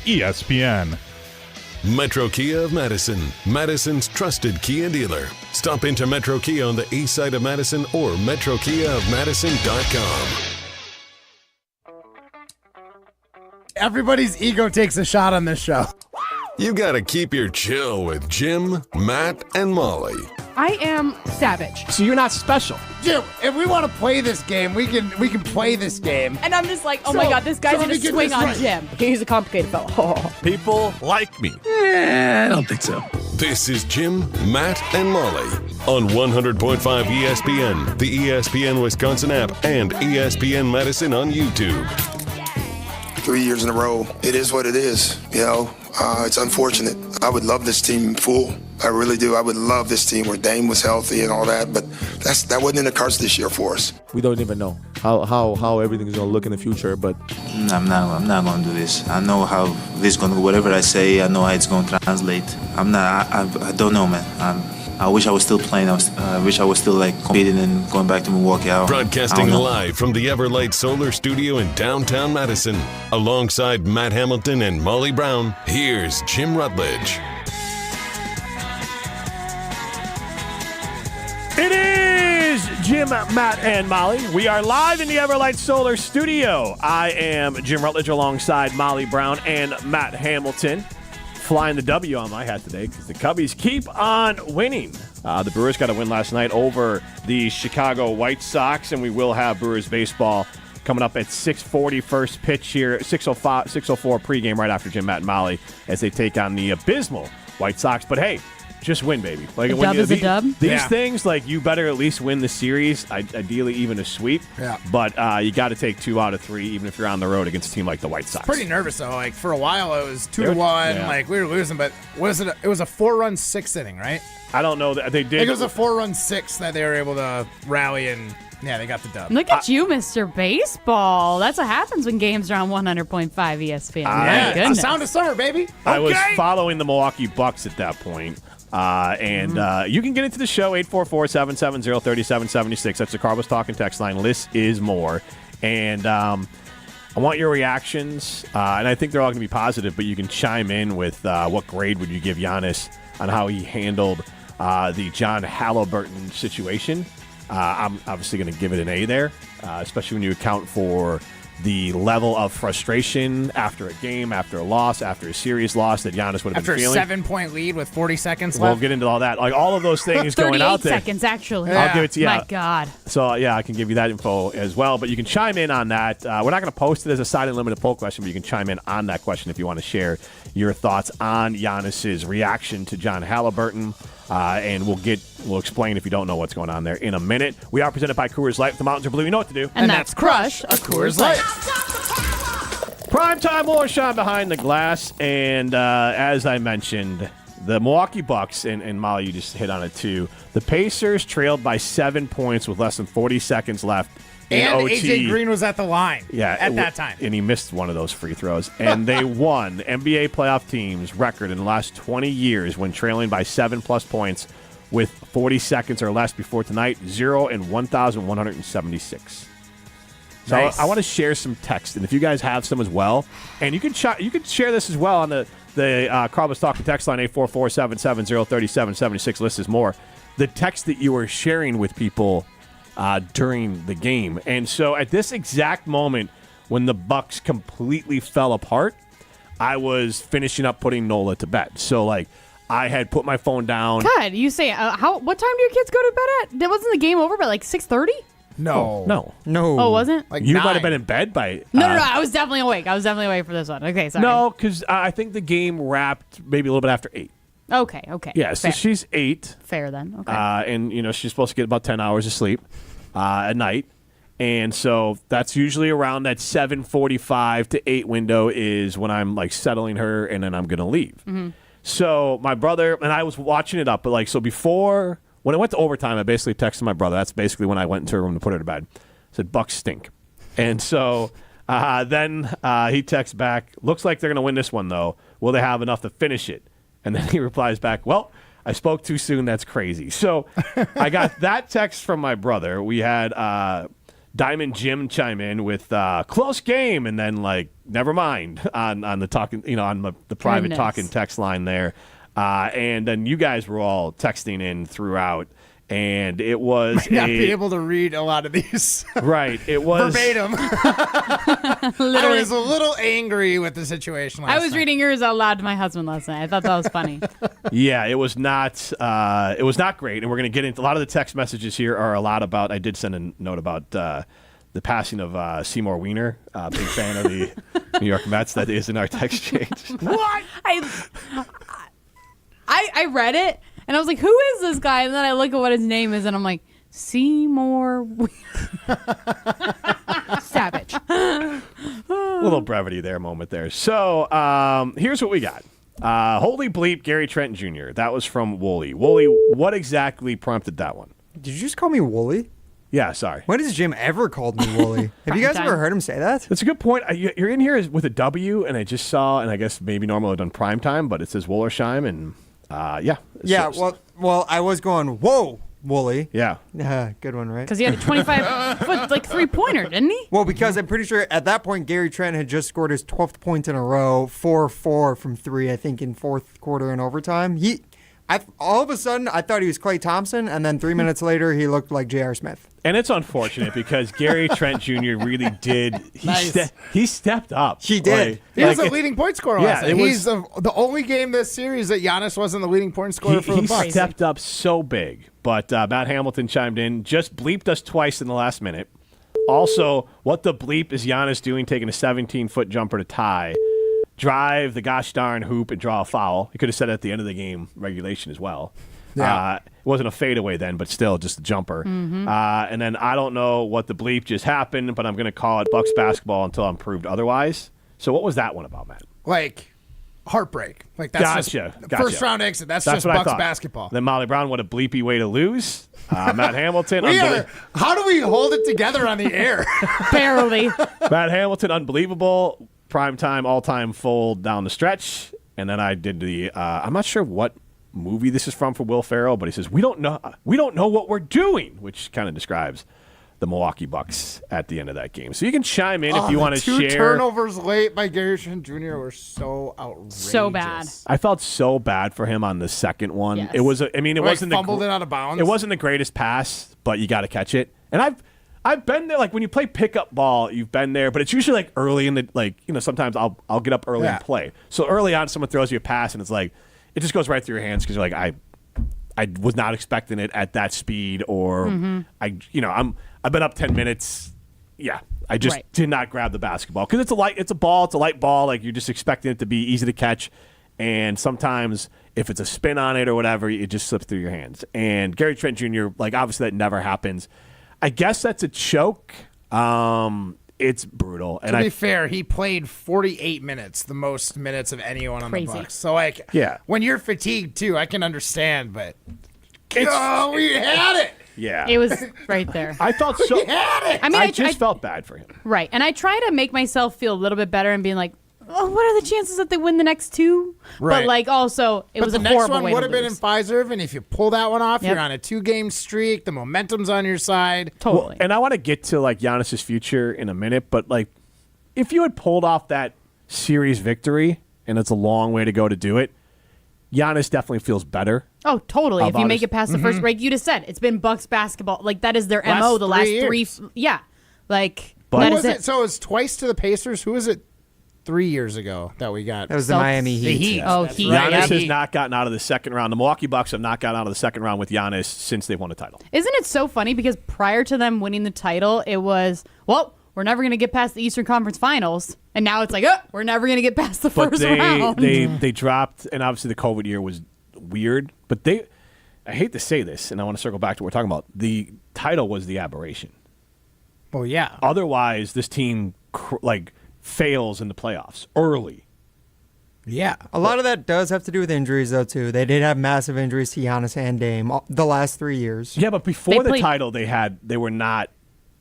ESPN. Metro Kia of Madison, Madison's trusted Kia dealer. Stop into Metro Kia on the east side of Madison or metrokiaofmadison.com. Everybody's ego takes a shot on this show. You gotta keep your chill with Jim, Matt, and Molly. I am savage. So you're not special. Jim, if we want to play this game, we can play this game. And I'm just like, oh my God, this guy's going to swing on Jim. He's a complicated fellow. Oh. People like me. I don't think so. This is Jim, Matt, and Molly on 100.5 ESPN, the ESPN Wisconsin app, and ESPN Madison on YouTube. 3 years in a row. It is what it is. It's unfortunate. I would love this team full. I really do. I would love this team where Dame was healthy and all that, but that wasn't in the cards this year for us. We don't even know how everything is going to look in the future, but I'm not going to do this. I know how this is going to go. Whatever I say, I know how it's going to translate. I don't know, man. I wish I was still playing. I wish I was still competing and going back to Milwaukee. Broadcasting live from the Everlight Solar Studio in downtown Madison, alongside Matt Hamilton and Molly Brown, here's Jim Rutledge. It is Jim, Matt, and Molly. We are live in the Everlight Solar Studio. I am Jim Rutledge alongside Molly Brown and Matt Hamilton. Flying the W on my hat today because the Cubbies keep on winning. The Brewers got a win last night over the Chicago White Sox, and we will have Brewers baseball coming up at 6:40 first pitch here, 6:04 pregame right after Jim, Matt, and Molly as they take on the abysmal White Sox. But hey, just win, baby. Like a dub is a dub. These things, you better at least win the series, ideally even a sweep. Yeah. But you got to take 2 out of 3, even if you're on the road against a team like the White Sox. Pretty nervous, though. For a while, it was 2-1. Yeah. We were losing, but it was a 4-run 6th inning, right? I don't know that they did. It was a 4-run 6 that they were able to rally, and they got the dub. Look at you, Mr. Baseball. That's what happens when games are on 100.5 ESPN. Yeah, it's the sound of summer, baby. Okay. I was following the Milwaukee Bucks at that point. You can get into the show, 844-770-3776. That's the Carbos Talking text line. Less is more. And I want your reactions, and I think they're all going to be positive, but you can chime in with what grade would you give Giannis on how he handled the John Haliburton situation. I'm obviously going to give it an A there, especially when you account for the level of frustration after a game, after a loss, after a serious loss that Giannis would have been feeling. After a 7-point lead with 40 seconds left. We'll get into all that. All of those things going out there. 38 seconds, actually. I'll give it to you. My God. So, I can give you that info as well. But you can chime in on that. We're not going to post it as a side and limited poll question, but you can chime in on that question if you want to share your thoughts on Giannis's reaction to John Haliburton. And we'll explain if you don't know what's going on there in a minute. We are presented by Coors Light. If the mountains are blue, you know what to do. And that's crush a Coors Light. Primetime Moore shine behind the glass. And as I mentioned, the Milwaukee Bucks, and Molly, you just hit on it too. The Pacers trailed by 7 points with less than 40 seconds left. And OT. AJ Green was at the line at that time. And he missed one of those free throws. And they won NBA playoff teams' record in the last 20 years when trailing by 7+ points with 40 seconds or less before tonight, 0 and 1,176. So Nice. I want to share some text, and if you guys have some as well, and you can share this as well on the Carbos Talking text line, 844-770-3776. List is more. The text that you were sharing with people during the game. And so at this exact moment when the Bucks completely fell apart, I was finishing up putting Nola to bed. So I had put my phone down. God, you say what time do your kids go to bed at? Wasn't the game over by 6:30? No. Oh, wasn't? You 9. might have been in bed by... No, I was definitely awake. I was definitely awake for this one. Okay, sorry. No, because I think the game wrapped maybe a little bit after 8. Okay. Yeah, so she's 8. Fair then. Okay. And, she's supposed to get about 10 hours of sleep at night. And so that's usually around that 7:45 to 8 window is when I'm, settling her, and then I'm going to leave. Mm-hmm. So my brother, and I was watching it up, but, so before... When it went to overtime, I basically texted my brother. That's basically when I went into her room to put her to bed. I said, Bucks stink. And so then he texts back, looks like they're going to win this one, though. Will they have enough to finish it? And then he replies back, well, I spoke too soon. That's crazy. So I got that text from my brother. We had Diamond Jim chime in with close game, and then like never mind on the talking, on the private talking text line there, and then you guys were all texting in throughout. And it was Might not be able to read a lot of these. Right. It was verbatim. I was a little angry with the situation last I was night. reading yours out loud to my husband last night. I thought that was funny. Yeah, it was not. It was not great, and we're going to get into a lot of the text messages here are a lot about. I did send a note about the passing of Seymour Wiener, big fan of the New York Mets. That is in our text exchange. What? I read it. And I was like, who is this guy? And then I look at what his name is, and I'm like, Seymour. Savage. Little brevity there, moment there. So here's what we got. Holy bleep, Gary Trent Jr. That was from Wooly. Wooly, what exactly prompted that one? Did you just call me Wooly? Yeah, sorry. When has Jim ever called me Wooly? Have you guys ever heard him say that? That's a good point. You're in here with a W, and I just saw, and I guess maybe normally I've done prime time, but it says Wollersheim, and yeah. Yeah, well, I was going, whoa, Wooly. Yeah. Good one, right? Because he had a 25-foot, like, three-pointer, didn't he? Well, because I'm pretty sure at that point, Gary Trent had just scored his 12th point in a row, 4-4 from three, I think, in fourth quarter and overtime. All of a sudden, I thought he was Klay Thompson, and then 3 minutes later, he looked like J.R. Smith. And it's unfortunate because Gary Trent Jr. really did. He stepped up. He did. He was the leading point scorer last night. Was He's the only game this series that Giannis wasn't the leading point scorer for the Bucks. He stepped up so big. But Matt Hamilton chimed in, just bleeped us twice in the last minute. Also, what the bleep is Giannis doing taking a 17-foot jumper to tie, drive the gosh darn hoop, and draw a foul? He could have said it at the end of the game regulation as well. Yeah. It wasn't a fadeaway then, but still just a jumper. Mm-hmm. And then I don't know what the bleep just happened, but I'm going to call it Bucks basketball until I'm proved otherwise. So what was that one about, Matt? Like heartbreak. Like that's gotcha. First round exit. That's just Bucks basketball. Then Molly Brown, what a bleepy way to lose. Matt Hamilton. How do we hold it together on the air? Barely. Matt Hamilton, unbelievable. Primetime, all-time fold down the stretch. And then I did the, I'm not sure what movie this is from for Will Ferrell, but he says, we don't know what we're doing, which kind of describes the Milwaukee Bucks at the end of that game. So you can chime in if you want to share. Two turnovers late by Gary Trent Jr. were so outrageous. So bad. I felt so bad for him on the second one. Yes. It was, it wasn't fumbled it out of bounds. It wasn't the greatest pass, but you got to catch it. And I've been there, like when you play pickup ball, you've been there, but it's usually like early in the, sometimes I'll get up early and play. So early on, someone throws you a pass and it's like, it just goes right through your hands because you're like, I was not expecting it at that speed, or I've been up 10 minutes. Yeah, I just did not grab the basketball because it's a light ball. Like you're just expecting it to be easy to catch, and sometimes if it's a spin on it or whatever, it just slips through your hands. And Gary Trent Jr., like obviously that never happens. I guess that's a choke. It's brutal. To be fair, he played 48 minutes, the most minutes of anyone on the Bucks. So, when you're fatigued, too, I can understand, but we had it. Yeah. It was right there. I felt so. We had it. I mean, I just felt bad for him. Right. And I try to make myself feel a little bit better and being like, oh, what are the chances that they win the next two? Right. But, like, also, it was a horrible way to lose. The next one would have been in Fiserv, and if you pull that one off, you're on a 2-game streak. The momentum's on your side. Totally. Well, and I want to get to, like, Giannis's future in a minute, but, like, if you had pulled off that series victory, and it's a long way to go to do it, Giannis definitely feels better. Oh, totally. If you make it past the first break, you just said it's been Bucks basketball. Like, that is their MO the last 3 years. Yeah. Like, that is it. So it's twice to the Pacers. Who was it 3 years ago that we got? That was the Miami Heat. The Heat. Oh, Heat. Giannis has not gotten out of the second round. The Milwaukee Bucks have not gotten out of the second round with Giannis since they won a title. Isn't it so funny? Because prior to them winning the title, it was, well, we're never going to get past the Eastern Conference Finals. And now it's like, we're never going to get past the first round. They dropped, and obviously the COVID year was weird, but I hate to say this, and I want to circle back to what we're talking about. The title was the aberration. Well, yeah. Otherwise, this team fails in the playoffs early. Yeah. A lot of that does have to do with injuries, though, too. They did have massive injuries to Giannis and Dame the last 3 years. Yeah, but before the title, they were not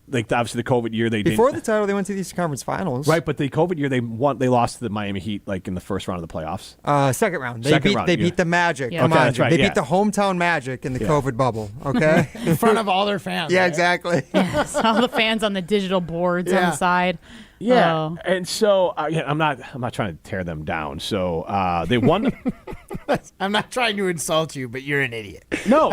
like obviously the COVID year they Before didn't. the title, they went to the Eastern Conference Finals. Right, but the COVID year they lost to the Miami Heat like in the first round of the playoffs. Second round. They beat the Magic. Yeah. Come Okay, on. that's right, They yeah. beat the hometown Magic in the COVID bubble. Okay. In front of all their fans. Yeah, right? exactly. All the fans on the digital boards on Yeah. the side. Yeah, Oh. and so I'm not trying to tear them down. So they won. I'm not trying to insult you, but you're an idiot. No.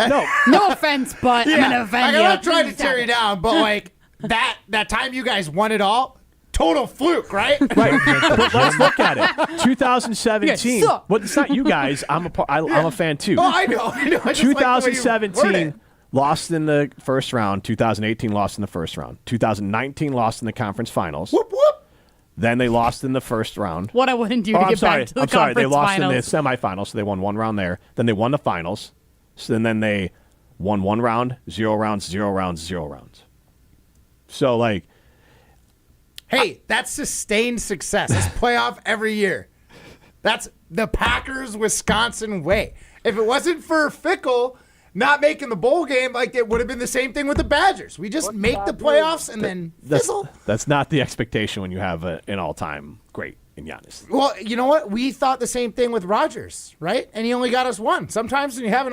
No offense, but I'm gonna offend I'm you. not trying to tear you down, but like that time you guys won it all, total fluke, right? Right, but let's look at it. 2017. You guys suck. Well, it's not you guys. I'm a fan too. Oh, I know. I just like the way you word 2017 it. lost in the first round. 2018 lost in the first round. 2019 lost in the conference finals. Whoop whoop. Then they lost in the first round. What I wouldn't do to I'm get sorry. back to the I'm sorry. They conference lost finals. in the semifinals, so they won one round there. Then they won the finals. So then they won one round, 0 rounds, 0 rounds, 0 rounds. So like, Hey, that's sustained success. That's playoff every year. That's the Packers Wisconsin way. If it wasn't for Fickle not making the bowl game, like it would have been the same thing with the Badgers. We just make the playoffs and then fizzle. that's not the expectation when you have an all-time great in Giannis. Well, you know what? We thought the same thing with Rodgers, right? And he only got us one. Sometimes when you have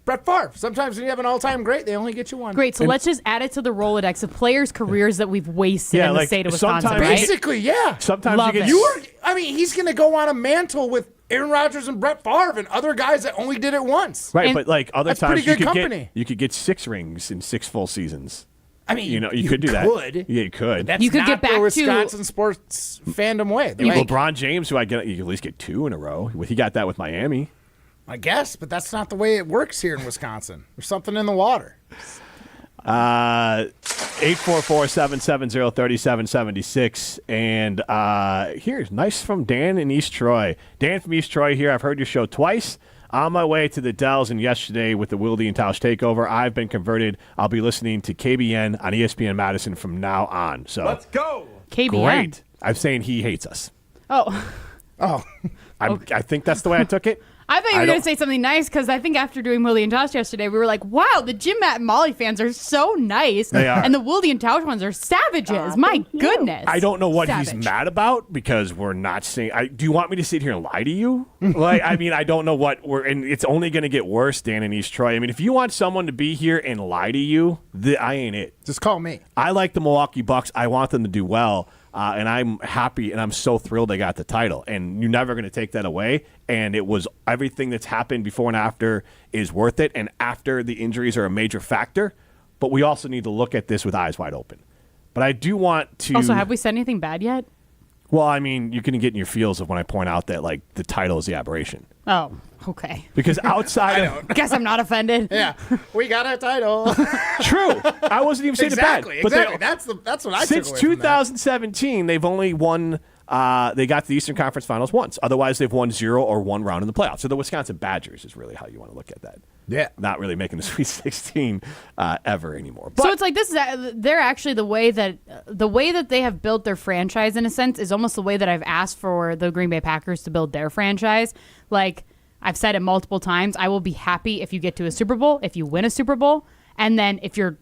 Brett Favre. Sometimes when you have an all-time great, they only get you one. Great, so let's just add it to the Rolodex of players' careers that we've wasted in the state of Wisconsin, sometimes- right? Basically, yeah. Sometimes Love you get it. He's going to go on a mantle with Aaron Rodgers and Brett Favre and other guys that only did it once. right, And but like other that's times pretty good company. you could get 6 rings in 6 full seasons. I mean, You could do that. could. Yeah, you could. That's You could not get back the to- Wisconsin sports fandom way. The way LeBron James, who you could at least get 2 in a row. He got that with Miami. I guess, but that's not the way it works here in Wisconsin. There's something in the water. 844-770-3776. And here's nice from Dan in East Troy. Dan from East Troy here. I've heard your show twice. On my way to the Dells and yesterday with the Wilde and Tausch takeover, I've been converted. I'll be listening to KBN on ESPN Madison from now on. So let's go. KBN. Great. I'm saying he hates us. Oh, I think that's the way I took it. I thought you I were going don't- to say something nice because I think after doing Willie and Tausch yesterday, we were like, wow, the Jim, Matt, and Molly fans are so nice. They are. And the Willie and Tausch ones are savages. My goodness. I don't know what he's Savage. mad about because we're not saying. Do you want me to sit here and lie to you? Like, I mean, I don't know what we're, and it's only going to get worse, Dan and East Troy. I mean, if you want someone to be here and lie to you, I ain't it. Just call me. I like the Milwaukee Bucks. I want them to do well. And I'm happy and I'm so thrilled they got the title. And you're never going to take that away. And it was everything that's happened before and after is worth it. And after the injuries are a major factor. But we also need to look at this with eyes wide open. But I do want to. Also, have we said anything bad yet? Well, I mean, you can get in your feels of when I point out that, like, the title is the aberration. Oh, okay. Because outside of. Guess I'm not offended. Yeah, we got a title. True. I wasn't even saying exactly, it bad. exactly. That's what I Since took away from that. 2017, they've only won. They got to the Eastern Conference Finals once. Otherwise, they've won 0 or 1 round in the playoffs. So the Wisconsin Badgers is really how you want to look at that. Yeah. Not really making the Sweet 16 ever anymore. But So it's like this is they're actually the way that they have built their franchise in a sense is almost the way that I've asked for the Green Bay Packers to build their franchise. Like I've said it multiple times, I will be happy if you get to a Super Bowl, if you win a Super Bowl, and then if you're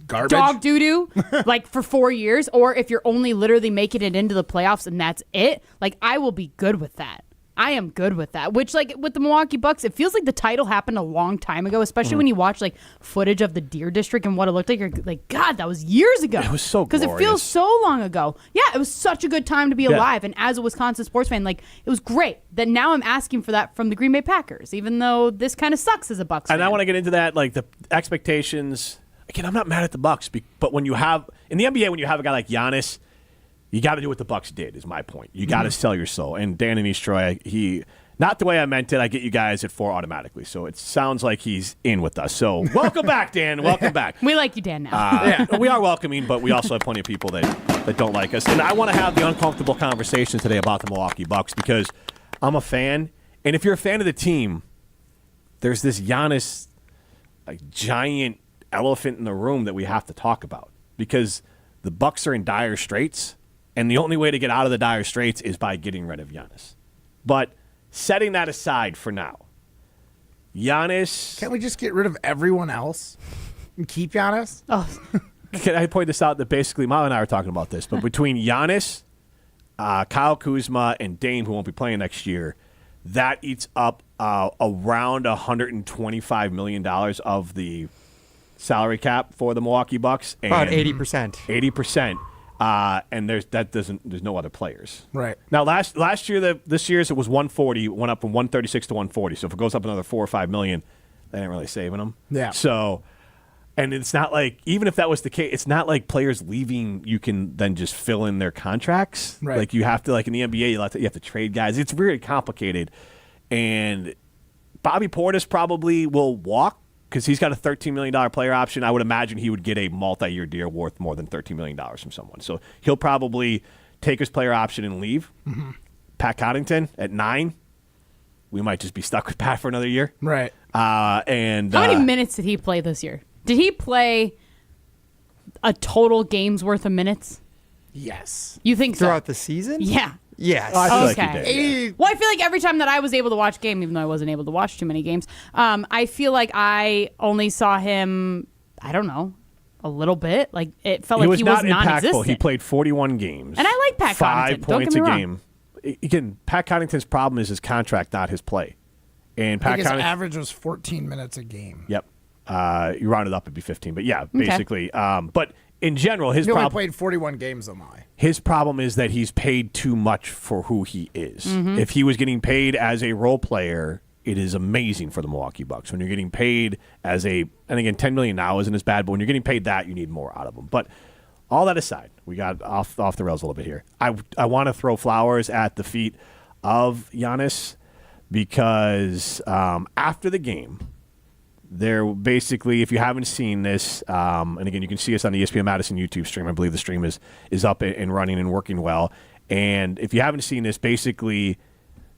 Garbage. dog doo-doo like for 4 years, or if you're only literally making it into the playoffs and that's it, like I will be good with that. I am good with that. Which, like, with the Milwaukee Bucks, it feels like the title happened a long time ago, especially when you watch, like, footage of the Deer District and what it looked like. You're like, God, that was years ago. It was so Because it glorious. feels so long ago. Yeah, it was such a good time to be alive. And as a Wisconsin sports fan, like, it was great. That now I'm asking for that from the Green Bay Packers, even though this kind of sucks as a Bucks fan. And I want to get into that, like the expectations. Again, I'm not mad at the Bucks, but when you have in the NBA, when you have a guy like Giannis, you got to do what the Bucks did. Is my point. You got to sell your soul. And Dan and East Troy, not the way I meant it. I get you guys at 4 automatically, so it sounds like he's in with us. So welcome back, Dan. Welcome back. We like you, Dan, now. We are welcoming, but we also have plenty of people that don't like us. And I want to have the uncomfortable conversation today about the Milwaukee Bucks because I'm a fan. And if you're a fan of the team, there's this Giannis giant elephant in the room that we have to talk about because the Bucks are in dire straits, and the only way to get out of the dire straits is by getting rid of Giannis. But setting that aside for now, Giannis. Can't we just get rid of everyone else and keep Giannis? Oh, can I point this out that basically Molly and I were talking about this, but between Giannis, Kyle Kuzma, and Dame, who won't be playing next year, that eats up around $125 million of the salary cap for the Milwaukee Bucks. And About 80%. 80%. And there's no other players. Right. Now last year, this year's it was 140, went up from 136 to 140. So if it goes up another $4 or $5 million, they ain't really saving them. Yeah. So, and it's not like, even if that was the case, it's not like players leaving, you can then just fill in their contracts. Right. Like you have to, like in the NBA, you have to trade guys. It's really complicated. And Bobby Portis probably will walk because he's got a $13 million player option. I would imagine he would get a multi-year deal worth more than $13 million from someone. So he'll probably take his player option and leave. Mm-hmm. Pat Connaughton at 9. We might just be stuck with Pat for another year. Right. And how many minutes did he play this year? Did he play a total game's worth of minutes? Yes. You think so? Throughout the season? Yeah. Yes. I feel like he Okay. did. Yeah. Well, I feel like every time that I was able to watch a game, even though I wasn't able to watch too many games, I feel like I only saw him, I don't know, a little bit. Like it felt like he was not impactful. non-existent. He played 41 games. And I like Pat Connaughton. 5 Don't points get me a wrong. game. Again, Pat Connaughton's problem is his contract, not his play. And I Pat think his Connaughton, average was 14 minutes a game. Yep. You round it up, it'd be 15. But yeah, basically. But in general, his He only problem. played 41 games on my. His problem is that he's paid too much for who he is. Mm-hmm. If he was getting paid as a role player, it is amazing for the Milwaukee Bucks. When you're getting paid as and again, $10 million now isn't as bad, but when you're getting paid that, you need more out of them. But all that aside, we got off the rails a little bit here. I want to throw flowers at the feet of Giannis because after the game, they're basically, if you haven't seen this, and again, you can see us on the ESPN Madison YouTube stream. I believe the stream is up and running and working well. And if you haven't seen this, basically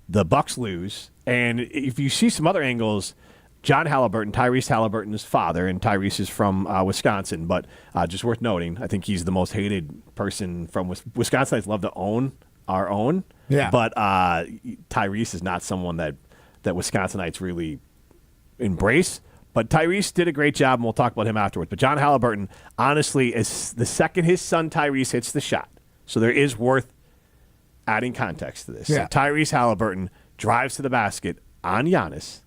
the Bucks lose. And if you see some other angles, John Haliburton, Tyrese Haliburton's father, and Tyrese is from Wisconsin, but just worth noting, I think he's the most hated person from Wisconsinites love to own our own. Yeah. But Tyrese is not someone that Wisconsinites really embrace. But Tyrese did a great job, and we'll talk about him afterwards. But John Haliburton, honestly, is the second his son Tyrese hits the shot. So there is worth adding context to this. Yeah. So Tyrese Haliburton drives to the basket on Giannis,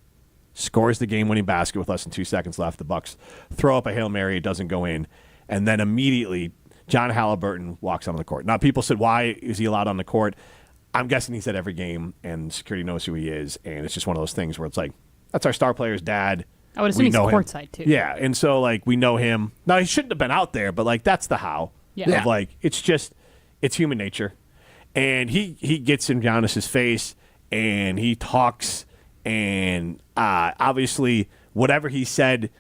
scores the game-winning basket with less than 2 seconds left. The Bucks throw up a Hail Mary. It doesn't go in. And then immediately, John Haliburton walks on the court. Now, people said, why is he allowed on the court? I'm guessing he's at every game, and security knows who he is. And it's just one of those things where it's like, that's our star player's dad. I would assume he's know him. courtside, too. Yeah, and so, like, we know him. Now, he shouldn't have been out there, but, like, that's the how. Yeah. Of, like, it's human nature. And he gets in Giannis's face, and he talks, and obviously, whatever he said,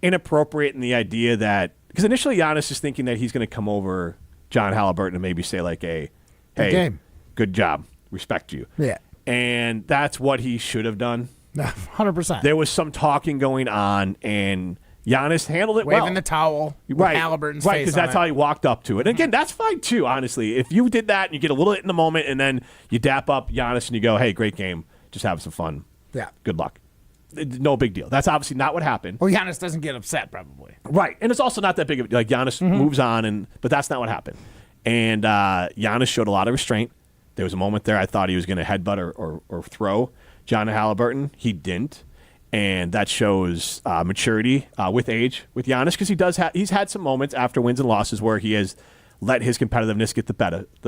inappropriate in the idea that, because initially Giannis is thinking that he's going to come over John Haliburton and maybe say, like, hey, game. good job, respect you. Yeah. And that's what he should have done. 100%. There was some talking going on, and Giannis handled it Waving well. the towel with Right, Haliburton's right, face because on that's it. how he walked up to it. And again, that's fine too, honestly. If you did that and you get a little hit in the moment and then you dap up Giannis and you go, hey, great game, just have some fun. Yeah. Good luck. No big deal. That's obviously not what happened. Well, Giannis doesn't get upset, probably. Right, and it's also not that big of like Giannis moves on, but that's not what happened. And Giannis showed a lot of restraint. There was a moment there I thought he was going to headbutt or throw John Haliburton. He didn't. And that shows maturity with age with Giannis because he's had some moments after wins and losses where he has let his competitiveness get the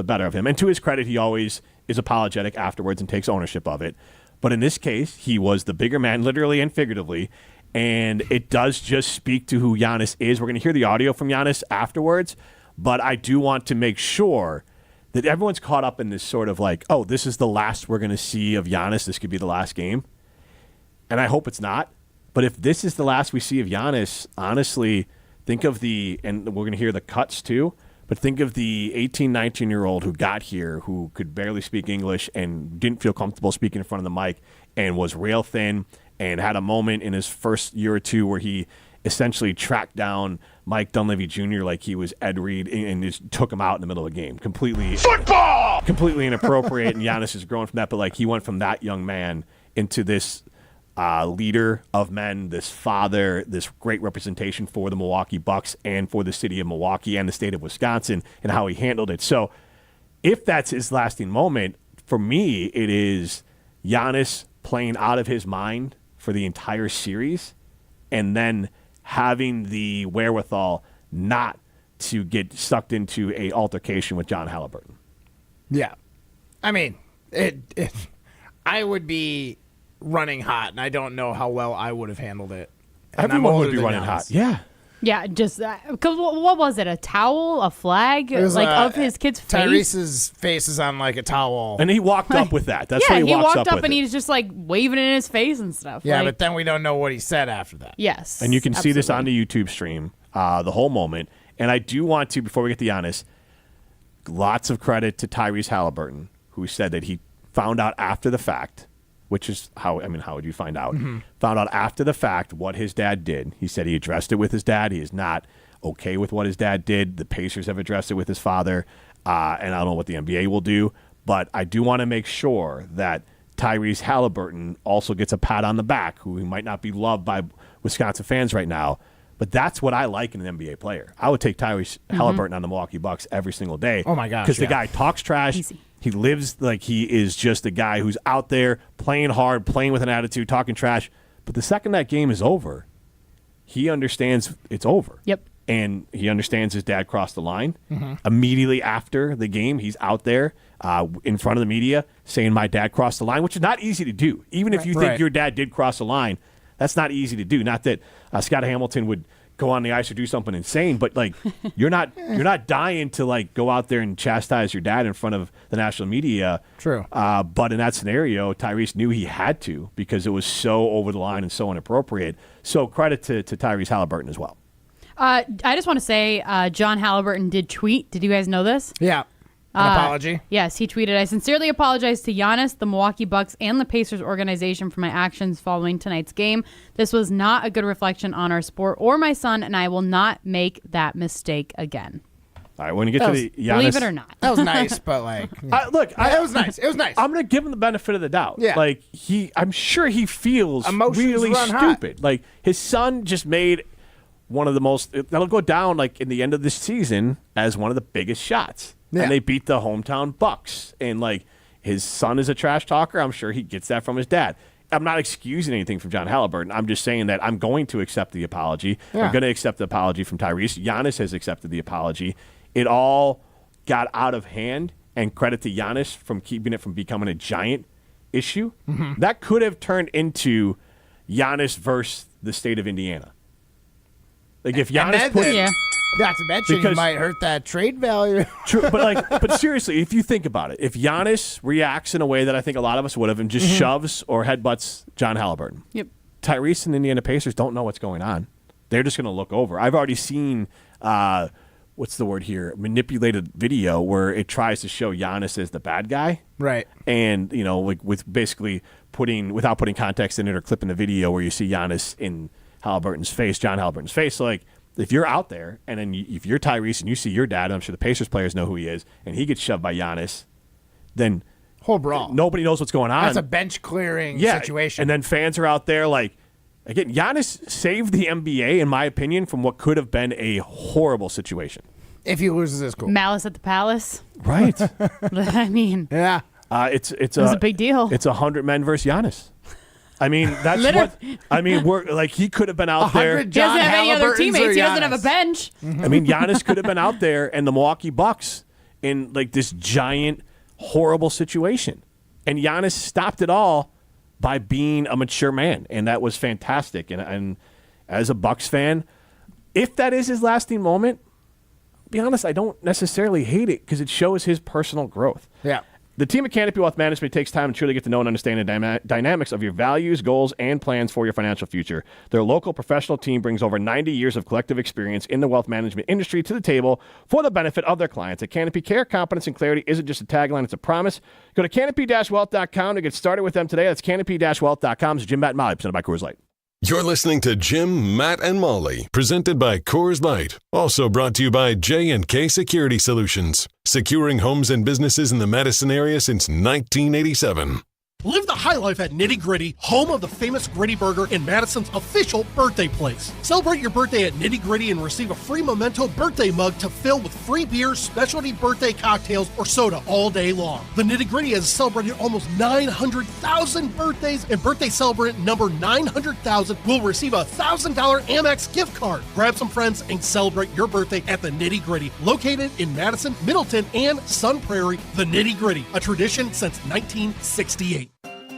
better of him. And to his credit, he always is apologetic afterwards and takes ownership of it. But in this case, he was the bigger man, literally and figuratively. And it does just speak to who Giannis is. We're going to hear the audio from Giannis afterwards. But I do want to make sure that everyone's caught up in this sort of like, oh, this is the last we're going to see of Giannis. This could be the last game. And I hope it's not. But if this is the last we see of Giannis, honestly, think of and we're going to hear the cuts too, but think of the 18, 19-year-old who got here who could barely speak English and didn't feel comfortable speaking in front of the mic and was rail thin and had a moment in his first year or two where he essentially tracked down Mike Dunleavy Jr. like he was Ed Reed and just took him out in the middle of the game. Completely inappropriate, and Giannis is growing from that, but like he went from that young man into this leader of men, this father, this great representation for the Milwaukee Bucks and for the city of Milwaukee and the state of Wisconsin and how he handled it. So if that's his lasting moment, for me, it is Giannis playing out of his mind for the entire series and then having the wherewithal not to get sucked into a altercation with John Haliburton. Yeah. I mean, I would be running hot, and I don't know how well I would have handled it. And Everyone would be running hot. Yeah. Yeah, just because what was it? A towel, a flag, It was, of his kid's face. Tyrese's face is on like a towel. And he walked up with that. That's yeah, what he walks walked up with and it. he was just like waving it in his face and stuff. Yeah, like, but then we don't know what he said after that. yes, And you can see this on absolutely. the YouTube stream, the whole moment. And I do want to, before we get to Giannis, lots of credit to Tyrese Haliburton, who said that he found out after the fact, which is how would you find out? Found out after the fact what his dad did. He said he addressed it with his dad. He is not okay with what his dad did. The Pacers have addressed it with his father. And I don't know what the NBA will do. But I do want to make sure that Tyrese Haliburton also gets a pat on the back, who might not be loved by Wisconsin fans right now. But that's what I like in an NBA player. I would take Tyrese Haliburton on the Milwaukee Bucks every single day. Oh, my gosh, Because the yeah. guy talks trash. Easy. He lives like he is just a guy who's out there playing hard, playing with an attitude, talking trash. But the second that game is over, he understands it's over. Yep. And he understands his dad crossed the line. Immediately after the game, he's out there in front of the media saying, my dad crossed the line, which is not easy to do. Even if you think Right. your dad did cross the line, that's not easy to do. Not that Scott Hamilton would go on the ice or do something insane, but like you're not dying to like go out there and chastise your dad in front of the national media. True. But in that scenario, Tyrese knew he had to because it was so over the line and so inappropriate. So credit to Tyrese Haliburton as well. I just want to say, John Haliburton did tweet. Did you guys know this? Yeah. An apology. Yes, he tweeted, I sincerely apologize to Giannis, the Milwaukee Bucks, and the Pacers organization for my actions following tonight's game. This was not a good reflection on our sport or my son, and I will not make that mistake again. All right, when you get to the Giannis, Believe it or not. That was nice, but like, it was nice. It was nice. I'm gonna give him the benefit of the doubt. Yeah. Like I'm sure he feels Emotions really run hot. stupid. Like his son just made one of the most that'll go down like in the end of this season as one of the biggest shots. Yeah. And they beat the hometown Bucks. And like his son is a trash talker. I'm sure he gets that from his dad. I'm not excusing anything from John Haliburton. I'm just saying that I'm going to accept the apology. Yeah. I'm going to accept the apology from Tyrese. Giannis has accepted the apology. It all got out of hand, and credit to Giannis from keeping it from becoming a giant issue. That could have turned into Giannis versus the state of Indiana. Like if Giannis put Yeah. Not to mention, you Because- might hurt that trade value. True, but seriously, if you think about it, if Giannis reacts in a way that I think a lot of us would have and just shoves or headbutts John Haliburton, Yep. Tyrese and the Indiana Pacers don't know what's going on. They're just going to look over. I've already seen, what's the word here, manipulated video where it tries to show Giannis as the bad guy. Right. And, like with basically without putting context in it or clipping the video where you see Giannis in Haliburton's face, John Haliburton's face. So, like, if you're out there and then if you're Tyrese and you see your dad, and I'm sure the Pacers players know who he is, and he gets shoved by Giannis, then Whole brawl. nobody knows what's going on. That's a bench clearing situation. And then fans are out there like, again, Giannis saved the NBA, in my opinion, from what could have been a horrible situation. if he loses his cool. Malice at the Palace. Right. I mean, Yeah. It's was a big deal. It's 100 men versus Giannis. I mean, that's Literally. what I mean. We're like he could have been out there. 100 he doesn't John have any other Haliburtons teammates. or He doesn't have a Giannis? bench. I mean, Giannis could have been out there and the Milwaukee Bucks in like this giant, horrible situation. And Giannis stopped it all by being a mature man. And that was fantastic. And as a Bucks fan, if that is his lasting moment, to be honest, I don't necessarily hate it because it shows his personal growth. Yeah. The team at Canopy Wealth Management takes time to truly get to know and understand the dynamics of your values, goals, and plans for your financial future. Their local professional team brings over 90 years of collective experience in the wealth management industry to the table for the benefit of their clients. At Canopy, care, competence, and clarity isn't just a tagline, it's a promise. Go to canopy-wealth.com to get started with them today. That's canopy-wealth.com. It's Jim, Matt, and Molly, presented by Coors Light. You're listening to Jim, Matt, and Molly, presented by Coors Light. Also brought to you by J&K Security Solutions, securing homes and businesses in the Madison area since 1987. Live the high life at Nitty Gritty, home of the famous Gritty Burger in Madison's official birthday place. Celebrate your birthday at Nitty Gritty and receive a free Memento birthday mug to fill with free beers, specialty birthday cocktails, or soda all day long. The Nitty Gritty has celebrated almost 900,000 birthdays, and birthday celebrant number 900,000 will receive a $1,000 Amex gift card. Grab some friends and celebrate your birthday at the Nitty Gritty, located in Madison, Middleton, and Sun Prairie. The Nitty Gritty, a tradition since 1968.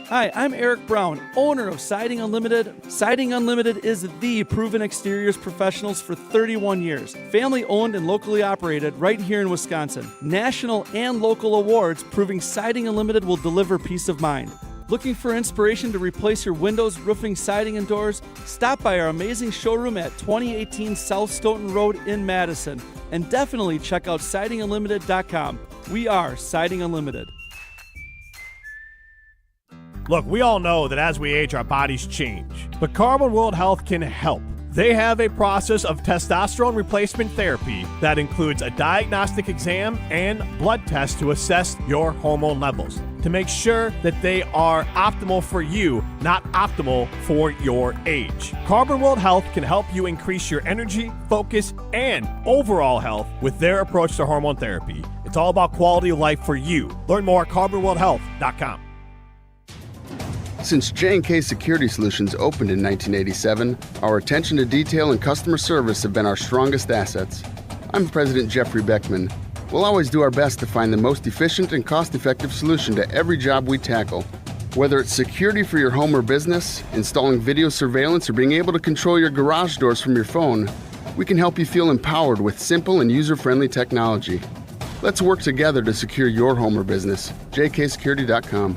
Hi, I'm Eric Brown, owner of Siding Unlimited. Siding Unlimited is the proven exteriors professionals for 31 years. Family owned and locally operated right here in Wisconsin. National and local awards proving Siding Unlimited will deliver peace of mind. Looking for inspiration to replace your windows, roofing, siding, and doors? Stop by our amazing showroom at 2018 South Stoughton Road in Madison. And definitely check out sidingunlimited.com. We are Siding Unlimited. Look, we all know that as we age, our bodies change, but Carbon World Health can help. They have a process of testosterone replacement therapy that includes a diagnostic exam and blood test to assess your hormone levels to make sure that they are optimal for you, not optimal for your age. Carbon World Health can help you increase your energy, focus, and overall health with their approach to hormone therapy. It's all about quality of life for you. Learn more at carbonworldhealth.com. Since J&K Security Solutions opened in 1987, our attention to detail and customer service have been our strongest assets. I'm President Jeffrey Beckman. We'll always do our best to find the most efficient and cost-effective solution to every job we tackle. Whether it's security for your home or business, installing video surveillance, or being able to control your garage doors from your phone, we can help you feel empowered with simple and user-friendly technology. Let's work together to secure your home or business. jksecurity.com.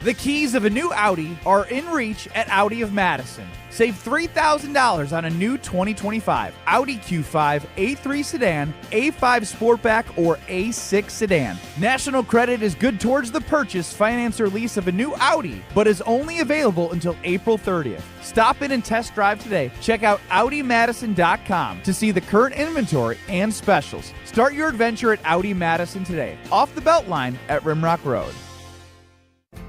The keys of a new Audi are in reach at Audi of Madison. Save $3,000 on a new 2025 Audi Q5, A3 sedan, A5 Sportback, or A6 sedan. National credit is good towards the purchase, finance, or lease of a new Audi, but is only available until April 30th. Stop in and test drive today. Check out AudiMadison.com to see the current inventory and specials. Start your adventure at Audi Madison today, off the Beltline at Rimrock Road.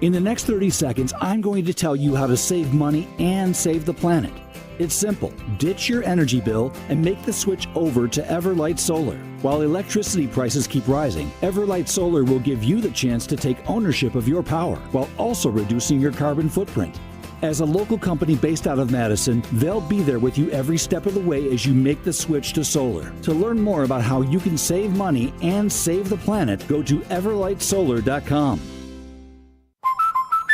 In the next 30 seconds, I'm going to tell you how to save money and save the planet. It's simple. Ditch your energy bill and make the switch over to Everlight Solar. While electricity prices keep rising, Everlight Solar will give you the chance to take ownership of your power while also reducing your carbon footprint. As a local company based out of Madison, they'll be there with you every step of the way as you make the switch to solar. To learn more about how you can save money and save the planet, go to everlightsolar.com.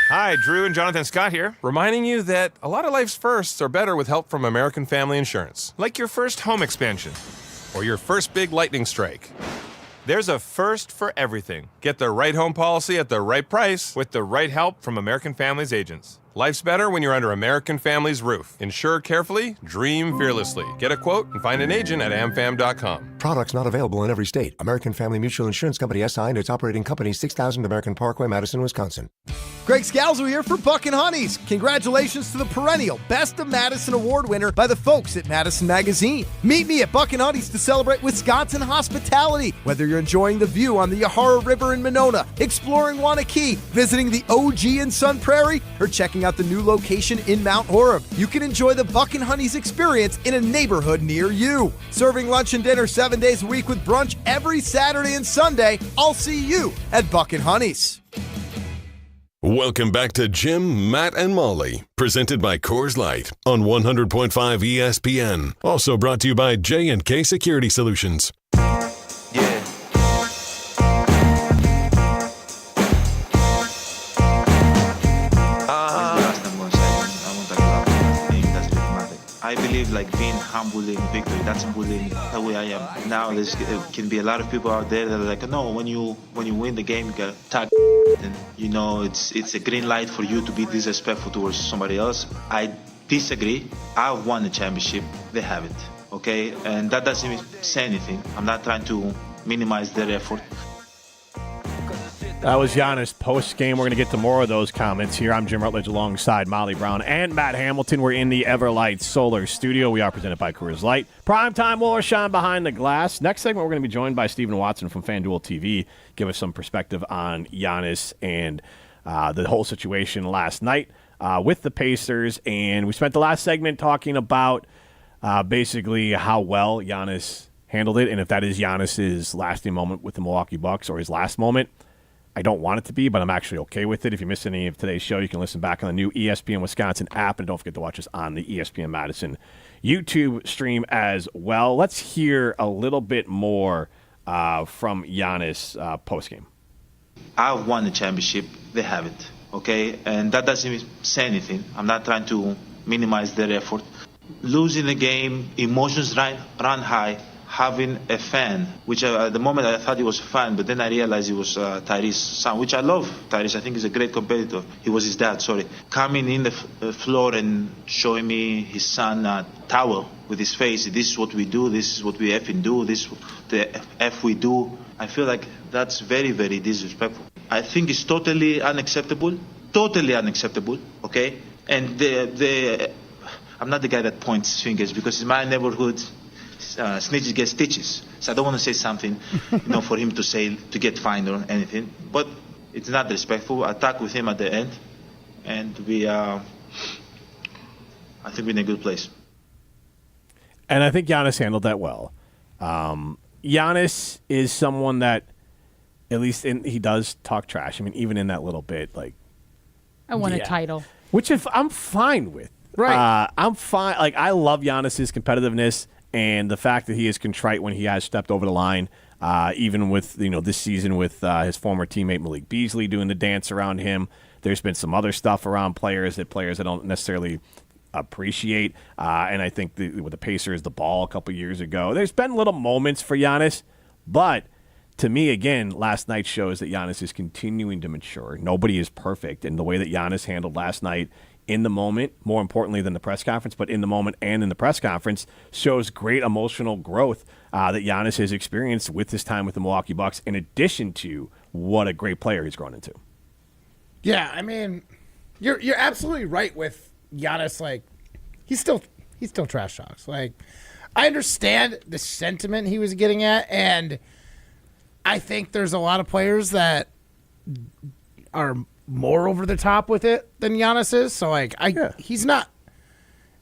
Hi, Drew and Jonathan Scott here, reminding you that a lot of life's firsts are better with help from American Family Insurance. Like your first home expansion or your first big lightning strike. There's a first for everything. Get the right home policy at the right price with the right help from American Family's agents. Life's better when you're under American Family's roof. Insure carefully, dream fearlessly. Get a quote and find an agent at amfam.com. Products not available in every state. American Family Mutual Insurance Company SI and its operating company 6000 American Parkway, Madison, Wisconsin. Greg Scalzo here for Buckin' Honeys. Congratulations to the perennial Best of Madison Award winner by the folks at Madison Magazine. Meet me at Buckin' Honeys to celebrate Wisconsin hospitality. Whether you're enjoying the view on the Yahara River in Monona, exploring Wanakee, visiting the OG in Sun Prairie, or checking out the new location in Mount Horeb, you can enjoy the Buckin' Honeys experience in a neighborhood near you. Serving lunch and dinner 7 days a week with brunch every Saturday and Sunday. I'll see you at Buckin' Honeys. Welcome back to Jim, Matt, and Molly, presented by Coors Light on 100.5 ESPN. Also brought to you by J&K Security Solutions. I believe like being humble in victory, that's bullying the way I am. Now there can be a lot of people out there that are like, no, when you win the game, you gotta tag and you know it's a green light for you to be disrespectful towards somebody else. I disagree. I've won the championship. They haven't. Okay? And that doesn't say anything. I'm not trying to minimize their effort. That was Giannis post-game. We're going to get to more of those comments here. I'm Jim Rutledge alongside Molly Brown and Matt Hamilton. We're in the Everlight Solar Studio. We are presented by Coors Light. Primetime will shine behind the glass. Next segment, we're going to be joined by Stephen Watson from FanDuel TV. Give us some perspective on Giannis and the whole situation last night with the Pacers. And we spent the last segment talking about basically how well Giannis handled it, and if that is Giannis's lasting moment with the Milwaukee Bucks or his last moment. I don't want it to be, but I'm actually okay with it. If you missed any of today's show, you can listen back on the new ESPN Wisconsin app, and don't forget to watch us on the ESPN Madison YouTube stream as well. Let's hear a little bit more from Giannis postgame. I've won the championship. They haven't. Okay? And that doesn't say anything. I'm not trying to minimize their effort. Losing the game, emotions run high. Having a fan, which at the moment I thought he was a fan, but then I realized he was Tyrese's son, which I love. Tyrese, I think he's a great competitor. He was his dad, sorry. Coming in the floor and showing me his son towel with his face. This is what we do. This is what we effing do. This is the F we do. I feel like that's very, very disrespectful. I think it's totally unacceptable. Totally unacceptable, okay? And I'm not the guy that points fingers because in my neighborhood, snitches get stitches. So I don't want to say something, for him to say to get fined or anything. But it's not respectful. I talked with him at the end, and I think we're in a good place. And I think Giannis handled that well. Giannis is someone that, at least he does talk trash. I mean, even in that little bit, like I won a title, which I'm fine with. Right. I'm fine. Like I love Giannis's competitiveness. And the fact that he is contrite when he has stepped over the line, even with this season with his former teammate Malik Beasley doing the dance around him. There's been some other stuff around players that don't necessarily appreciate. And I think with the Pacers, the ball a couple years ago, there's been little moments for Giannis. But to me, again, last night shows that Giannis is continuing to mature. Nobody is perfect. And the way that Giannis handled last night in the moment, more importantly than the press conference, but in the moment and in the press conference, shows great emotional growth that Giannis has experienced with his time with the Milwaukee Bucks, in addition to what a great player he's grown into. Yeah, I mean, you're absolutely right with Giannis. Like, he's still trash talks. Like, I understand the sentiment he was getting at, and I think there's a lot of players that are more over the top with it than Giannis is. So like he's not.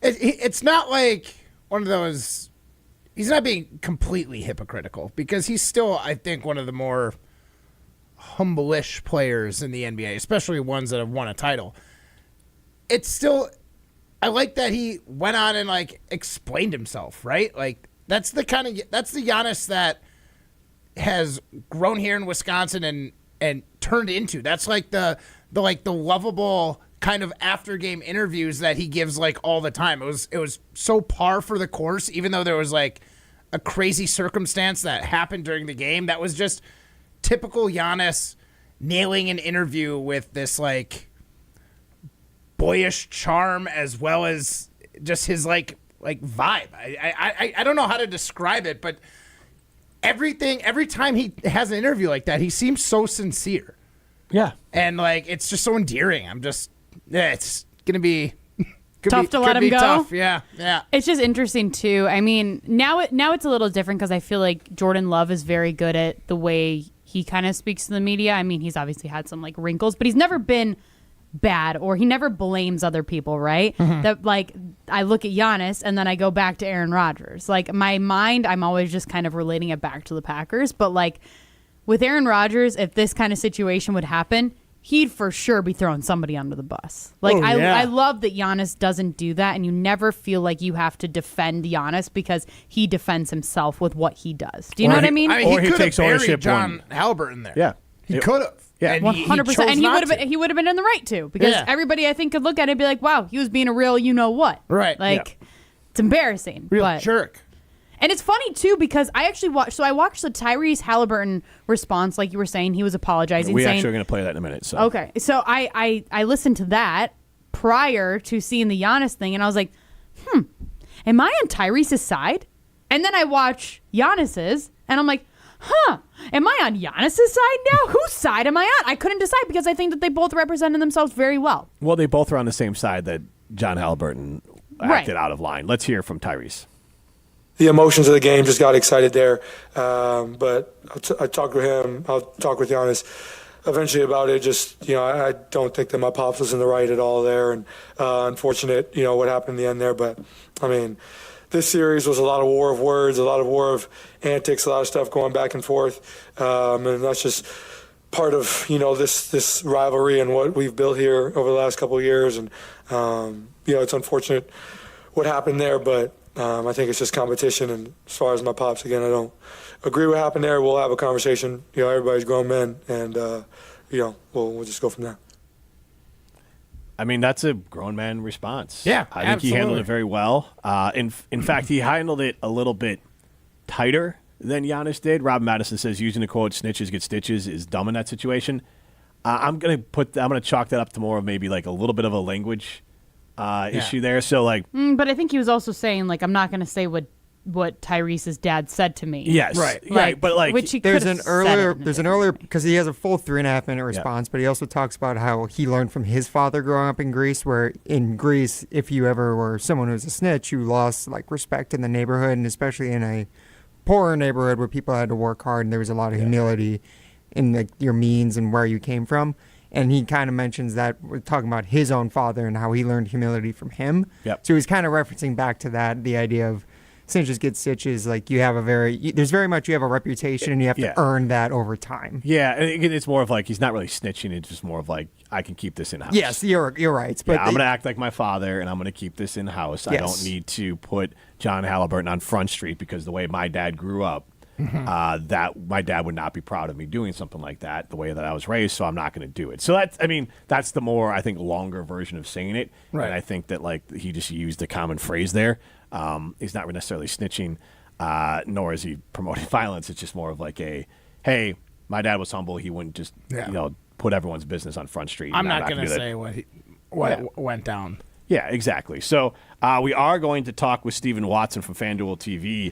It's not like one of those. He's not being completely hypocritical because he's still, I think, one of the more humble-ish players in the NBA, especially ones that have won a title. It's still. I like that he went on and like explained himself. Right, like that's the Giannis that has grown here in Wisconsin and turned into. That's like the lovable kind of after game interviews that he gives like all the time. It was so par for the course, even though there was like a crazy circumstance that happened during the game. That was just typical Giannis nailing an interview with this like boyish charm as well as just his like vibe. I don't know how to describe it, but every time he has an interview like that, he seems so sincere. Yeah. And like it's just so endearing. It's gonna be tough to let him go. Tough. Yeah. It's just interesting too. I mean, now it's a little different because I feel like Jordan Love is very good at the way he kind of speaks to the media. I mean, he's obviously had some like wrinkles, but he's never been bad or he never blames other people, right? Mm-hmm. That like I look at Giannis and then I go back to Aaron Rodgers. Like my mind, I'm always just kind of relating it back to the Packers, but like with Aaron Rodgers, if this kind of situation would happen, he'd for sure be throwing somebody under the bus. Like I love that Giannis doesn't do that, and you never feel like you have to defend Giannis because he defends himself with what he does. Do you know what I mean? Or he takes ownership. John Haliburton there. Yeah, he could have. Yeah, 100%. And he would have been in the right too, because everybody I think could look at it and be like, "Wow, he was being a real you know what." Right. Like it's embarrassing. Real jerk. And it's funny, too, because I actually watched the Tyrese Haliburton response, like you were saying. He was apologizing. We actually are going to play that in a minute. So. Okay. So I listened to that prior to seeing the Giannis thing, and I was like, am I on Tyrese's side? And then I watch Giannis's, and I'm like, am I on Giannis's side now? Whose side am I on? I couldn't decide because I think that they both represented themselves very well. Well, they both are on the same side that John Haliburton acted out of line. Let's hear from Tyrese. The emotions of the game just got excited there. But I talked with him. I'll talk with Giannis. eventually about it. Just, I don't think that my pops was in the right at all there, and unfortunate, what happened in the end there. But, I mean, this series was a lot of war of words, a lot of war of antics, a lot of stuff going back and forth, and that's just part of, this rivalry and what we've built here over the last couple of years. And, it's unfortunate what happened there, but I think it's just competition. And as far as my pops, again, I don't agree what happened there. We'll have a conversation. Everybody's grown men, and, we'll just go from there. I mean, that's a grown man response. Yeah, I think he handled it very well. In fact, he handled it a little bit tighter than Giannis did. Rob Madison says using the quote "snitches get stitches" is dumb in that situation. I'm gonna chalk that up to more of maybe like a little bit of a language issue there. So but I think he was also saying like I'm not gonna say what Tyrese's dad said to me. Yes, right. But which he there's an earlier because he has a full 3.5 minute response, but he also talks about how he learned from his father growing up in Greece, where in Greece, if you ever were someone who was a snitch, you lost like respect in the neighborhood, and especially in a poorer neighborhood where people had to work hard and there was a lot of humility in your means and where you came from. And he kind of mentions that we're talking about his own father and how he learned humility from him. Yep. So he's kind of referencing back to that, the idea of snitches get stitches. Like you have a reputation and you have to earn that over time. Yeah, and it's more of like he's not really snitching. It's just more of like I can keep this in house. Yes, you're right. But I'm going to act like my father, and I'm going to keep this in house. Yes. I don't need to put John Haliburton on Front Street because the way my dad grew up, that my dad would not be proud of me doing something like that the way that I was raised. So I'm not going to do it. So that's the more I think longer version of saying it. Right. And I think that like he just used a common phrase there. He's not necessarily snitching, nor is he promoting violence. It's just more of like hey, my dad was humble. He wouldn't just put everyone's business on Front Street. I'm not going to say what went down. Yeah, exactly. So we are going to talk with Stephen Watson from FanDuel TV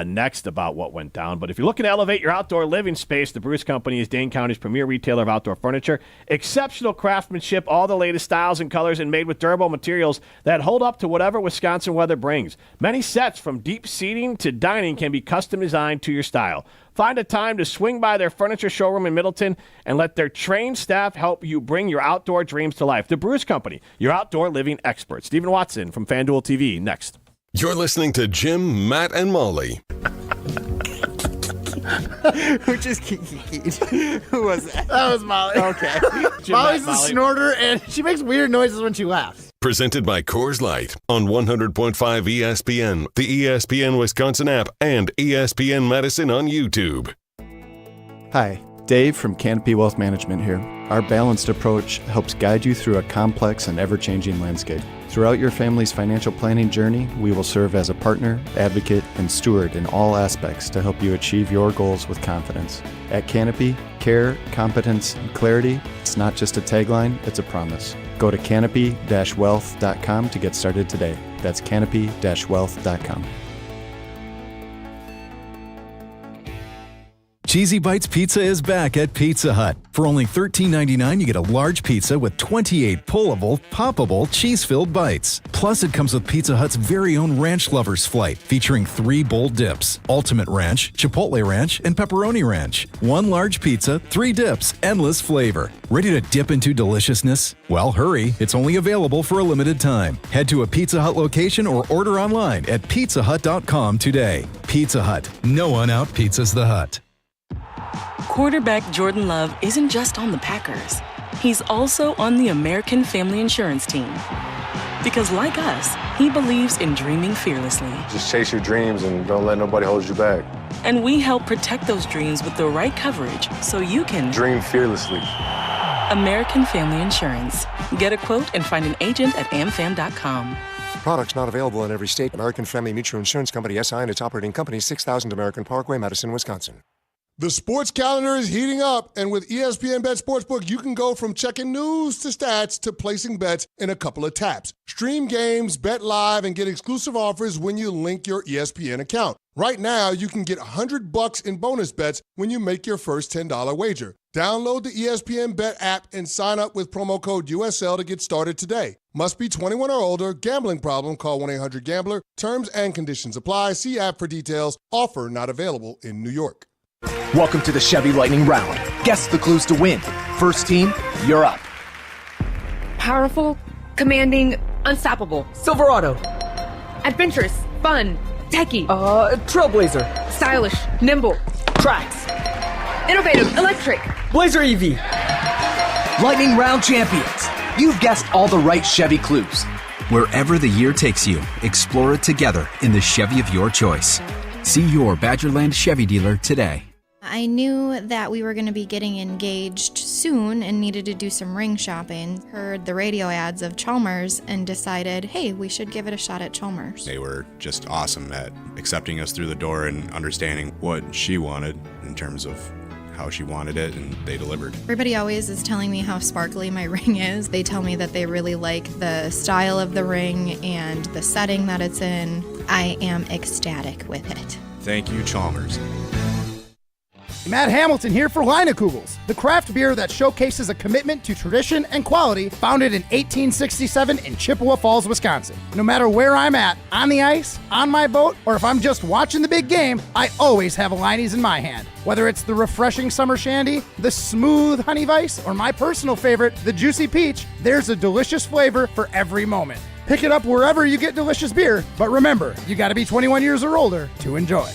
next about what went down. But if you're looking to elevate your outdoor living space, the Brewers Company is Dane County's premier retailer of outdoor furniture. Exceptional craftsmanship, all the latest styles and colors, and made with durable materials that hold up to whatever Wisconsin weather brings. Many sets from deep seating to dining can be custom designed to your style. Find a time to swing by their furniture showroom in Middleton and let their trained staff help you bring your outdoor dreams to life. The Brewers Company, your outdoor living expert. Stephen Watson from FanDuel TV, next. You're listening to Jim, Matt, and Molly. Who just Who was that? That was Molly. Okay. Molly's a snorter, and she makes weird noises when she laughs. Presented by Coors Light on 100.5 ESPN, the ESPN Wisconsin app, and ESPN Madison on YouTube. Hi, Dave from Canopy Wealth Management here. Our balanced approach helps guide you through a complex and ever-changing landscape. Throughout your family's financial planning journey, we will serve as a partner, advocate, and steward in all aspects to help you achieve your goals with confidence. At Canopy, care, competence, and clarity, it's not just a tagline, it's a promise. Go to canopy-wealth.com to get started today. That's canopy-wealth.com. Cheesy Bites Pizza is back at Pizza Hut. For only $13.99, you get a large pizza with 28 pullable, poppable, cheese-filled bites. Plus, it comes with Pizza Hut's very own Ranch Lovers Flight, featuring 3 bold dips: Ultimate Ranch, Chipotle Ranch, and Pepperoni Ranch. 1 large pizza, 3 dips, endless flavor. Ready to dip into deliciousness? Well, hurry. It's only available for a limited time. Head to a Pizza Hut location or order online at pizzahut.com today. Pizza Hut. No one out-pizzas the Hut. Quarterback Jordan Love isn't just on the Packers. He's also on the American Family Insurance team. Because like us, he believes in dreaming fearlessly. Just chase your dreams and don't let nobody hold you back. And we help protect those dreams with the right coverage so you can dream fearlessly. American Family Insurance. Get a quote and find an agent at amfam.com. Products not available in every state. American Family Mutual Insurance Company, SI, and its operating company, 6000 American Parkway, Madison, Wisconsin. The sports calendar is heating up, and with ESPN Bet Sportsbook, you can go from checking news to stats to placing bets in a couple of taps. Stream games, bet live, and get exclusive offers when you link your ESPN account. Right now, you can get $100 in bonus bets when you make your first $10 wager. Download the ESPN Bet app and sign up with promo code USL to get started today. Must be 21 or older. Gambling problem? Call 1-800-GAMBLER. Terms and conditions apply. See app for details. Offer not available in New York. Welcome to the Chevy Lightning Round. Guess the clues to win. first team, you're up. Powerful, commanding, unstoppable. Silverado. Adventurous, fun, techie. Trailblazer. Stylish, nimble. Tracks. Innovative, electric. Blazer EV. Lightning Round champions. You've guessed all the right Chevy clues. Wherever the year takes you, explore it together in the Chevy of your choice. See your Badgerland Chevy dealer today. I knew that we were going to be getting engaged soon and needed to do some ring shopping. Heard the radio ads of Chalmers and decided, hey, we should give it a shot at Chalmers. They were just awesome at accepting us through the door and understanding what she wanted in terms of how she wanted it, and they delivered. Everybody always is telling me how sparkly my ring is. They tell me that they really like the style of the ring and the setting that it's in. I am ecstatic with it. Thank you, Chalmers. Matt Hamilton here for Leinekugels, the craft beer that showcases a commitment to tradition and quality, founded in 1867 in Chippewa Falls, Wisconsin. No matter where I'm at, on the ice, on my boat, or if I'm just watching the big game, I always have a Leine's in my hand. Whether it's the refreshing summer shandy, the smooth honey vice, or my personal favorite, the juicy peach, there's a delicious flavor for every moment. Pick it up wherever you get delicious beer, but remember, you gotta be 21 years or older to enjoy.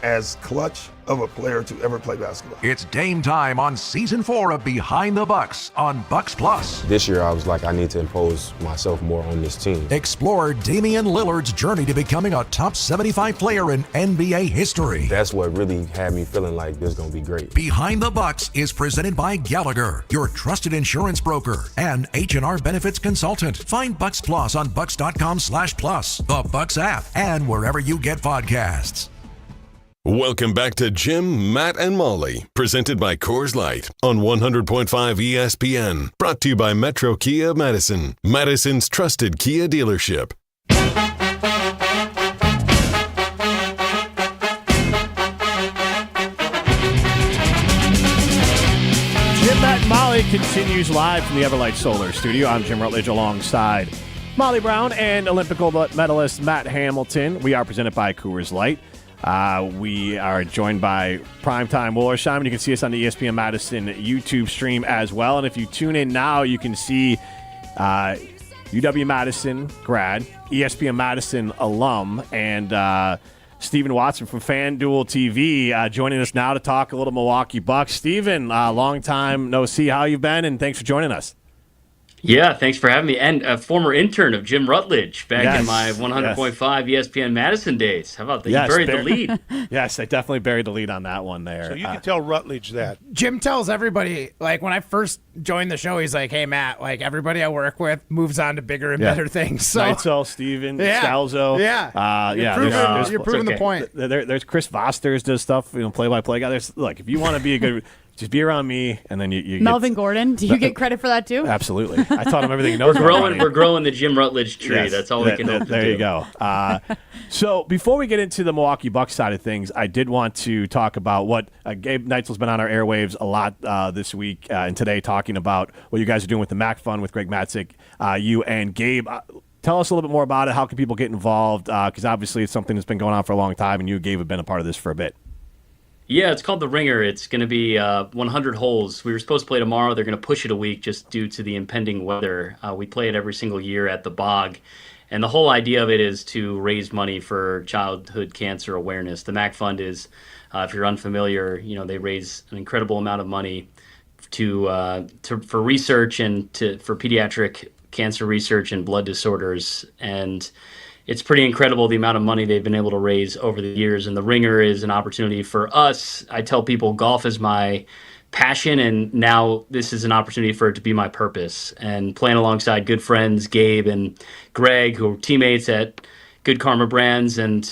As clutch of a player to ever play basketball. It's game time on Season 4 of Behind the Bucks on Bucks Plus. This year, I was like, I need to impose myself more on this team. Explore Damian Lillard's journey to becoming a top 75 player in NBA history. That's what really had me feeling like this is going to be great. Behind the Bucks is presented by Gallagher, your trusted insurance broker and H&R benefits consultant. Find Bucks Plus on bucks.com/plus, the Bucks app, and wherever you get podcasts. Welcome back to Jim, Matt, and Molly, presented by Coors Light on 100.5 ESPN. Brought to you by Metro Kia Madison, Madison's trusted Kia dealership. Jim, Matt, and Molly continues live from the Everlight Solar Studio. I'm Jim Rutledge alongside Molly Brown and Olympic gold medalist Matt Hamilton. We are presented by Coors Light. We are joined by Primetime Wollersheim. You can see us on the ESPN Madison YouTube stream as well. And if you tune in now, you can see UW-Madison grad, ESPN Madison alum, and Stephen Watson from FanDuel TV joining us now to talk a little Milwaukee Bucks. Stephen, long time no see. How you been? And thanks for joining us. Yeah, thanks for having me. And a former intern of Jim Rutledge back in my 100.5 ESPN Madison days. How about that? You buried the lead. Yes, I definitely buried the lead on that one there. So you can tell Rutledge that. Jim tells everybody, like, when I first joined the show, he's like, hey, Matt, like, everybody I work with moves on to bigger and better things. So Neitzel, Steven, Scalzo. You're proving the point. There's Chris Vosters does stuff, play-by-play guy. Look, if you want to be a good just be around me, and then you Melvin Gordon, do you get credit for that too? Absolutely. I taught him everything he knows. We're growing the Jim Rutledge tree. Yes, that's all we can hope to do. There you go. So before we get into the Milwaukee Bucks side of things, I did want to talk about what Gabe Neitzel's been on our airwaves a lot this week and today, talking about what you guys are doing with the MAC Fund with Greg Matzik, you and Gabe. Tell us a little bit more about it. How can people get involved? Because obviously it's something that's been going on for a long time, and you and Gabe have been a part of this for a bit. Yeah, it's called The Ringer. It's going to be 100 holes. We were supposed to play tomorrow. They're going to push it a week just due to the impending weather. We play it every single year at the Bog. And the whole idea of it is to raise money for childhood cancer awareness. The MAC Fund is, if you're unfamiliar, they raise an incredible amount of money for research and for pediatric cancer research and blood disorders. And it's pretty incredible the amount of money they've been able to raise over the years. And The Ringer is an opportunity for us. I tell people golf is my passion, and now this is an opportunity for it to be my purpose. And playing alongside good friends, Gabe and Greg, who are teammates at Good Karma Brands. And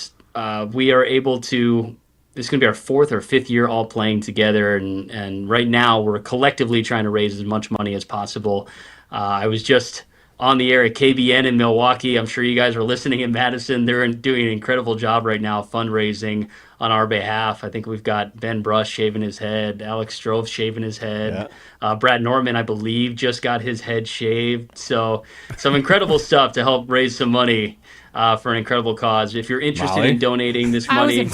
we are able to, this is going to be our 4th or 5th year all playing together. And right now we're collectively trying to raise as much money as possible. I was just on the air at KBN in Milwaukee. I'm sure you guys are listening in Madison. They're doing an incredible job right now fundraising on our behalf. I think we've got Ben Brush shaving his head, Alex Strofe shaving his head. Yeah. Brad Norman, I believe, just got his head shaved. So some incredible stuff to help raise some money for an incredible cause. If you're interested in donating this money,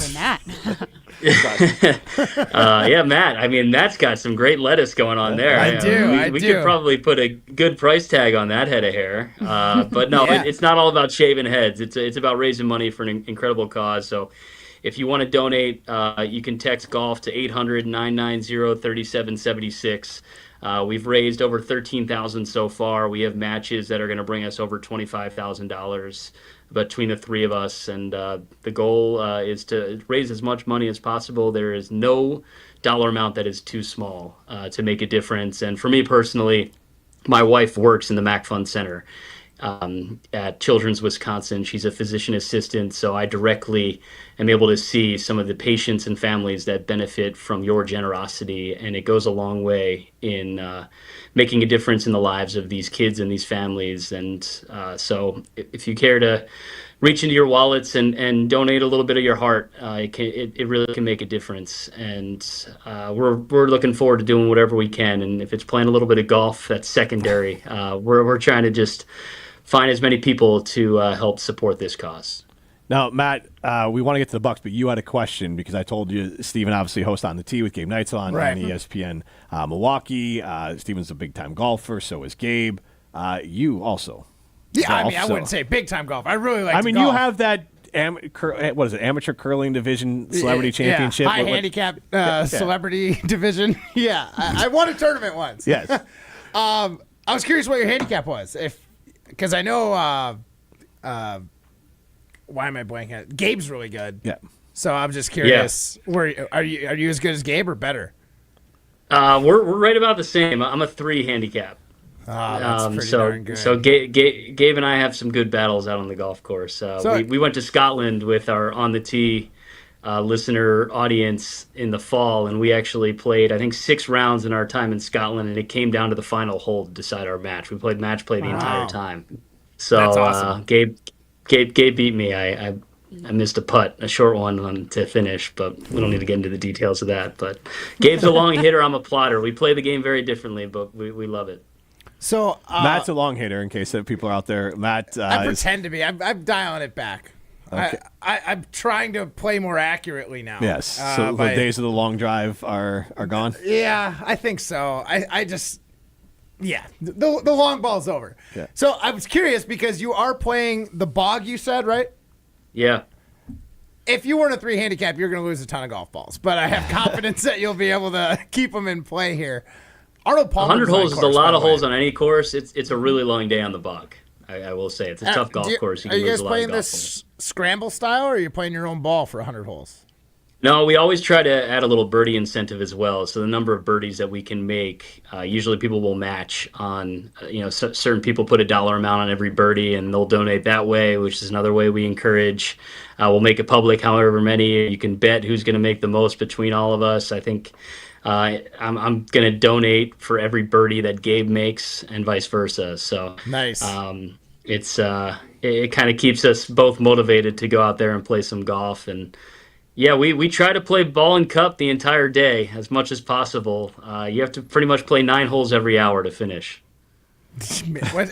Yeah, Matt. I mean, Matt's got some great lettuce going on there. I do. We could probably put a good price tag on that head of hair. But no, Yeah. it's not all about shaving heads. It's about raising money for an incredible cause. So if you want to donate, you can text golf to 800-990-3776. We've raised over $13,000 so far. We have matches that are going to bring us over $25,000 between the three of us, and the goal is to raise as much money as possible. There is no dollar amount that is too small to make a difference. And for me personally, my wife works in the Mac Fund Center at Children's Wisconsin. She's a physician assistant, so I directly am able to see some of the patients and families that benefit from your generosity, and it goes a long way in making a difference in the lives of these kids and these families. And so if you care to reach into your wallets and donate a little bit of your heart, it really can make a difference. And we're looking forward to doing whatever we can, and if it's playing a little bit of golf, that's secondary. We're trying to just find as many people to help support this cause. Now, Matt, we want to get to the Bucks, but you had a question because I told you Steven obviously hosts On the Tee with Gabe Nights on ESPN Milwaukee. Steven's a big-time golfer, so is Gabe. You also. Yeah, golf, I mean, I wouldn't say big-time golf. I really like to you golf. have that, what is it, Amateur Curling Division Celebrity Championship? High handicap celebrity division. Yeah, I won a tournament once. Yes. I was curious what your handicap was. Because I know, why am I blanking? Gabe's really good. Yeah. So I'm just curious. Yeah. Are you as good as Gabe or better? We're right about the same. I'm a 3 handicap. Oh, that's pretty darn good. So Gabe and I have some good battles out on the golf course. We went to Scotland with our On the Tee listener audience in the fall, and we actually played, I think, 6 rounds in our time in Scotland, and it came down to the final hole to decide our match. We played match play the entire time. So that's awesome. Gabe beat me. I missed a putt, a short one to finish, but we don't need to get into the details of that. But Gabe's a long hitter. I'm a plotter. We play the game very differently, but we love it. So Matt's a long hitter, in case people are out there. Matt, I pretend to be. I'm dialing it back. Okay. I'm trying to play more accurately now. Yes. So the days of the long drive are gone? Yeah, I think so. I just, the long ball's over. Yeah. So I was curious because you are playing the Bog, you said, right? Yeah. If you weren't a 3 handicap, you're going to lose a ton of golf balls. But I have confidence that you'll be able to keep them in play here. Arnold Palmer. 100 holes is a lot of holes on any course. It's a really long day on the Bog. I will say it's a tough golf course. Are you guys playing this scramble style, or are you playing your own ball for 100 holes? No, we always try to add a little birdie incentive as well. So the number of birdies that we can make, usually people will match on, certain people put a dollar amount on every birdie and they'll donate that way, which is another way we encourage. We'll make it public however many. You can bet who's going to make the most between all of us. I think I'm going to donate for every birdie that Gabe makes and vice versa. So nice. It kind of keeps us both motivated to go out there and play some golf. And yeah, we try to play ball and cup the entire day as much as possible. You have to pretty much play 9 holes every hour to finish.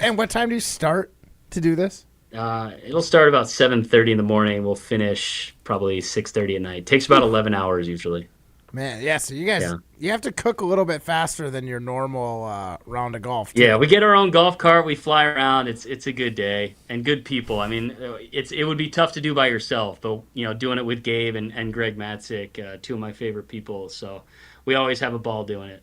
And what time do you start to do this? It'll start about 7:30 in the morning. We'll finish probably 6:30 at night. It takes about 11 hours usually. Man, yeah, so you guys, you have to cook a little bit faster than your normal round of golf. Too. Yeah, we get our own golf cart. We fly around. It's a good day and good people. I mean, it would be tough to do by yourself, but doing it with Gabe and Greg Matzik, 2 of my favorite people. So we always have a ball doing it.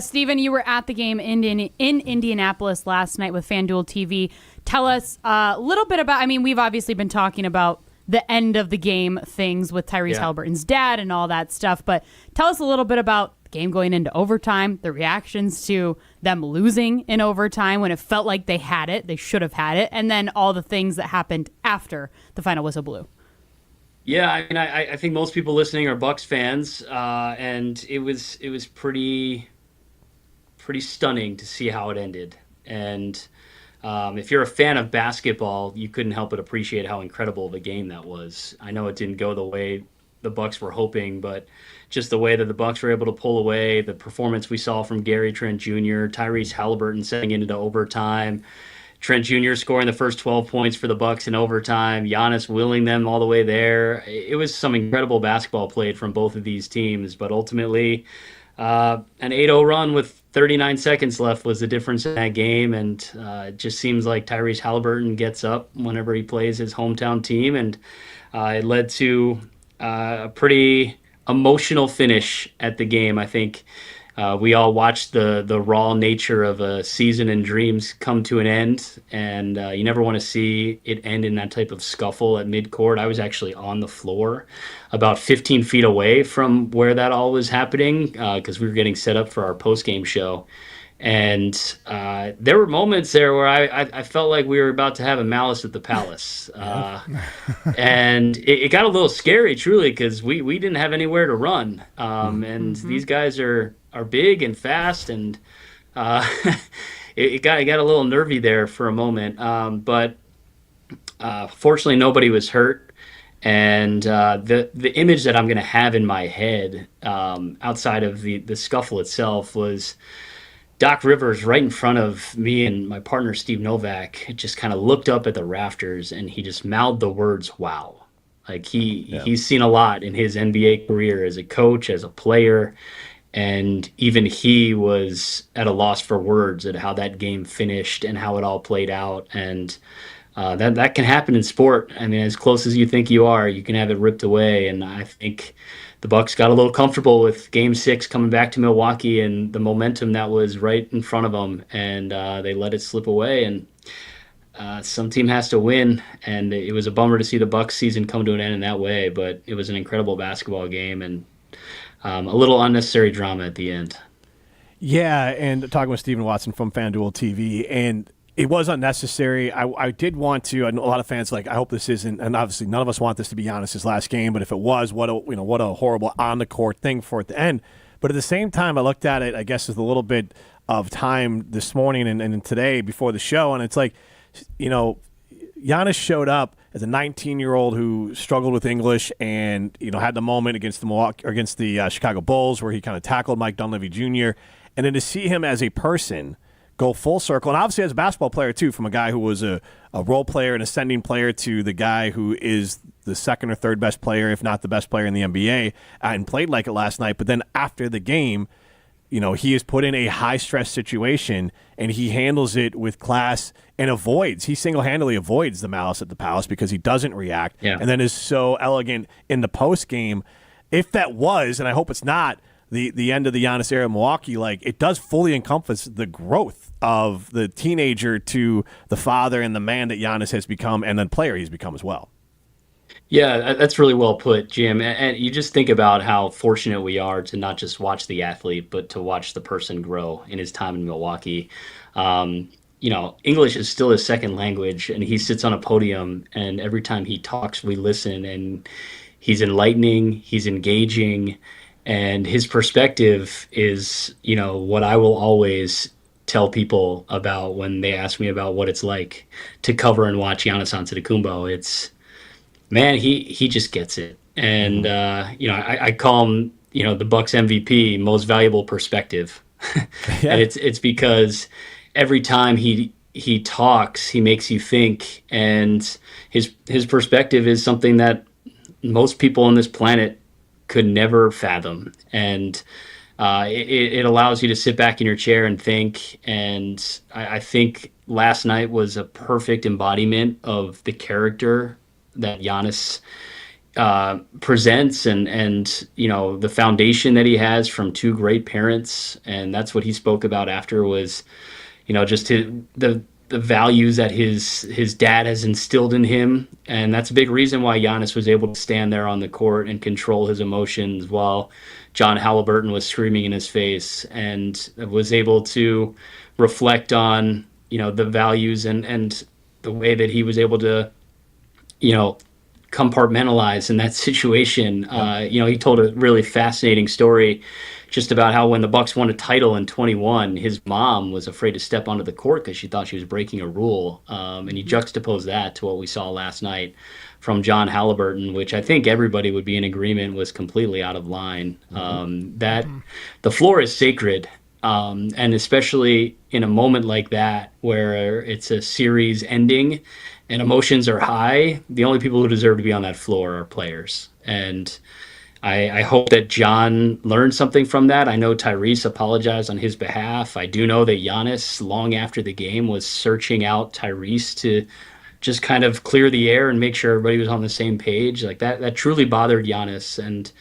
Steven, you were at the game in Indianapolis last night with FanDuel TV. Tell us a little bit about, we've obviously been talking about the end of the game things with Tyrese Haliburton's dad and all that stuff, but tell us a little bit about the game going into overtime, the reactions to them losing in overtime when it felt like they had it, they should have had it, and then all the things that happened after the final whistle blew. Yeah, I think most people listening are Bucks fans, and it was pretty stunning to see how it ended. And if you're a fan of basketball, you couldn't help but appreciate how incredible of a game that was. I know it didn't go the way the Bucks were hoping, but just the way that the Bucks were able to pull away, the performance we saw from Gary Trent Jr., Tyrese Haliburton setting into overtime, Trent Jr. scoring the first 12 points for the Bucks in overtime, Giannis willing them all the way there. It was some incredible basketball played from both of these teams, but ultimately an 8-0 run with 39 seconds left was the difference in that game, and it just seems like Tyrese Haliburton gets up whenever he plays his hometown team, and it led to a pretty emotional finish at the game. I think we all watched the raw nature of a season and dreams come to an end, and you never want to see it end in that type of scuffle at midcourt. I was actually on the floor about 15 feet away from where that all was happening because we were getting set up for our postgame show. And there were moments there where I felt like we were about to have a Malice at the Palace. And it got a little scary, truly, because we didn't have anywhere to run. And these guys are big and fast, and it got a little nervy there for a moment. But fortunately, nobody was hurt. And the image that I'm going to have in my head outside of the scuffle itself was Doc Rivers right in front of me and my partner Steve Novak just kind of looked up at the rafters and he just mouthed the words, "Wow." Like he's seen a lot in his NBA career as a coach, as a player, and even he was at a loss for words at how that game finished and how it all played out. And that can happen in sport. I mean, as close as you think you are, you can have it ripped away. And I think the Bucks got a little comfortable with Game 6 coming back to Milwaukee and the momentum that was right in front of them, and they let it slip away. And some team has to win, and it was a bummer to see the Bucks season come to an end in that way. But it was an incredible basketball game, and a little unnecessary drama at the end. Yeah, and talking with Stephen Watson from FanDuel TV, and it was unnecessary. I did want to. I know a lot of fans like, I hope this isn't, and obviously none of us want this to be Giannis' last game. But if it was, what a horrible on the court thing for it to end. But at the same time, I looked at it, I guess, as a little bit of time this morning and today before the show, and it's like, Giannis showed up as a 19-year-old who struggled with English and had the moment against the Chicago Bulls where he kind of tackled Mike Dunleavy Jr. And then to see him as a person go full circle, and obviously as a basketball player too, from a guy who was a role player, an ascending player, to the guy who is the second or third best player, if not the best player in the NBA, and played like it last night. But then after the game, he is put in a high-stress situation, and he handles it with class and he single-handedly avoids the Malice at the Palace because he doesn't react, and then is so elegant in the post-game. If that was, and I hope it's not, the end of the Giannis era in Milwaukee, like, it does fully encompass the growth of the teenager to the father and the man that Giannis has become, and the player he's become as well. Yeah, that's really well put, Jim. And you just think about how fortunate we are to not just watch the athlete, but to watch the person grow in his time in Milwaukee. English is still his second language, and he sits on a podium, and every time he talks, we listen, and he's enlightening, he's engaging, and his perspective is, what I will always tell people about when they ask me about what it's like to cover and watch Giannis Antetokounmpo. It's, man, he just gets it. And, I call him, the Bucks MVP, most valuable perspective. Yeah. And it's because every time he talks, he makes you think, and his perspective is something that most people on this planet could never fathom. And it allows you to sit back in your chair and think. And I think last night was a perfect embodiment of the character that Giannis presents, and the foundation that he has from two great parents. And that's what he spoke about after was, just the values that his dad has instilled in him. And that's a big reason why Giannis was able to stand there on the court and control his emotions while John Haliburton was screaming in his face, and was able to reflect on, the values and the way that he was able to, compartmentalize in that situation. He told a really fascinating story just about how when the Bucks won a title in 21, his mom was afraid to step onto the court because she thought she was breaking a rule. And he juxtaposed that to what we saw last night from John Haliburton, which I think everybody would be in agreement was completely out of line. That the floor is sacred. And especially in a moment like that where it's a series ending and emotions are high, the only people who deserve to be on that floor are players. And I hope that John learned something from that. I know Tyrese apologized on his behalf. I do know that Giannis, long after the game, was searching out Tyrese to just kind of clear the air and make sure everybody was on the same page. Like that truly bothered Giannis. And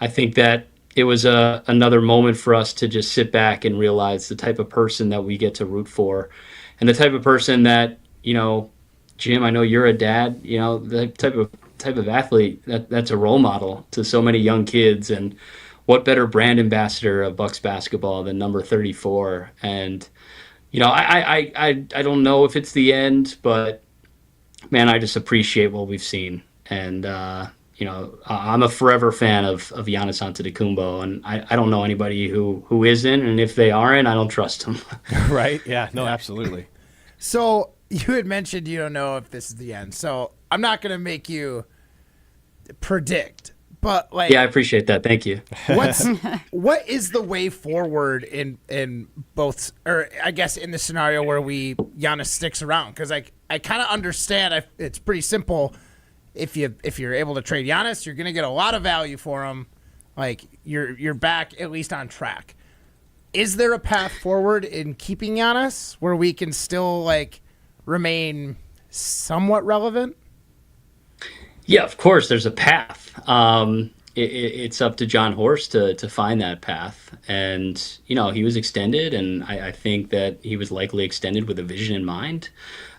I think that it was another moment for us to just sit back and realize the type of person that we get to root for and the type of person that, Jim, I know you're a dad, the type of athlete that's a role model to so many young kids. And what better brand ambassador of Bucks basketball than number 34? And, I don't know if it's the end, but man, I just appreciate what we've seen. And, I'm a forever fan of Giannis Antetokounmpo, and I don't know anybody who isn't, and if they aren't, I don't trust them. Right? Yeah. No, absolutely. So you had mentioned you don't know if this is the end, so I'm not going to make you predict, but yeah, I appreciate that. Thank you. What is the way forward in both, or I guess in the scenario where Giannis sticks around? Because I kind of understand. It's pretty simple. If you're able to trade Giannis, you're going to get a lot of value for him. Like you're back at least on track. Is there a path forward in keeping Giannis where we can still remain somewhat relevant? Yeah, of course, there's a path. It's up to John Horst to find that path. And, he was extended, and I think that he was likely extended with a vision in mind.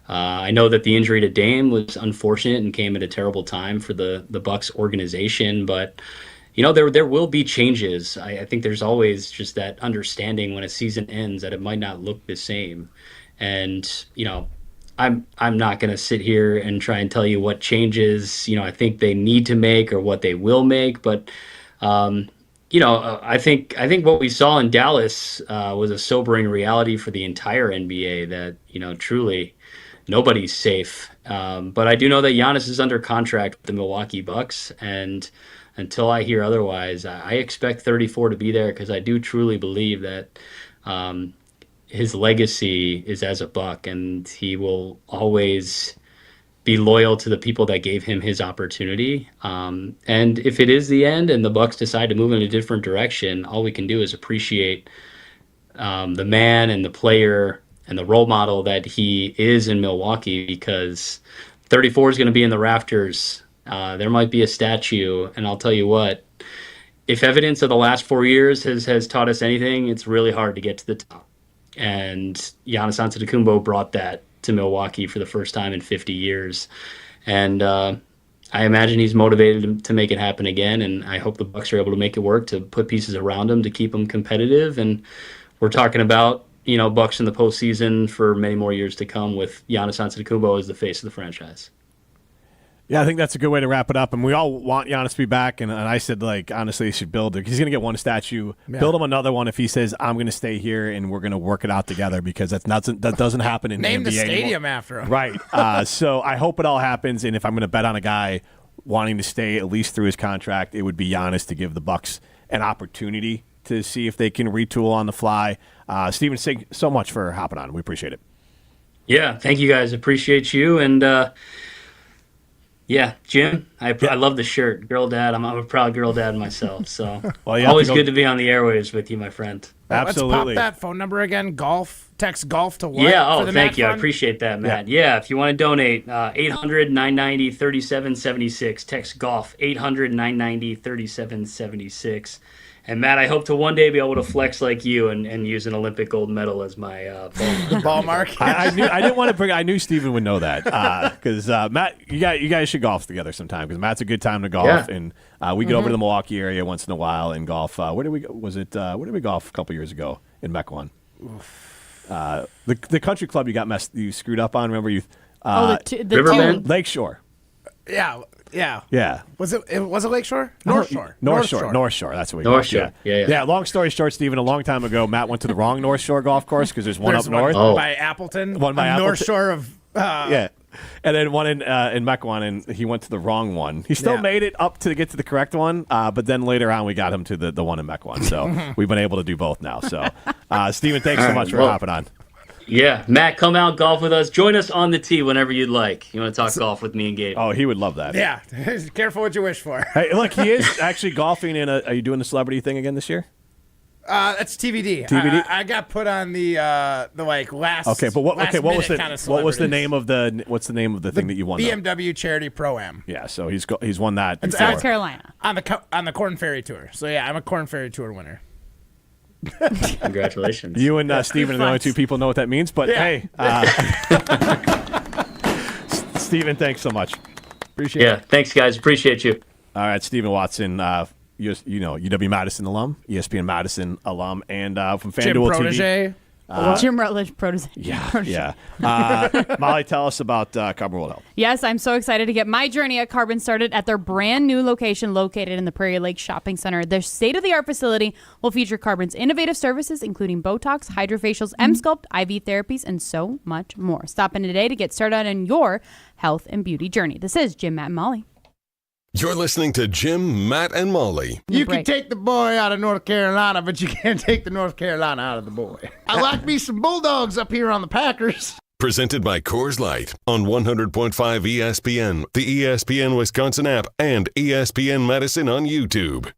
I know that the injury to Dame was unfortunate and came at a terrible time for the Bucks organization, but there will be changes. I think there's always just that understanding when a season ends that it might not look the same. And, I'm not going to sit here and try and tell you what changes, I think they need to make or what they will make. But, I think what we saw in Dallas was a sobering reality for the entire NBA that, truly nobody's safe. But I do know that Giannis is under contract with the Milwaukee Bucks. And until I hear otherwise, I expect 34 to be there because I do truly believe that his legacy is as a Buck, and he will always be loyal to the people that gave him his opportunity. And if it is the end and the Bucks decide to move in a different direction, all we can do is appreciate the man and the player and the role model that he is in Milwaukee, because 34 is going to be in the rafters. There might be a statue, and I'll tell you what, if evidence of the last 4 years has taught us anything, it's really hard to get to the top. And Giannis Antetokounmpo brought that to Milwaukee for the first time in 50 years. And I imagine he's motivated to make it happen again, and I hope the Bucks are able to make it work to put pieces around him to keep him competitive. And we're talking about, Bucks in the postseason for many more years to come with Giannis Antetokounmpo as the face of the franchise. Yeah, I think that's a good way to wrap it up. And we all want Giannis to be back. And I said, honestly, they should build it. He's going to get one statue. Yeah. Build him another one if he says, I'm going to stay here and we're going to work it out together, because that doesn't happen in the NBA Name the stadium anymore. after him. Right. So I hope it all happens. And if I'm going to bet on a guy wanting to stay at least through his contract, it would be Giannis, to give the Bucks an opportunity to see if they can retool on the fly. Steven, thank so much for hopping on. We appreciate it. Yeah, thank you guys. Appreciate you. And yeah, Jim, I love the shirt. Girl dad. I'm a proud girl dad myself. So always good to be on the airwaves with you, my friend. Absolutely. Let's pop that phone number again. Golf. Text golf to what? Yeah, thank you. I appreciate that, Matt. Yeah, if you want to donate, 800-990-3776. Text golf, 800-990-3776. And Matt, I hope to one day be able to flex like you and use an Olympic gold medal as my ball mark. I didn't want to bring. I knew Steven would know that, because Matt, you guys should golf together sometime, because Matt's a good time to golf, and we get over to the Milwaukee area once in a while and golf. Where did we golf a couple years ago in Mequon? The country club you screwed up on. Remember you? the Riverbend? Lakeshore. Yeah. Was it Lakeshore? North Shore. North Shore. That's what we North Shore. Yeah. Long story short, Steven, a long time ago, Matt went to the wrong North Shore golf course, because there's one up north. By Appleton. One by North Appleton. Shore of And then one in Mequon, and he went to the wrong one. He still made it up to get to the correct one, but then later on we got him to the one in Mequon. So we've been able to do both now. So, Steven, thanks so much for hopping on. Yeah, Matt, come out, golf with us. Join us on the tee whenever you'd like. You want to talk golf with me and Gabe? Oh, he would love that. Yeah, careful what you wish for. Hey, look, he is actually golfing in are you doing the celebrity thing again this year? That's TBD. I got put on the last. Okay, but what was the name of the thing that you won? BMW Charity Pro-Am. Yeah, so he's won that in South Carolina on the Corn Ferry Tour. So yeah, I'm a Corn Ferry Tour winner. Congratulations. You and Steven are the only two people know what that means, but hey, Steven, thanks so much. Appreciate it. Yeah, thanks guys. Appreciate you. All right, Steven Watson, UW-Madison alum, ESPN Madison alum, and from FanDuel TV. Jim Rutledge protege. Yeah. Molly, tell us about Carbon World Health. Yes, I'm so excited to get my journey at Carbon started at their brand new location located in the Prairie Lake Shopping Center. Their state-of-the-art facility will feature Carbon's innovative services, including Botox, hydrofacials, M-Sculpt, IV therapies, and so much more. Stop in today to get started on your health and beauty journey. This is Jim, Matt, and Molly. You're listening to Jim, Matt, and Molly. You can take the boy out of North Carolina, but you can't take the North Carolina out of the boy. I like me some Bulldogs up here on the Packers. Presented by Coors Light on 100.5 ESPN, the ESPN Wisconsin app, and ESPN Madison on YouTube.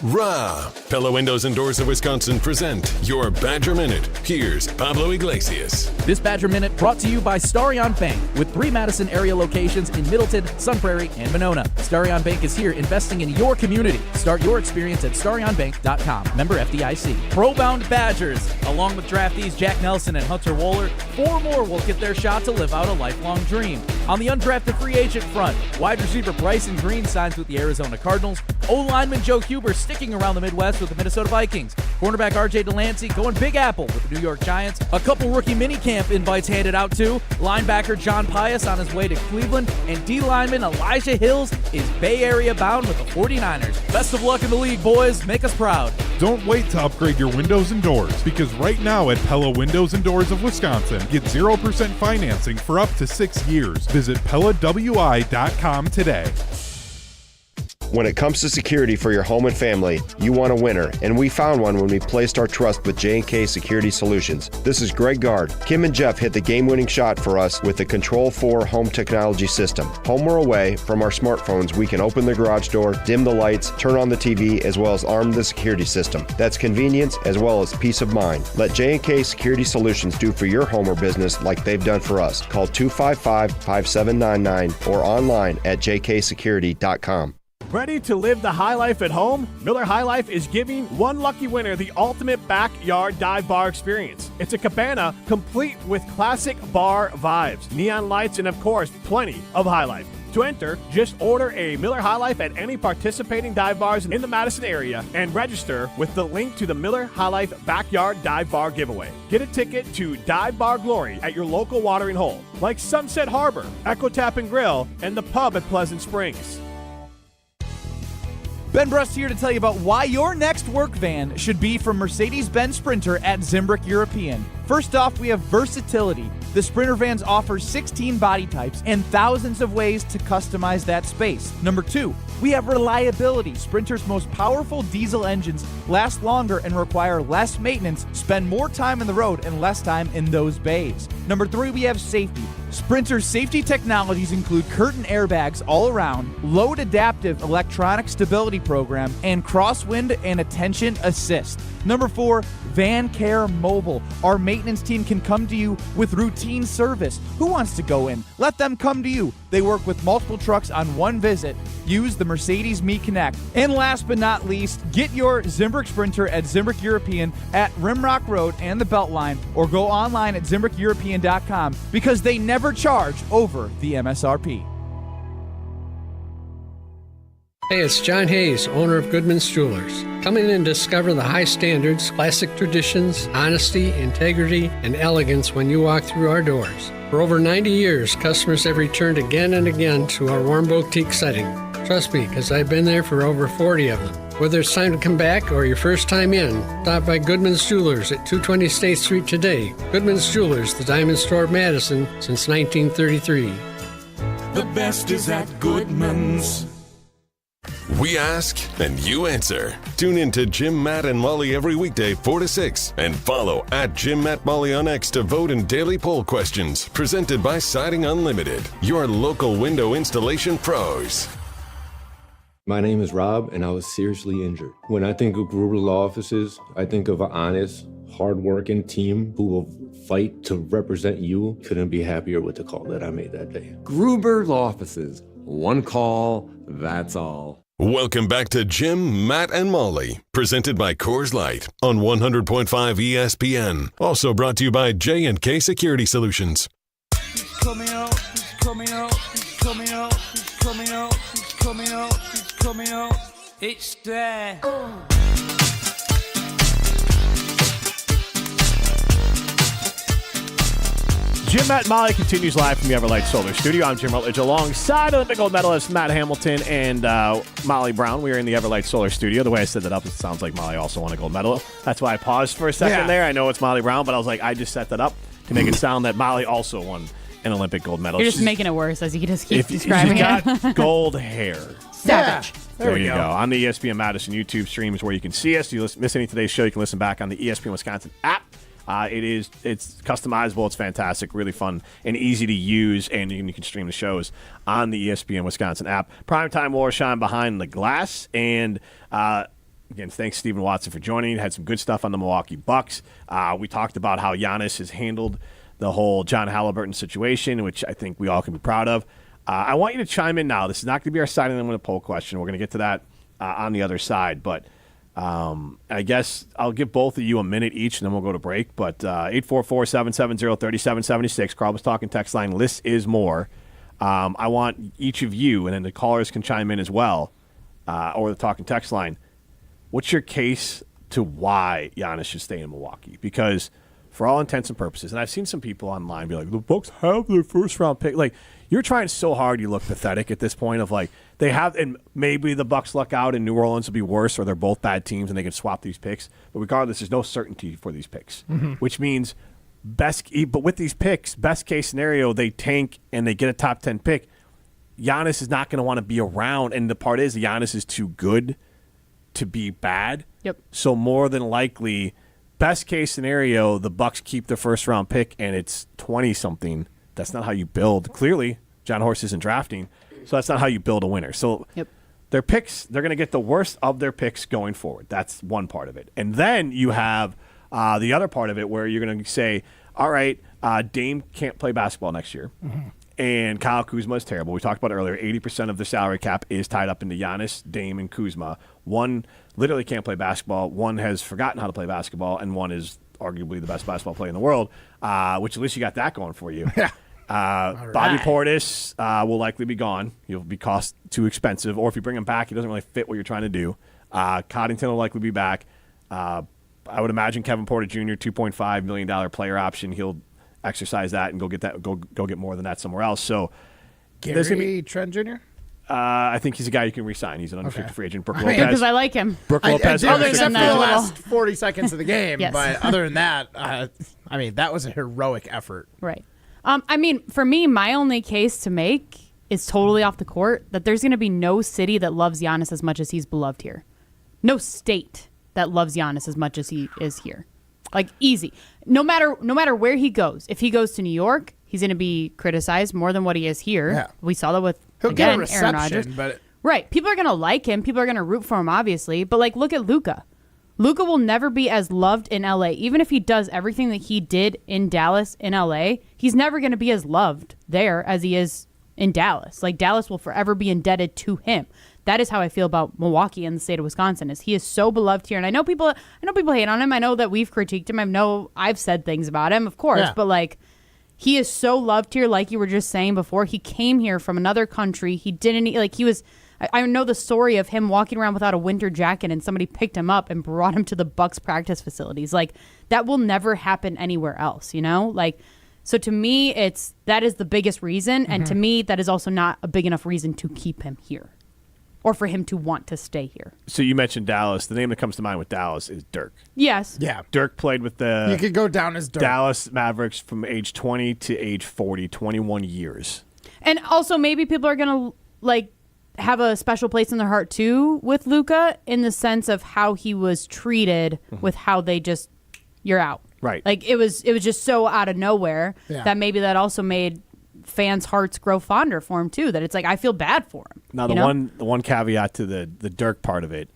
Rah. Pella Windows and Doors of Wisconsin present your Badger Minute. Here's Pablo Iglesias. This Badger Minute brought to you by Starion Bank with 3 Madison area locations in Middleton, Sun Prairie, and Monona. Starion Bank is here investing in your community. Start your experience at starionbank.com. Member FDIC. Pro-bound Badgers. Along with draftees Jack Nelson and Hunter Wohler, 4 more will get their shot to live out a lifelong dream. On the undrafted free agent front, wide receiver Bryson Green signs with the Arizona Cardinals. O-lineman Joe Huber sticking around the Midwest with the Minnesota Vikings. Cornerback RJ Delancey going Big Apple with the New York Giants. A couple rookie minicamp invites handed out too. Linebacker John Pius on his way to Cleveland. And D-lineman Elijah Hills is Bay Area bound with the 49ers. Best of luck in the league, boys. Make us proud. Don't wait to upgrade your windows and doors, because right now at Pella Windows and Doors of Wisconsin, get 0% financing for up to 6 years. Visit PellaWI.com today. When it comes to security for your home and family, you want a winner, and we found one when we placed our trust with J&K Security Solutions. This is Greg Gard. Kim and Jeff hit the game-winning shot for us with the Control 4 home technology system. Home or away, from our smartphones, we can open the garage door, dim the lights, turn on the TV, as well as arm the security system. That's convenience as well as peace of mind. Let J&K Security Solutions do for your home or business like they've done for us. Call 255-5799 or online at jksecurity.com. Ready to live the high life at home? Miller High Life is giving one lucky winner the ultimate backyard dive bar experience. It's a cabana complete with classic bar vibes, neon lights, and of course, plenty of high life. To enter, just order a Miller High Life at any participating dive bars in the Madison area and register with the link to the Miller High Life Backyard Dive Bar giveaway. Get a ticket to Dive Bar Glory at your local watering hole, like Sunset Harbor, Echo Tap and Grill, and the pub at Pleasant Springs. Ben Brust here to tell you about why your next work van should be from Mercedes-Benz Sprinter at Zimbrick European. First off, we have versatility. The Sprinter vans offer 16 body types and thousands of ways to customize that space. Number 2, we have reliability. Sprinter's most powerful diesel engines last longer and require less maintenance, spend more time on the road and less time in those bays. Number 3, we have safety. Sprinter's safety technologies include curtain airbags all around, load adaptive electronic stability program, and crosswind and attention assist. Number 4, Van Care Mobile. Our maintenance team can come to you with routine service. Who wants to go in? Let them come to you. They work with multiple trucks on one visit. Use the Mercedes Me Connect. And last but not least, get your Zimbrick Sprinter at Zimbrick European at Rimrock Road and the Beltline, or go online at ZimbrickEuropean.com, because they never charge over the MSRP. Hey, it's John Hayes, owner of Goodman's Jewelers. Come in and discover the high standards, classic traditions, honesty, integrity, and elegance when you walk through our doors. For over 90 years, customers have returned again and again to our warm boutique setting. Trust me, because I've been there for over 40 of them. Whether it's time to come back or your first time in, stop by Goodman's Jewelers at 220 State Street today. Goodman's Jewelers, the diamond store of Madison since 1933. The best is at Goodman's. We ask and you answer. Tune in to Jim, Matt, and Molly every weekday 4 to 6 and follow at Jim, Matt, Molly on X to vote in daily poll questions presented by Siding Unlimited, your local window installation pros. My name is Rob, and I was seriously injured. When I think of Gruber Law Offices, I think of an honest, hardworking team who will fight to represent you. Couldn't be happier with the call that I made that day. Gruber Law Offices. One call, that's all. Welcome back to Jim, Matt, and Molly, presented by Coors Light on 100.5 ESPN. Also brought to you by J&K Security Solutions. He's coming up, he's coming up, he's coming up, he's coming up, he's coming up, he's coming up. It's there. Jim, Matt, and Molly continues live from the Everlight Solar Studio. I'm Jim Rutledge alongside Olympic gold medalist Matt Hamilton and Molly Brown. We are in the Everlight Solar Studio. The way I set that up, it sounds like Molly also won a gold medal. That's why I paused for a second there. I know it's Molly Brown, but I was like, I just set that up to make it sound that Molly also won an Olympic gold medal. You're just making it worse as you just keep describing she's it. got gold hair. Savage. There you go. On the ESPN Madison YouTube stream is where you can see us. If you miss any of today's show, you can listen back on the ESPN Wisconsin app. It's customizable. It's fantastic, really fun and easy to use, and you can stream the shows on the ESPN Wisconsin app. Primetime War Shine Behind the Glass, and again, thanks Stephen Watson for joining. Had some good stuff on the Milwaukee Bucks. We talked about how Giannis has handled the whole John Haliburton situation, which I think we all can be proud of. I want you to chime in now. This is not going to be our signing them with a poll question. We're going to get to that on the other side, but I guess I'll give both of you a minute each, and then we'll go to break. But 844-770-3776. Carl was talking text line. Less is more. I want each of you, and then the callers can chime in as well, or the talking text line. What's your case to why Giannis should stay in Milwaukee? Because for all intents and purposes, and I've seen some people online be like, the Bucks have their first-round pick. Like, you're trying so hard, you look pathetic at this point of like, they have, and maybe the Bucks luck out and New Orleans will be worse, or they're both bad teams and they can swap these picks. But regardless, there's no certainty for these picks, which means but with these picks, best case scenario, they tank and they get a top 10 pick. Giannis is not going to want to be around, and the part is Giannis is too good to be bad. Yep. So more than likely, best case scenario, the Bucks keep the first round pick and it's 20-something. That's not how you build. Clearly, John Horst isn't drafting, so that's not how you build a winner. So their picks, they're going to get the worst of their picks going forward. That's one part of it. And then you have the other part of it where you're going to say, all right, Dame can't play basketball next year, and Kyle Kuzma is terrible. We talked about it earlier. 80% of the salary cap is tied up into Giannis, Dame, and Kuzma. One literally can't play basketball. One has forgotten how to play basketball, and one is arguably the best basketball player in the world, which at least you got that going for you. Bobby Portis will likely be gone. He'll be cost too expensive, or if you bring him back, he doesn't really fit what you're trying to do. Coddington will likely be back. I would imagine Kevin Porter Jr., $2.5 million player option. He'll exercise that and go get more than that somewhere else. So Gary Trent Jr.? I think he's a guy you can re-sign. He's an unrestricted free agent. Brooke Lopez. Because I like him. Brooke Lopez. Other than the last 40 seconds of the game. Yes. But other than that, I mean, that was a heroic effort. Right. I mean, for me, my only case to make is totally off the court, that there's going to be no city that loves Giannis as much as he's beloved here. No state that loves Giannis as much as he is here. Like, easy. No matter where he goes. If he goes to New York, he's going to be criticized more than what he is here. Yeah. We saw that with, He'll again, get a reception, Aaron Rodgers. But right. People are going to like him. People are going to root for him, obviously. But, like, look at Luka. Luka will never be as loved in L.A. Even if he does everything that he did in Dallas in L.A., he's never going to be as loved there as he is in Dallas. Like, Dallas will forever be indebted to him. That is how I feel about Milwaukee and the state of Wisconsin. Is he is so beloved here, and I know people hate on him. I know that we've critiqued him. I've said things about him, of course, but like, he is so loved here. Like you were just saying before, he came here from another country. He didn't like he was. I know the story of him walking around without a winter jacket, and somebody picked him up and brought him to the Bucks practice facilities. Like, that will never happen anywhere else. You know, like. So to me, that is the biggest reason, and to me, that is also not a big enough reason to keep him here. or for him to want to stay here. So you mentioned Dallas. The name that comes to mind with Dallas is Dirk. Yes. Yeah. Dirk played with the You could go down as Dirk. Dallas Mavericks from age 20 to age 40, 21 years. And also maybe people are going to have a special place in their heart too with Luka in the sense of how he was treated with how they just, you're out. Right. Like it was just so out of nowhere that maybe that also made fans' hearts grow fonder for him too. That it's like I feel bad for him. Now the one caveat to the Dirk part of it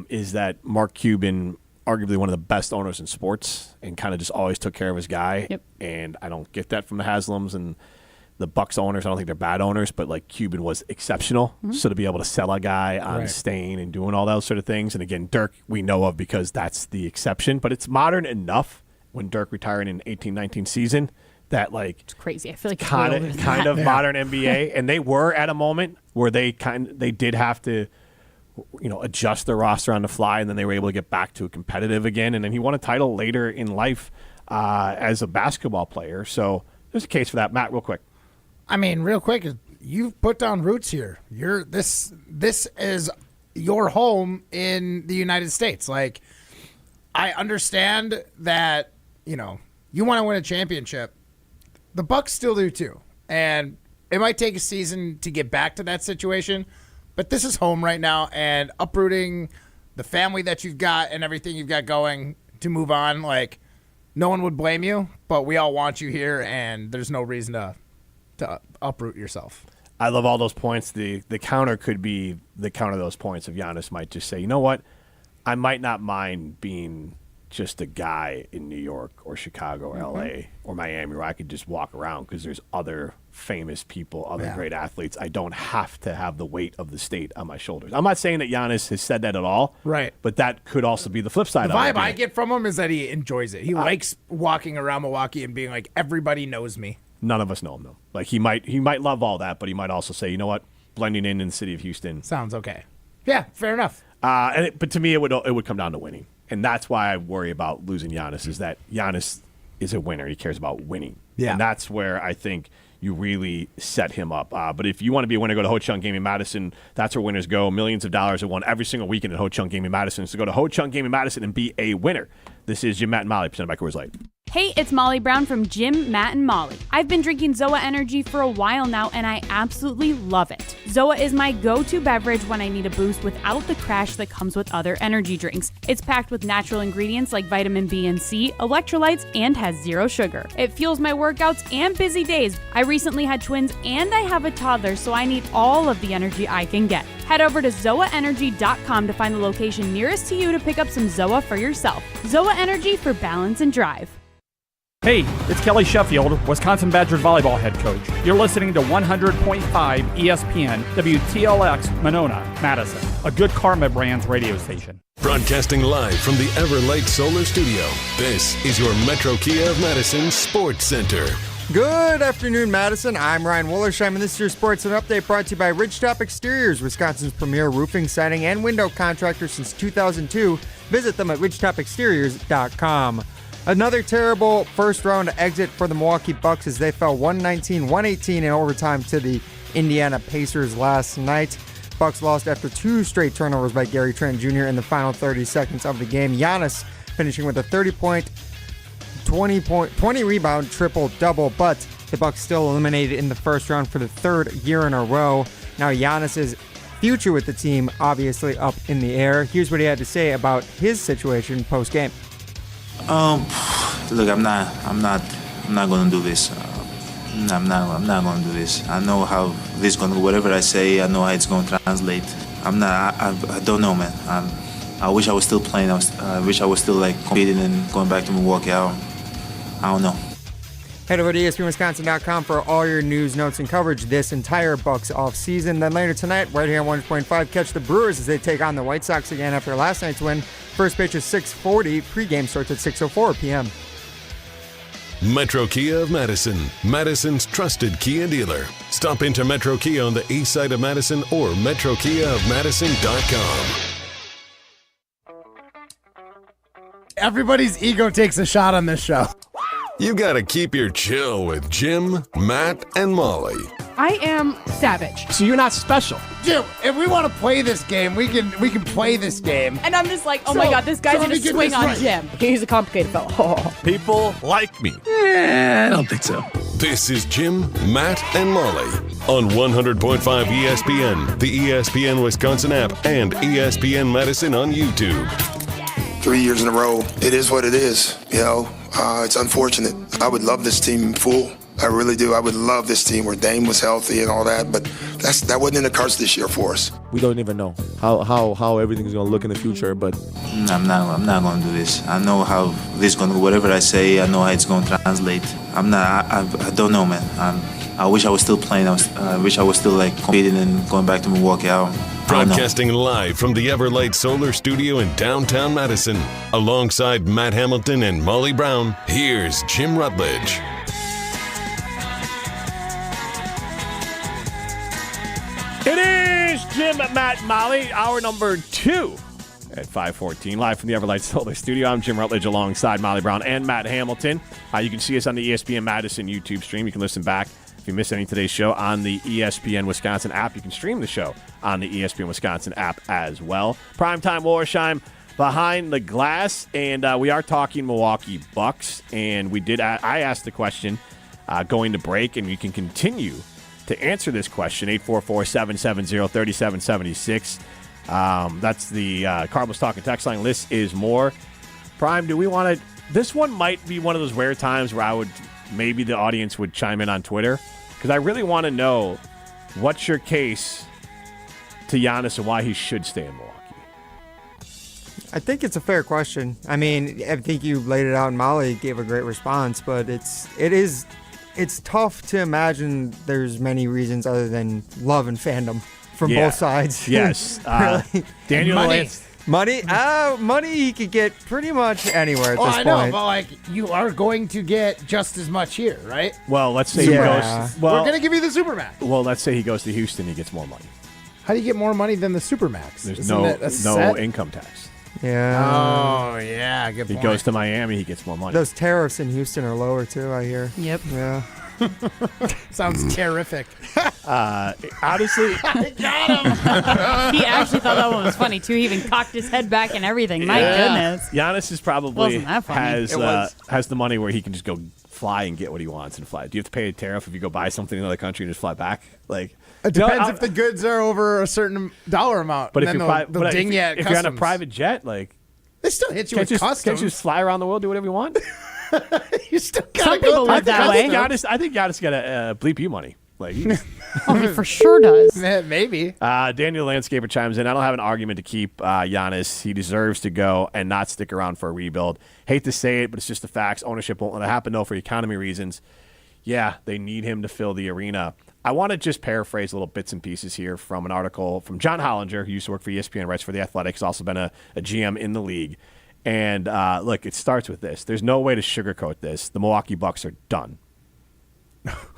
is that Mark Cuban, arguably one of the best owners in sports, and kind of just always took care of his guy. Yep. And I don't get that from the Haslams and the Bucks owners. I don't think they're bad owners, but like Cuban was exceptional. So to be able to sell a guy on staying and doing all those sort of things, and again, Dirk we know of because that's the exception. But it's modern enough when Dirk retired in 18-19 season. That it's crazy. I feel like kind of modern NBA, and they were at a moment where they did have to, adjust their roster on the fly, and then they were able to get back to a competitive again. And then he won a title later in life as a basketball player. So there's a case for that. Matt, real quick. I mean, real quick, you've put down roots here. This is your home in the United States. Like, I understand that you want to win a championship. The Bucks still do too. And it might take a season to get back to that situation, but this is home right now, and uprooting the family that you've got and everything you've got going to move on, no one would blame you, but we all want you here, and there's no reason to uproot yourself. I love all those points. The counter could be the counter of those points of Giannis might just say, you know what? I might not mind being just a guy in New York or Chicago or LA or Miami where I could just walk around because there's other famous people, other great athletes. I don't have to have the weight of the state on my shoulders. I'm not saying that Giannis has said that at all. Right. But that could also be the flip side of it. The vibe I get from him is that he enjoys it. He likes walking around Milwaukee and being like, everybody knows me. None of us know him, though. Like, he might love all that, but he might also say, you know what? Blending in the city of Houston. Sounds okay. Yeah, fair enough. But to me, it would come down to winning. And that's why I worry about losing Giannis, is that Giannis is a winner. He cares about winning. Yeah. And that's where I think you really set him up. But if you want to be a winner, go to Ho Chunk Gaming Madison. That's where winners go. Millions of dollars are won every single weekend at Ho Chunk Gaming Madison. So go to Ho Chunk Gaming Madison and be a winner. This is Jim, Matt, and Molly, presented by Coors Light. Hey, it's Molly Brown from Jim, Matt, and Molly. I've been drinking ZOA Energy for a while now, and I absolutely love it. ZOA is my go-to beverage when I need a boost without the crash that comes with other energy drinks. It's packed with natural ingredients like vitamin B and C, electrolytes, and has zero sugar. It fuels my workouts and busy days. I recently had twins, and I have a toddler, so I need all of the energy I can get. Head over to ZOAEnergy.com to find the location nearest to you to pick up some ZOA for yourself. ZOA Energy for balance and drive. Hey, it's Kelly Sheffield, Wisconsin Badgers volleyball head coach. You're listening to 100.5 ESPN, WTLX, Monona, Madison, a Good Karma Brands radio station. Broadcasting live from the Everlight Solar Studio, this is your Metro Kia of Madison Sports Center. Good afternoon, Madison. I'm Ryan Wollersheim, and this is your Sports and Update brought to you by Ridgetop Exteriors, Wisconsin's premier roofing, siding, and window contractor since 2002. Visit them at ridgetopexteriors.com. Another terrible first-round exit for the Milwaukee Bucks as they fell 119-118 in overtime to the Indiana Pacers last night. Bucks lost after 2 straight turnovers by Gary Trent Jr. in the final 30 seconds of the game. Giannis finishing with a 30-point, 20-rebound triple-double, but the Bucks still eliminated in the first round for the 3rd year in a row. Now Giannis's future with the team obviously up in the air. Here's what he had to say about his situation post-game. Look, I'm not gonna do this. I'm not gonna do this. I know how this gonna. Whatever I say, I know how it's gonna translate. I don't know, man. I wish I was still playing. I wish I was still competing and going back to Milwaukee. I don't know. Head over to ESPNWisconsin.com for all your news, notes, and coverage this entire Bucks offseason. Then later tonight, right here on 100.5, catch the Brewers as they take on the White Sox again after last night's win. First pitch is 6:40. Pregame starts at 6:04 p.m. Metro Kia of Madison, Madison's trusted Kia dealer. Stop into Metro Kia on the east side of Madison or MetroKiaofMadison.com. Everybody's ego takes a shot on this show. You gotta keep your chill with Jim, Matt, and Molly I am savage. So you're not special. Jim, if we want to play this game, we can play this game. And I'm just like, oh my God, this guy's going to swing on Jim. He's a complicated fellow. People like me. I don't think so. This is Jim, Matt, and Molly on 100.5 ESPN, the ESPN Wisconsin app, and ESPN Madison on YouTube. 3 years in a row. It is what it is. It's unfortunate. I would love this team full. I really do. I would love this team where Dame was healthy and all that, but that wasn't in the cards this year for us. We don't even know how everything's going to look in the future, but I'm not going to do this. I know how this going to, whatever I say, I know how it's going to translate. I don't know, man. I wish I was still playing. I wish I was still competing and going back to Milwaukee. Broadcasting live from the Everlight Solar Studio in downtown Madison, alongside Matt Hamilton and Molly Brown, here's Jim Rutledge. It is Jim, Matt, Molly, hour number 2 at 5:14, live from the Everlight Solar Studio. I'm Jim Rutledge alongside Molly Brown and Matt Hamilton. You can see us on the ESPN Madison YouTube stream. You can listen back if you missed any of today's show on the ESPN Wisconsin app. You can stream the show on the ESPN Wisconsin app as well. Primetime Wollersheim behind the glass, and we are talking Milwaukee Bucks. And I asked the question going to break, and you can continue to answer this question, 844-770-3776. That's the Cardinals Talking text line. List is more. Prime, do we want to... This one might be one of those rare times where maybe the audience would chime in on Twitter, because I really want to know what's your case to Giannis and why he should stay in Milwaukee. I think it's a fair question. I mean, I think you laid it out, and Molly gave a great response, but it's tough to imagine there's many reasons other than love and fandom from both sides. Yes. Really. Daniel Money, he could get pretty much anywhere at this point. I know, but you are going to get just as much here, right? Well, let's say he goes. Well, we're going to give you the Supermax. Well, let's say he goes to Houston, he gets more money. How do you get more money than the Supermax? There's no income tax. Yeah. Oh, yeah. Good point. He goes to Miami, he gets more money. Those tariffs in Houston are lower too, I hear. Yep. Yeah. Sounds terrific. Honestly, I got him. He actually thought that one was funny too. He even cocked his head back and everything. My goodness. Giannis is probably Wasn't that funny? has the money where he can just go fly and get what he wants and fly. Do you have to pay a tariff if you go buy something in another country and just fly back? It depends if the goods are over a certain dollar amount. But if you're on a private jet, they still hit you with customs. Can't you just fly around the world, do whatever you want? You still Some people live that way. I think Giannis got to bleep you money. He for sure does. Maybe. Daniel Landscaper chimes in. I don't have an argument to keep Giannis. He deserves to go and not stick around for a rebuild. Hate to say it, but it's just the facts. Ownership won't let it happen, though, for economy reasons. Yeah, they need him to fill the arena. I want to just paraphrase little bits and pieces here from an article from John Hollinger, who used to work for ESPN, writes for The Athletic. He's also been a GM in the league. And look, it starts with this. There's no way to sugarcoat this. The Milwaukee Bucks are done.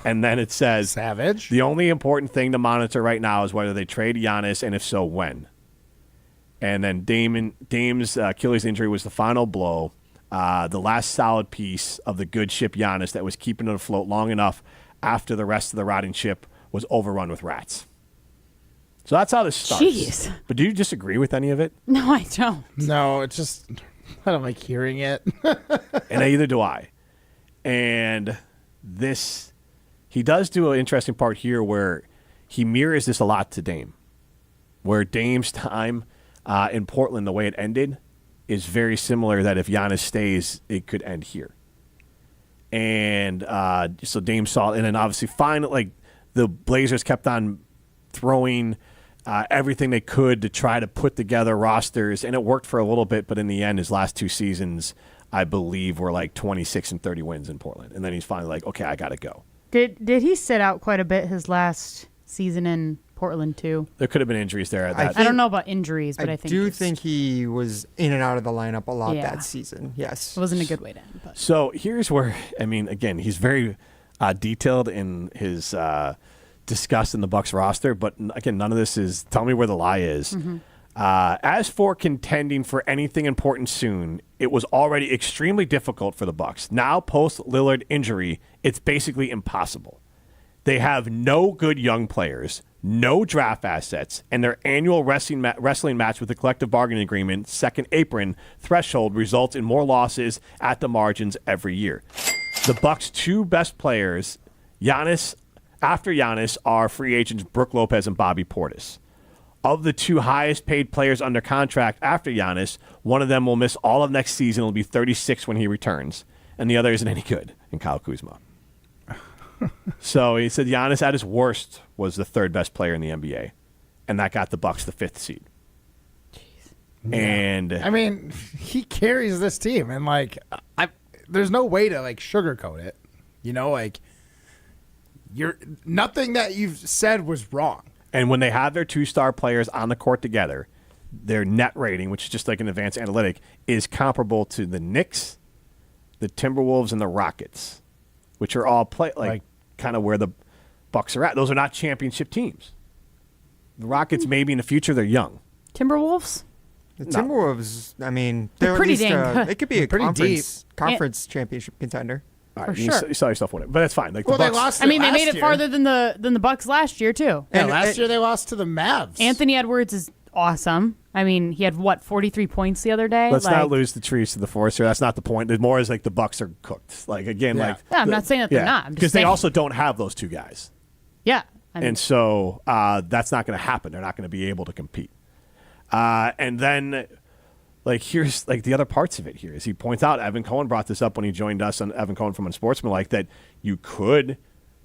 And then it says, savage. The only important thing to monitor right now is whether they trade Giannis, and if so, when. And then Dame's Achilles injury was the final blow, the last solid piece of the good ship Giannis that was keeping it afloat long enough after the rest of the rotting ship was overrun with rats. So that's how this starts. Jeez. But do you disagree with any of it? No, I don't. No, it's just I don't like hearing it. And neither do I. And this, he does do an interesting part here where he mirrors this a lot to Dame, where Dame's time in Portland, the way it ended, is very similar, that if Giannis stays, it could end here. And so Dame saw, and then obviously the Blazers kept on throwing everything they could to try to put together rosters, and it worked for a little bit, but in the end, his last 2 seasons, I believe, were 26 and 30 wins in Portland. And then he's finally okay, I got to go. Did he sit out quite a bit his last season in Portland, too? There could have been injuries there. I don't know about injuries, but I think he was in and out of the lineup a lot that season. Yes. It wasn't a good way to end. But. So here's where, again, he's very detailed in his discuss in the Bucks roster, but again, none of this is tell me where the lie is. Mm-hmm. As for contending for anything important soon, it was already extremely difficult for the Bucks. Now, post Lillard injury, it's basically impossible. They have no good young players, no draft assets, and their annual wrestling match with the collective bargaining agreement, second apron threshold, results in more losses at the margins every year. The Bucks' two best players, after Giannis, are free agents Brook Lopez and Bobby Portis. Of the two highest paid players under contract after Giannis, one of them will miss all of next season. He'll be 36 when he returns, and the other isn't any good, in Kyle Kuzma. So he said Giannis at his worst was the third best player in the NBA, and that got the Bucks the 5th seed. Jeez. And I mean, he carries this team, and like, there's no way to like sugarcoat it. You know, like nothing that you've said was wrong. And when they have their 2-star players on the court together, their net rating, which is just like an advanced analytic, is comparable to the Knicks, the Timberwolves, and the Rockets, which are all kind of where the Bucks are at. Those are not championship teams. The Rockets, maybe in the future, they're young. Timberwolves? The Timberwolves, I mean, they're pretty at least, dang good. They could be a Pretty conference championship contender. All right, For sure. You saw yourself winning, but that's fine. Like Well, the they Bucks, lost. I mean, they last made it year. farther than the Bucks last year too. Yeah, last year they lost to the Mavs. Anthony Edwards is awesome. I mean, he had 43 points the other day. Let's not lose the trees to the forest here. That's not the point. It's more as like the Bucks are cooked. Like again, Yeah. like Yeah, I'm not saying that they're not. I'm just because they saying. also don't have those two guys, Yeah. and so that's not going to happen. They're not going to be able to compete. And then, like here's like the other parts of it. Here is he points out. Evan Cohen brought this up when he joined us on Evan Cohen from Unsportsmanlike that you could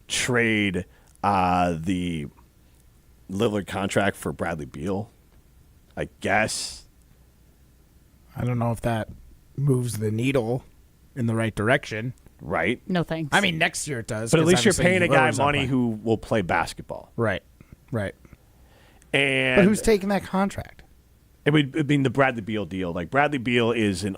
trade the Lillard contract for Bradley Beal. I guess. I don't know if that moves the needle in the right direction. Right. No thanks. I mean, next year it does. But at 'cause least you're obviously paying a guy Lillard's not money playing. who will play basketball. Right. Right. And But who's taking that contract? it would be the Bradley Beal deal. Like Bradley Beal is an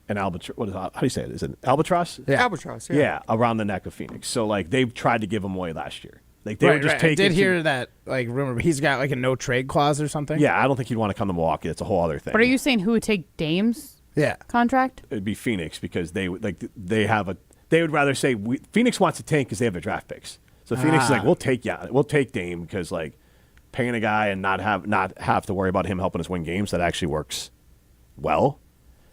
albatross. What is how do you say it? Is it an albatross? Yeah. Albatross, Yeah, around the neck of Phoenix. So like they've tried to give him away last year. Like they were just I taking. did hear that. Like, remember, he's got like a no trade clause or something. Yeah, I don't think he'd want to come to Milwaukee. That's a whole other thing. But are you saying who would take Dame's Yeah. contract? It'd be Phoenix because they would they would rather say Phoenix wants to tank because they have their draft picks. So Phoenix is like, we'll take Dame because like paying a guy and not have to worry about him helping us win games, that actually works well.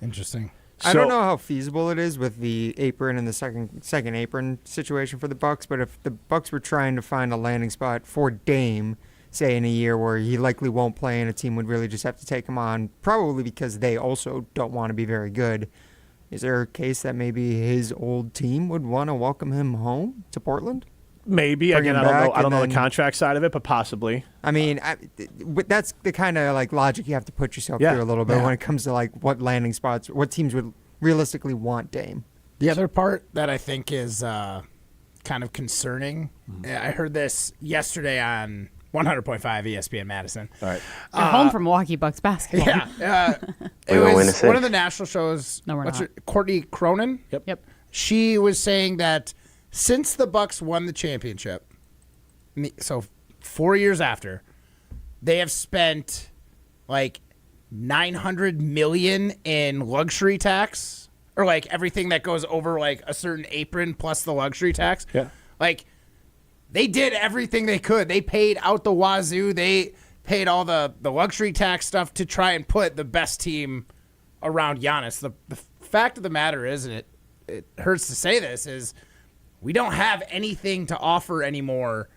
Interesting. I don't know how feasible it is with the apron and the second apron situation for the Bucks, but if the Bucks were trying to find a landing spot for Dame, say in a year where he likely won't play and a team would really just have to take him on, probably because they also don't want to be very good, is there a case that maybe his old team would want to welcome him home to Portland? Maybe. Bring Again, him I don't know. back I don't know and the then- contract side of it, but possibly. I mean, that's the kind of like logic you have to put yourself through a little bit when it comes to like what landing spots, what teams would realistically want Dame. The other part that I think is kind of concerning, I heard this yesterday on 100.5 ESPN Madison. All right. You're home from Milwaukee Bucks basketball. Yeah. It was one of the national shows. No, we're not. Courtney Cronin. Yep. She was saying that since the Bucks won the championship, so 4 years after, they have spent like $900 million in luxury tax, or like everything that goes over like a certain apron plus the luxury tax. Yeah. Like they did everything they could. They paid out the wazoo. They paid all the luxury tax stuff to try and put the best team around Giannis. The fact of the matter is, and it hurts to say this, is we don't have anything to offer anymore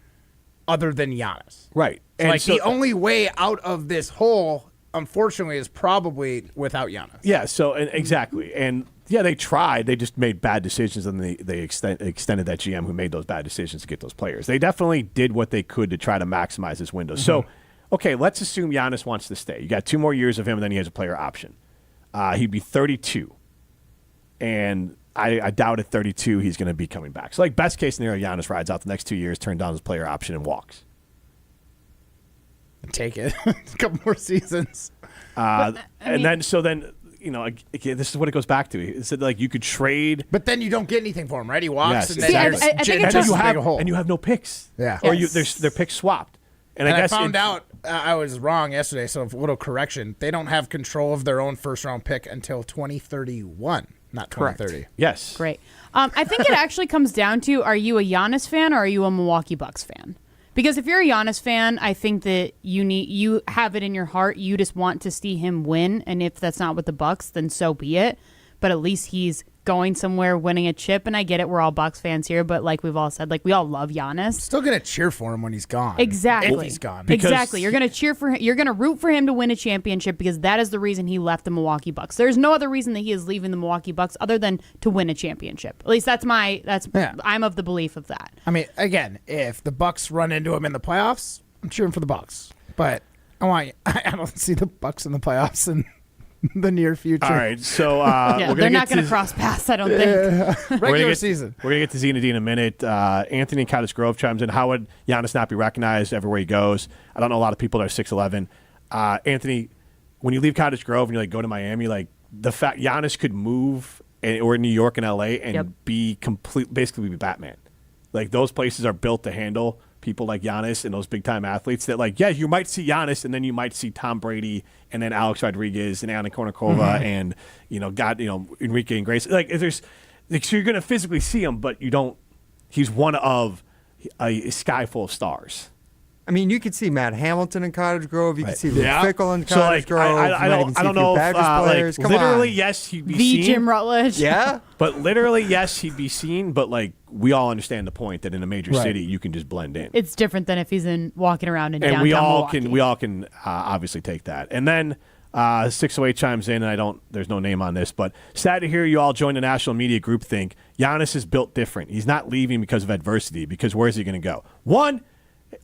other than Giannis. Right. So like the only way out of this hole, unfortunately, is probably without Giannis. Yeah. So exactly, and yeah, they tried. They just made bad decisions, and they extended that GM who made those bad decisions to get those players. They definitely did what they could to try to maximize this window. So, okay, let's assume Giannis wants to stay. You got 2 more years of him, and then he has a player option. He'd be 32, and I doubt at 32 he's going to be coming back. So, like, best case scenario, Giannis rides out the next 2 years, turns down his player option, and walks. Take it. A couple more seasons. Then, you know, this is what it goes back to. It said, like, you could trade. But then you don't get anything for him, right? He walks, Yes, and then and you have no picks. Yeah. Or their picks swapped. And I guess found out I was wrong yesterday, so a little correction. They don't have control of their own first-round pick until 2031. not Correct. 2030. Yes. Great. I think it actually comes down to, are you a Giannis fan or are you a Milwaukee Bucks fan? Because if you're a Giannis fan, I think that you have it in your heart. You just want to see him win, and if that's not with the Bucks, then so be it. But at least he's going somewhere, winning a chip. And I get it, we're all Bucks fans here, but like we've all said, like we all love Giannis. Still gonna cheer for him when he's gone. Exactly. If he's gone. Exactly. You're gonna cheer for him. You're gonna root for him to win a championship because that is the reason he left the Milwaukee Bucks. There's no other reason that he is leaving the Milwaukee Bucks other than to win a championship. At least I'm of the belief of that. I mean, again, if the Bucks run into him in the playoffs, I'm cheering for the Bucks. But I don't see the Bucks in the playoffs in the near future. All right, so they're not going to cross paths, I don't think. Regular season. We're going to get to Zinedine in a minute. Anthony in Cottage Grove chimes in. How would Giannis not be recognized everywhere he goes? I don't know a lot of people that are 6'11". Anthony, when you leave Cottage Grove and you go to Miami, the fact Giannis could move or in New York and LA and basically be Batman. Those places are built to handle people like Giannis and those big-time athletes that, you might see Giannis and then you might see Tom Brady and then Alex Rodriguez and Anna Kournikova and, Enrique and Grace. So you're going to physically see him, but you don't – he's one of a sky full of stars. I mean, you could see Matt Hamilton in Cottage Grove. You could see Luke Fickell in Cottage Grove. I don't know if literally, yes, he'd be seen. Jim Rutledge. Yeah. But literally, yes, he'd be seen. But we all understand the point that in a major city, you can just blend in. It's different than if he's walking around in downtown Milwaukee. Milwaukee. We all can obviously take that. And then 608 chimes in, and there's no name on this, but sad to hear you all join the national media group think Giannis is built different. He's not leaving because of adversity, because where's he going to go? One,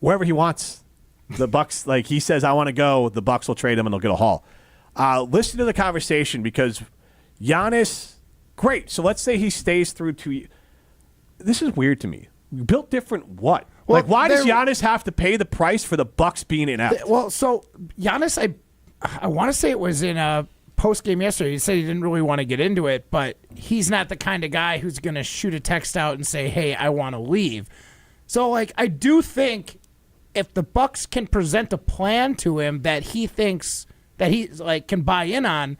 wherever he wants. The Bucks, he says, I want to go. The Bucks will trade him and they'll get a haul. Listen to the conversation because Giannis, great. So let's say he stays through 2 years. This is weird to me. Built different what? Well, why does Giannis have to pay the price for the Bucks being inept? Well, so Giannis, I want to say it was in a post-game yesterday. He said he didn't really want to get into it, but he's not the kind of guy who's going to shoot a text out and say, hey, I want to leave. So, I do think if the Bucks can present a plan to him that he thinks that he can buy in on,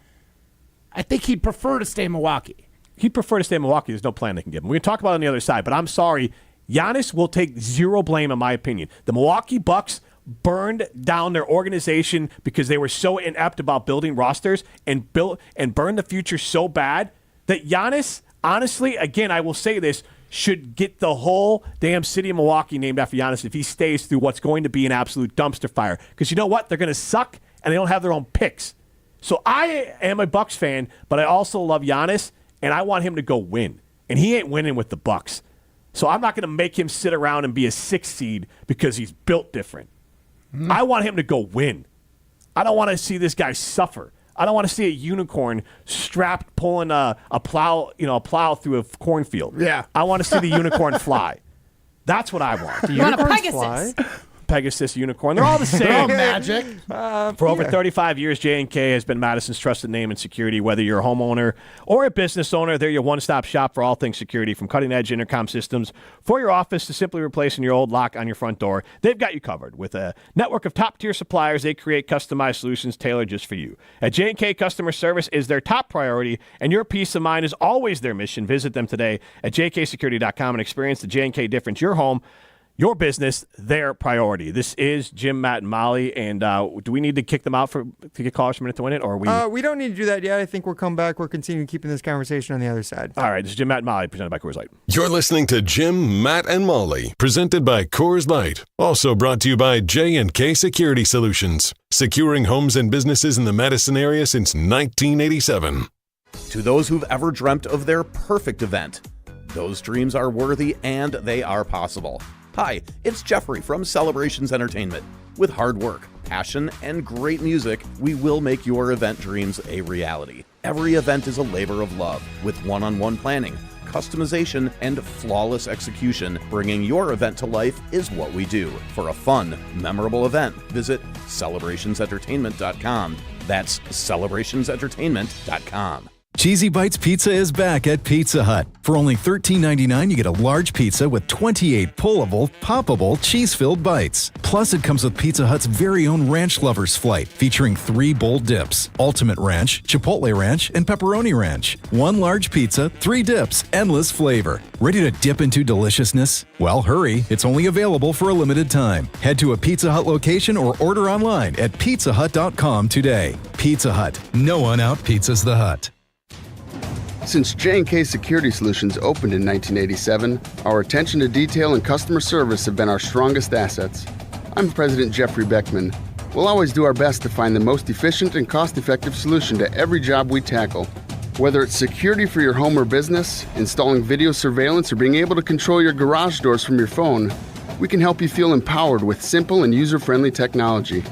I think he'd prefer to stay in Milwaukee. He'd prefer to stay in Milwaukee. There's no plan they can give him. We're going to talk about it on the other side, but I'm sorry. Giannis will take zero blame, in my opinion. The Milwaukee Bucks burned down their organization because they were so inept about building rosters and burned the future so bad that Giannis, honestly, again, I will say this, should get the whole damn city of Milwaukee named after Giannis if he stays through what's going to be an absolute dumpster fire. Because you know what? They're going to suck, and they don't have their own picks. So I am a Bucks fan, but I also love Giannis, and I want him to go win. And he ain't winning with the Bucks. So I'm not going to make him sit around and be a 6th seed because he's built different. I want him to go win. I don't want to see this guy suffer. I don't want to see a unicorn strapped pulling a plow through a cornfield. Yeah. I want to see the unicorn fly. That's what I want. You want a Pegasus? Pegasus, unicorn. They're all the same. They're all magic. For over 35 years, J&K has been Madison's trusted name in security. Whether you're a homeowner or a business owner, they're your one-stop shop for all things security, from cutting-edge intercom systems for your office to simply replacing your old lock on your front door. They've got you covered. With a network of top-tier suppliers, they create customized solutions tailored just for you. At J&K, customer service is their top priority, and your peace of mind is always their mission. Visit them today at jksecurity.com and experience the J&K difference. Your home, your business, their priority. This is Jim, Matt, and Molly. And do we need to kick them out to get callers for a minute to win it? Or we don't need to do that yet. I think we'll come back. We're continuing keeping this conversation on the other side. All right. This is Jim, Matt, and Molly, presented by Coors Light. You're listening to Jim, Matt, and Molly, presented by Coors Light. Also brought to you by J&K Security Solutions, securing homes and businesses in the Madison area since 1987. To those who've ever dreamt of their perfect event, those dreams are worthy and they are possible. Hi, it's Jeffrey from Celebrations Entertainment. With hard work, passion, and great music, we will make your event dreams a reality. Every event is a labor of love, with one-on-one planning, customization, and flawless execution. Bringing your event to life is what we do. For a fun, memorable event, visit celebrationsentertainment.com. That's celebrationsentertainment.com. Cheesy Bites Pizza is back at Pizza Hut. For only $13.99, you get a large pizza with 28 pullable, poppable, cheese-filled bites. Plus, it comes with Pizza Hut's very own Ranch Lovers Flight, featuring 3 bold dips: Ultimate Ranch, Chipotle Ranch, and Pepperoni Ranch. 1 large pizza, 3 dips, endless flavor. Ready to dip into deliciousness? Well, hurry. It's only available for a limited time. Head to a Pizza Hut location or order online at pizzahut.com today. Pizza Hut. No one out-pizzas the Hut. Since J&K Security Solutions opened in 1987, our attention to detail and customer service have been our strongest assets. I'm President Jeffrey Beckman. We'll always do our best to find the most efficient and cost-effective solution to every job we tackle. Whether it's security for your home or business, installing video surveillance, or being able to control your garage doors from your phone, we can help you feel empowered with simple and user-friendly technology.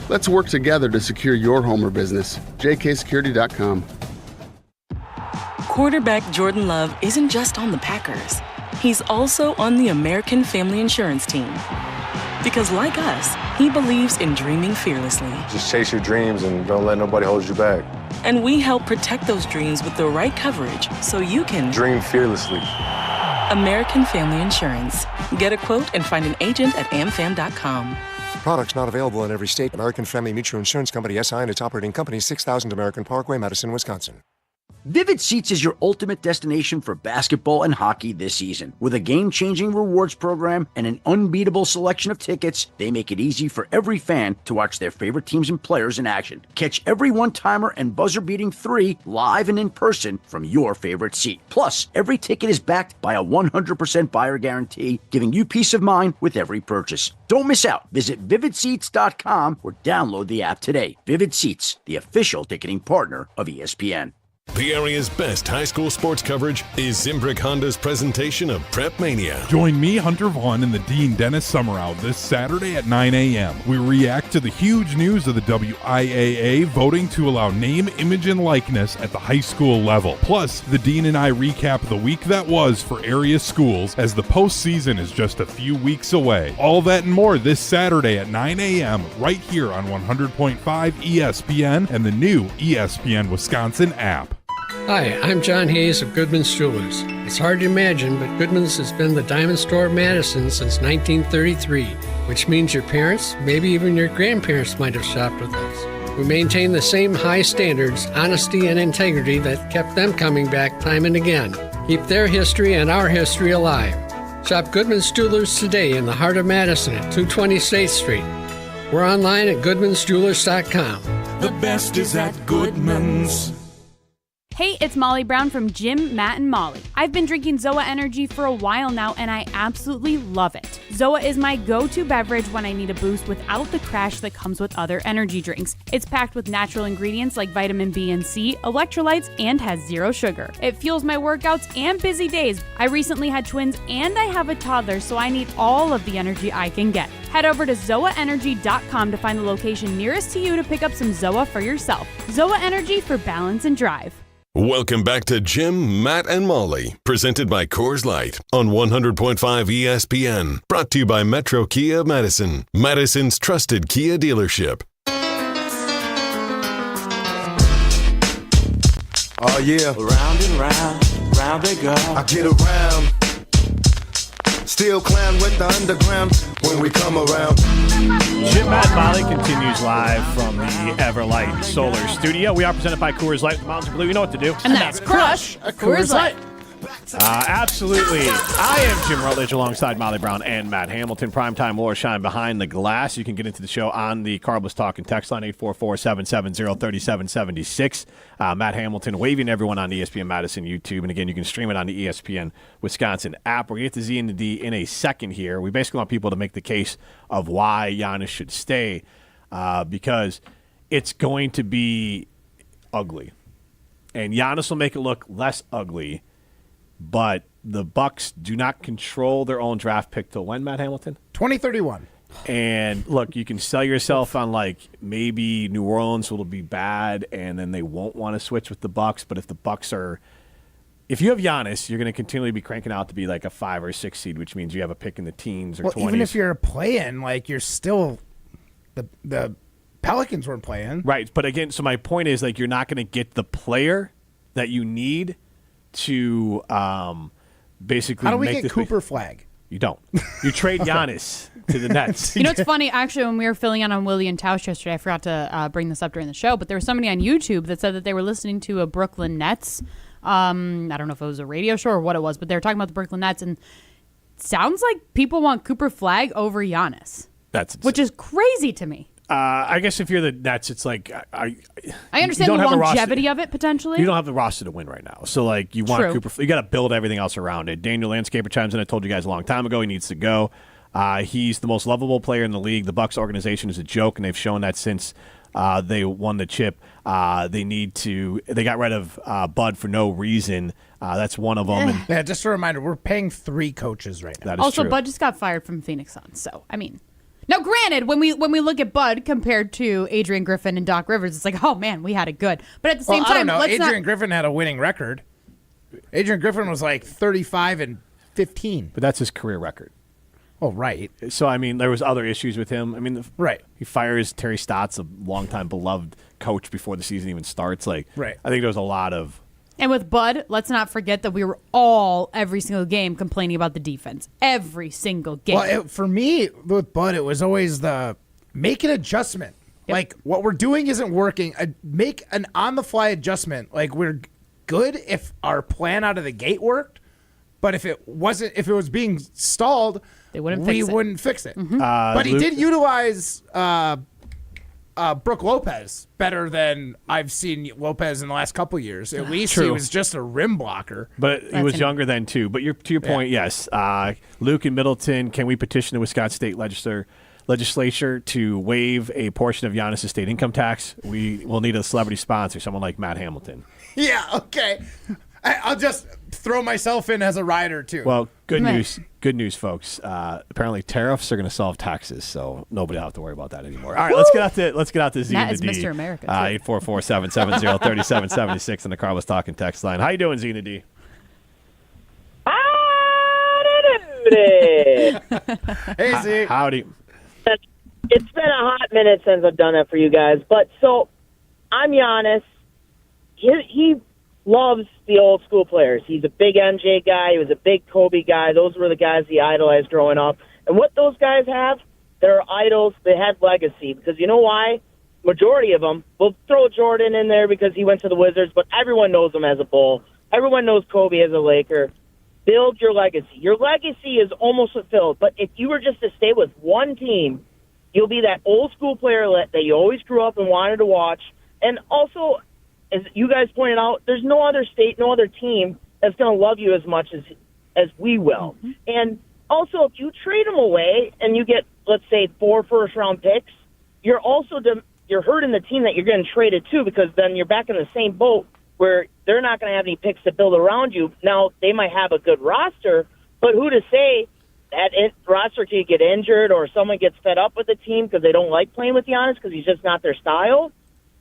Let's work together to secure your home or business. jksecurity.com. Quarterback Jordan Love isn't just on the Packers. He's also on the American Family Insurance Team. Because like us, he believes in dreaming fearlessly. Just chase your dreams and don't let nobody hold you back. And we help protect those dreams with the right coverage so you can dream fearlessly. American Family Insurance. Get a quote and find an agent at amfam.com. Products not available in every state. American Family Mutual Insurance Company, SI, and its operating company, 6000 American Parkway, Madison, Wisconsin. Vivid Seats is your ultimate destination for basketball and hockey this season. With a game-changing rewards program and an unbeatable selection of tickets, they make it easy for every fan to watch their favorite teams and players in action. Catch every one-timer and buzzer-beating 3 live and in person from your favorite seat. Plus, every ticket is backed by a 100% buyer guarantee, giving you peace of mind with every purchase. Don't miss out. Visit vividseats.com or download the app today. Vivid Seats, the official ticketing partner of ESPN. The area's best high school sports coverage is Zimbrick Honda's presentation of Prep Mania. Join me, Hunter Vaughn, and the Dean Dennis Summer Out this Saturday at 9 a.m. We react to the huge news of the WIAA voting to allow name, image, and likeness at the high school level. Plus, the Dean and I recap the week that was for area schools as the postseason is just a few weeks away. All that and more this Saturday at 9 a.m. right here on 100.5 ESPN and the new ESPN Wisconsin app. Hi, I'm John Hayes of Goodman's Jewelers. It's hard to imagine, but Goodman's has been the diamond store of Madison since 1933, which means your parents, maybe even your grandparents might have shopped with us. We maintain the same high standards, honesty, and integrity that kept them coming back time and again. Keep their history and our history alive. Shop Goodman's Jewelers today in the heart of Madison at 220 State Street. We're online at goodmansjewelers.com. The best is at Goodman's. Hey, it's Molly Brown from Jim, Matt, and Molly. I've been drinking ZOA Energy for a while now, and I absolutely love it. ZOA is my go-to beverage when I need a boost without the crash that comes with other energy drinks. It's packed with natural ingredients like vitamin B and C, electrolytes, and has 0 sugar. It fuels my workouts and busy days. I recently had twins, and I have a toddler, so I need all of the energy I can get. Head over to ZOAEnergy.com to find the location nearest to you to pick up some ZOA for yourself. ZOA Energy for balance and drive. Welcome back to Jim, Matt, and Molly, presented by Coors Light on 100.5 ESPN. Brought to you by Metro Kia Madison, Madison's trusted Kia dealership. Oh yeah, round and round, round they go. I get around, still clown with the underground when we come around. Jim, Matt, and Molly continues live from the Everlight Solar Studio. We are presented by Coors Light. The mountains are blue. You know what to do. And that's crush a Coors Light. Absolutely. I am Jim Rutledge alongside Molly Brown and Matt Hamilton. Primetime Laura Shine behind the glass. You can get into the show on the Carbless Talk and text line 844-770-3776. Matt Hamilton waving everyone on the ESPN Madison YouTube. And again, you can stream it on the ESPN Wisconsin app. We're going to get to Z and the D in a second here. We basically want people to make the case of why Giannis should stay because it's going to be ugly. And Giannis will make it look less ugly. But the Bucks do not control their own draft pick till when, Matt Hamilton? 2031. And look, you can sell yourself on like maybe New Orleans will be bad, and then they won't want to switch with the Bucks. But if the Bucks are, if you have Giannis, you're going to continually be cranking out to be like a 5 or 6 seed, which means you have a pick in the teens or 20s. Even if you're a play-in, like you're still the Pelicans weren't playing, right? But again, so my point is like you're not going to get the player that you need to basically How do we make get Cooper Flag? You don't. You trade Giannis to the Nets. You know, it's funny, actually, when we were filling in on Willie and Tausch yesterday, I forgot to bring this up during the show, but there was somebody on YouTube that said that they were listening to a Brooklyn Nets. I don't know if it was a radio show or what it was, but they were talking about the Brooklyn Nets, and it sounds like people want Cooper Flag over Giannis. Which is crazy to me. I guess if you're the Nets, it's like I understand the longevity of it potentially. You don't have the roster to win right now, so like you want Cooper. You got to build everything else around it. Daniel Landscaper chimes in. I told you guys a long time ago he needs to go. He's the most lovable player in the league. The Bucks organization is a joke, and they've shown that since they won the chip. They got rid of Bud for no reason. That's one of them. And yeah, just a reminder, we're paying 3 coaches right now. That is also, true. Bud just got fired from Phoenix Suns, so I mean. Now, granted, when we look at Bud compared to Adrian Griffin and Doc Rivers, it's like, oh man, we had it good. But at the same time, I don't know. Adrian Griffin had a winning record. Adrian Griffin was like 35-15. But that's his career record. Oh, right. So I mean, there was other issues with him. I mean, right. He fires Terry Stotts, a longtime beloved coach, before the season even starts. Like, right. I think there was a lot of. And with Bud, let's not forget that we were all, every single game, complaining about the defense. Every single game. Well, for me, with Bud, it was always the make an adjustment. Yep. Like, what we're doing isn't working. Make an on-the-fly adjustment. Like, we're good if our plan out of the gate worked, but if it was being stalled, we wouldn't fix it. Mm-hmm. But he did utilize Brooke Lopez better than I've seen Lopez in the last couple of years. At least he was just a rim blocker. But he was younger then, too. But to your point, yes. Luke and Middleton, can we petition the Wisconsin State legislature to waive a portion of Giannis' state income tax? We will need a celebrity sponsor, someone like Matt Hamilton. Yeah, okay. I'll just throw myself in as a rider, too. Well, good news. Good news, folks. Apparently, tariffs are going to solve taxes, so nobody will have to worry about that anymore. All right, let's get out to Z Matt and the is D. Mr. America. 844-770-3776 on the Carlos Talking text line. How you doing, Z and the D? Hey, Z. Howdy. It's been a hot minute since I've done it for you guys, but so I'm Giannis. He loves the old school players. He's a big MJ guy. He was a big Kobe guy. Those were the guys he idolized growing up. And what those guys have, they're idols. They had legacy. Because you know why? Majority of them, we'll throw Jordan in there because he went to the Wizards, but everyone knows him as a Bull. Everyone knows Kobe as a Laker. Build your legacy. Your legacy is almost fulfilled. But if you were just to stay with one team, you'll be that old school player that you always grew up and wanted to watch. And also, as you guys pointed out, there's no other state, no other team that's going to love you as much as we will. Mm-hmm. And also, if you trade them away and you get, let's say, 4 first-round picks, you're hurting the team that you're getting traded to, because then you're back in the same boat where they're not going to have any picks to build around you. Now, they might have a good roster, but who to say that roster could get injured or someone gets fed up with the team because they don't like playing with Giannis because he's just not their style?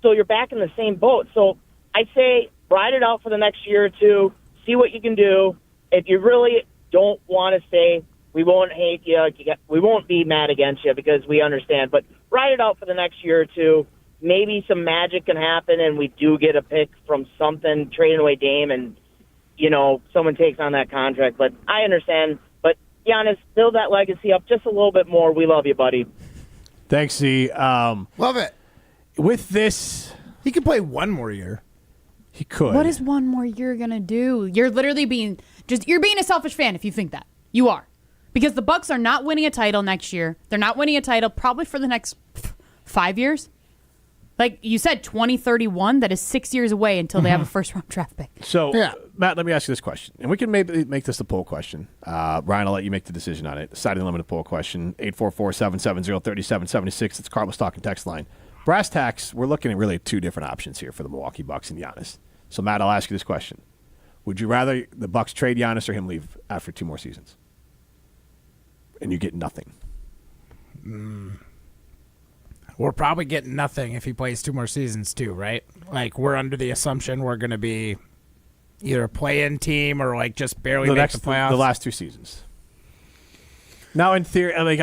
So you're back in the same boat. So I say ride it out for the next year or two, see what you can do. If you really don't want to stay, we won't hate you. We won't be mad against you because we understand. But ride it out for the next year or two. Maybe some magic can happen and we do get a pick from something, trading away Dame, and, someone takes on that contract. But I understand. But, Giannis, build that legacy up just a little bit more. We love you, buddy. Thanks, Z. Love it. With this, he could play one more year. He could. What is one more year going to do? You're literally being a selfish fan if you think that. You are. Because the Bucks are not winning a title next year. They're not winning a title probably for the next 5 years. Like you said, 2031, that is 6 years away until they have a first-round draft pick. So, Matt, let me ask you this question. And we can maybe make this a poll question. Ryan, I'll let you make the decision on it. Deciding limited poll question. 844-770-3776. It's Carlos Talking text line. Brass tacks, we're looking at really 2 different options here for the Milwaukee Bucks and Giannis. So, Matt, I'll ask you this question. Would you rather the Bucks trade Giannis or him leave after 2 more seasons? And you get nothing. We're probably getting nothing if he plays 2 more seasons, too, right? Like, we're under the assumption we're going to be either a play-in team or, like, just barely make the playoffs. The last 2 seasons. Now, in theory, I don't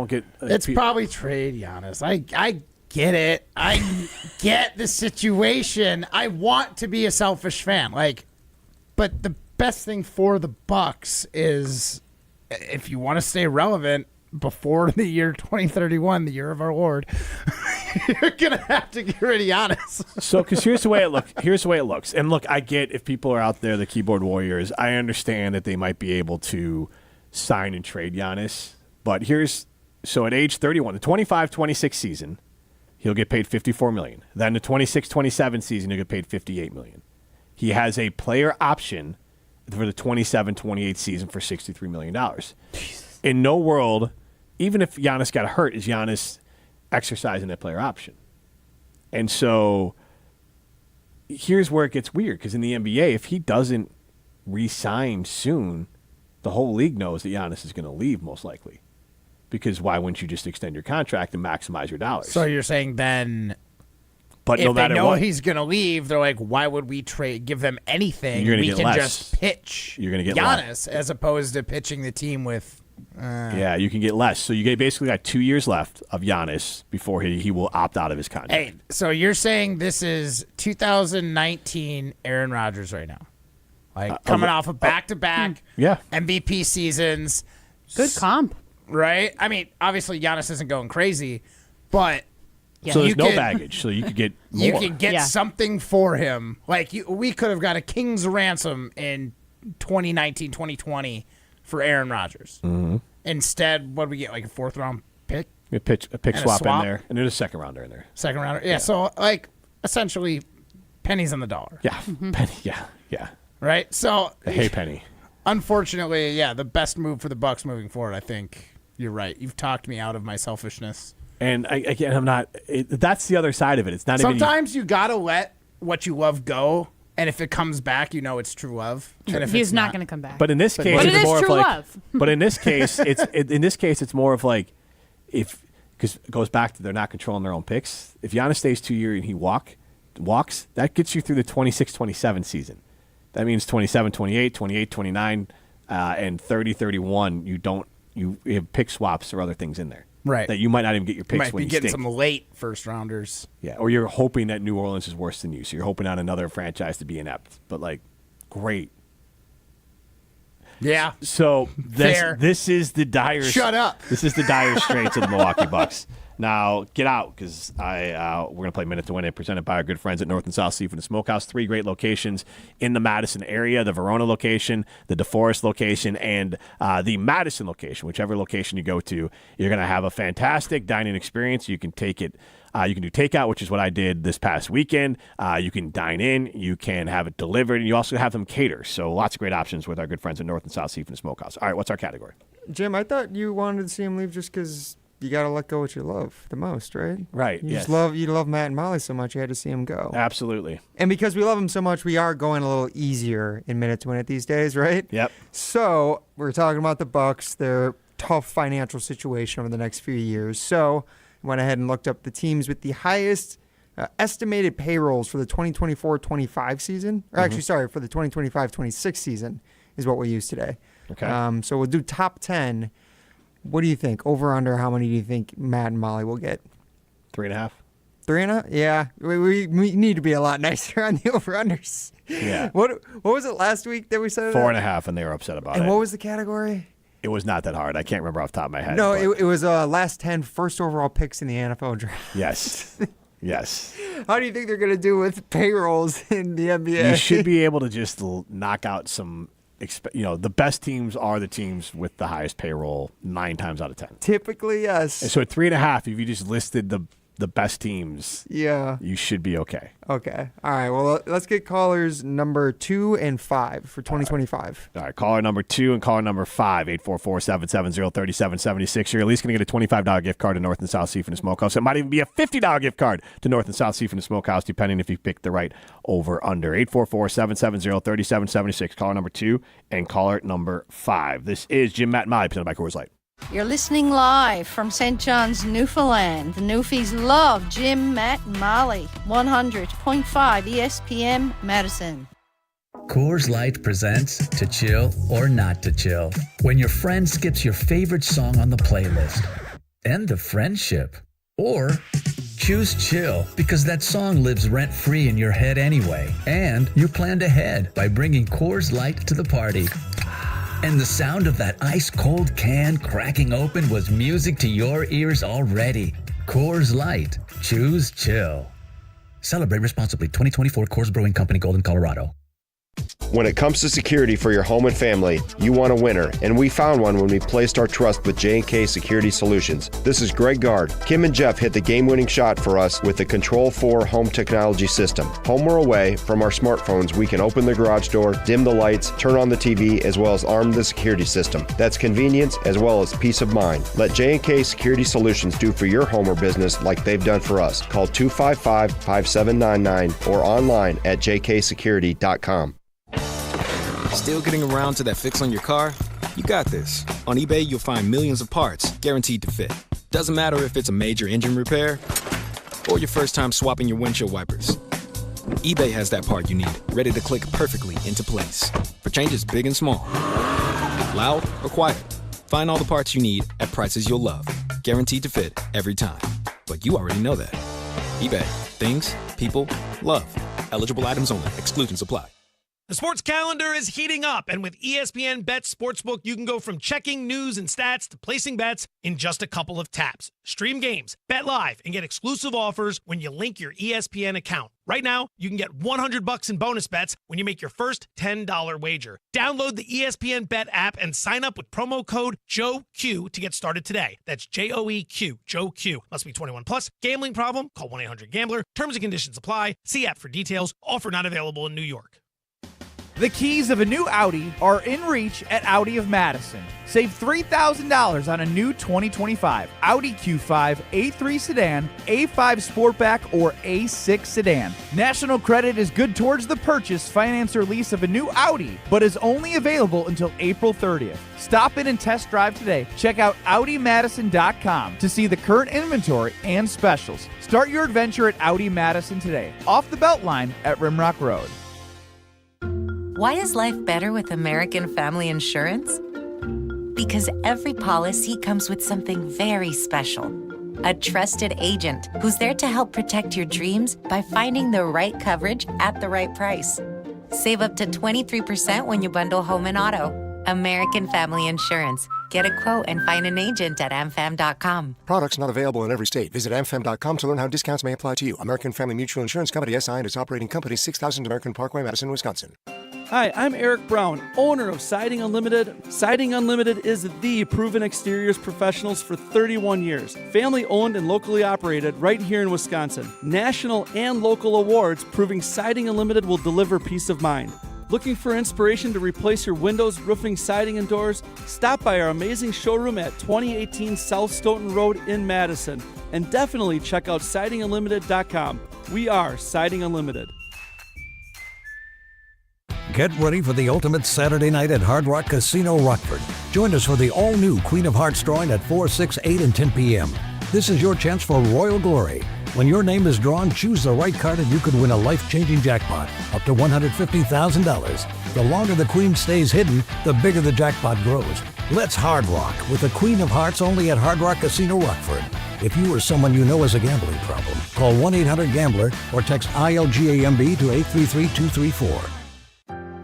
get... It's probably trade Giannis. I get it. I get the situation. I want to be a selfish fan. But But the best thing for the Bucks is if you want to stay relevant before the year 2031, the year of our Lord, you're going to have to get rid of Giannis. So, because here's the way it looks. And look, I get if people are out there, the keyboard warriors, I understand that they might be able to sign and trade Giannis. But so at age 31, the 25-26 season, he'll get paid $54 million. Then the 26-27 season, he'll get paid $58 million. He has a player option for the 27-28 season for $63 million. Jesus. In no world, even if Giannis got hurt, is Giannis exercising that player option. And so here's where it gets weird, because in the NBA, if he doesn't re-sign soon, the whole league knows that Giannis is going to leave most likely. Because why wouldn't you just extend your contract and maximize your dollars? So you're saying then, but if no matter they know what, he's going to leave, they're like, why would we give them anything? You're gonna We get can less. just pitch You're gonna get Giannis less. as opposed to pitching the team with. Yeah, you can get less. So you basically got 2 years left of Giannis before he will opt out of his contract. Hey, so you're saying this is 2019 Aaron Rodgers right now, like coming off of back-to-back MVP seasons. Good comp. Right? I mean, obviously Giannis isn't going crazy, but so there's no baggage. So you could get more. You can get something for him. Like we could have got a king's ransom in 2019, 2020 for Aaron Rodgers. Mm-hmm. Instead, what do we get? Like a 4th-round pick? A pick And swap in there, and there's a second-rounder in there. Second rounder. Yeah. So like essentially pennies on the dollar. Yeah. Mm-hmm. Penny. Yeah. Right? So Hey, penny. Unfortunately, the best move for the Bucks moving forward, I think you're right. You've talked me out of my selfishness. And again, I'm not. That's the other side of it. It's not Sometimes you gotta let what you love go, and if it comes back, you know it's true love. And if He's it's not going to come back. But in this case, But it it's is more true of like. love. But in this case, it's more of like because it goes back to they're not controlling their own picks. If Giannis stays 2 years and he walks, that gets you through the 26-27 season. That means 27, 28, 28, 29, and 30, 31. You have pick swaps or other things in there. Right. That you might not even get your picks might when be you getting stink. some late first-rounders. Yeah, or you're hoping that New Orleans is worse than you, so you're hoping on another franchise to be inept. But, great. Yeah. So Fair. this is the dire. Shut up. This is the dire straits of the Milwaukee Bucks. Now get out, because we're gonna play Minute to Win It, presented by our good friends at North and South Seafood and Smokehouse. 3 great locations in the Madison area: the Verona location, the DeForest location, and the Madison location. Whichever location you go to, you're gonna have a fantastic dining experience. You can take it. You can do takeout, which is what I did this past weekend. You can dine in. You can have it delivered, and you also have them cater. So lots of great options with our good friends at North and South Seafood and Smokehouse. All right, what's our category? Jim, I thought you wanted to see him leave just because you got to let go what you love the most, right? Right. You yes. you love Matt and Molly so much, you had to see him go. Absolutely. And because we love him so much, we are going a little easier in Minute to Win It these days, right? Yep. So we're talking about the Bucks, their tough financial situation over the next few years. So I went ahead and looked up the teams with the highest estimated payrolls for the 2024-25 season. Or actually, sorry, for the 2025-26 season is what we use today. Okay. So we'll do top 10. What do you think? Over, under, how many do you think Matt and Molly will get? 3.5. 3.5? Yeah. We need to be a lot nicer on the over-unders. Yeah. What was it last week that we said? 4.5, and they were upset about it. And what was the category? It was not that hard. I can't remember off the top of my head. No, but it was last 10 first overall picks in the NFL draft. Yes. Yes. How do you think they're going to do with payrolls in the NBA? You should be able to just knock out some. The best teams are the teams with the highest payroll 9 times out of 10. Typically, yes. And so at 3.5, if you just listed the best teams, yeah, you should be okay. Okay. All right. Well, let's get callers number 2 and 5 for 2025. All right. Caller number 2 and caller number 5, 844-770-3776. You're at least going to get a $25 gift card to North and South Seafood and Smokehouse. It might even be a $50 gift card to North and South Seafood and Smokehouse, depending if you pick the right over/under. 844-770-3776. Caller number 2 and caller number 5. This is Jim, Matt, and Molly, presented by Coors Light. You're listening live from St. John's, Newfoundland. The Newfies love Jim, Matt, and Molly. 100.5 ESPN Madison. Coors Light presents To Chill or Not to Chill. When your friend skips your favorite song on the playlist. End of friendship. Or choose chill because that song lives rent-free in your head anyway. And you planned ahead by bringing Coors Light to the party. And the sound of that ice-cold can cracking open was music to your ears already. Coors Light. Choose chill. Celebrate responsibly. 2024 Coors Brewing Company, Golden, Colorado. When it comes to security for your home and family, you want a winner, and we found one when we placed our trust with J&K Security Solutions. This is Greg Gard. Kim and Jeff hit the game-winning shot for us with the Control 4 home technology system. Home or away, from our smartphones, we can open the garage door, dim the lights, turn on the TV, as well as arm the security system. That's convenience as well as peace of mind. Let J&K Security Solutions do for your home or business like they've done for us. Call 255-5799 or online at jksecurity.com. Still getting around to that fix on your car? You got this. On eBay, you'll find millions of parts guaranteed to fit. Doesn't matter if it's a major engine repair or your first time swapping your windshield wipers. eBay has that part you need, ready to click perfectly into place for changes big and small. Loud or quiet, find all the parts you need at prices you'll love. Guaranteed to fit every time. But you already know that. eBay. Things, people, love. Eligible items only. Exclusions apply. The sports calendar is heating up, and with ESPN Bet Sportsbook, you can go from checking news and stats to placing bets in just a couple of taps. Stream games, bet live, and get exclusive offers when you link your ESPN account. Right now, you can get $100 in bonus bets when you make your first $10 wager. Download the ESPN Bet app and sign up with promo code JOEQ to get started today. That's JOEQ, JOEQ. Must be 21 plus. Gambling problem? Call 1-800-GAMBLER. Terms and conditions apply. See app for details. Offer not available in New York. The keys of a new Audi are in reach at Audi of Madison. Save $3,000 on a new 2025 Audi Q5, A3 sedan, A5 Sportback, or A6 sedan. National credit is good towards the purchase, finance, or lease of a new Audi, but is only available until April 30th. Stop in and test drive today. Check out AudiMadison.com to see the current inventory and specials. Start your adventure at Audi Madison today, off the Beltline at Rimrock Road. Why is life better with American Family Insurance? Because every policy comes with something very special. A trusted agent who's there to help protect your dreams by finding the right coverage at the right price. Save up to 23% when you bundle home and auto. American Family Insurance. Get a quote and find an agent at amfam.com. Products not available in every state. Visit amfam.com to learn how discounts may apply to you. American Family Mutual Insurance Company, SI, and its operating company, 6000 American Parkway, Madison, Wisconsin. Hi, I'm Eric Brown, owner of Siding Unlimited. Siding Unlimited is the proven exteriors professionals for 31 years. Family owned and locally operated right here in Wisconsin. National and local awards proving Siding Unlimited will deliver peace of mind. Looking for inspiration to replace your windows, roofing, siding, and doors? Stop by our amazing showroom at 2018 South Stoughton Road in Madison. And definitely check out sidingunlimited.com. We are Siding Unlimited. Get ready for the ultimate Saturday night at Hard Rock Casino Rockford. Join us for the all-new Queen of Hearts drawing at 4, 6, 8, and 10 p.m. This is your chance for royal glory. When your name is drawn, choose the right card and you could win a life-changing jackpot, up to $150,000. The longer the Queen stays hidden, the bigger the jackpot grows. Let's Hard Rock with the Queen of Hearts only at Hard Rock Casino Rockford. If you or someone you know has a gambling problem, call 1-800-GAMBLER or text ILGAMB to 833-234.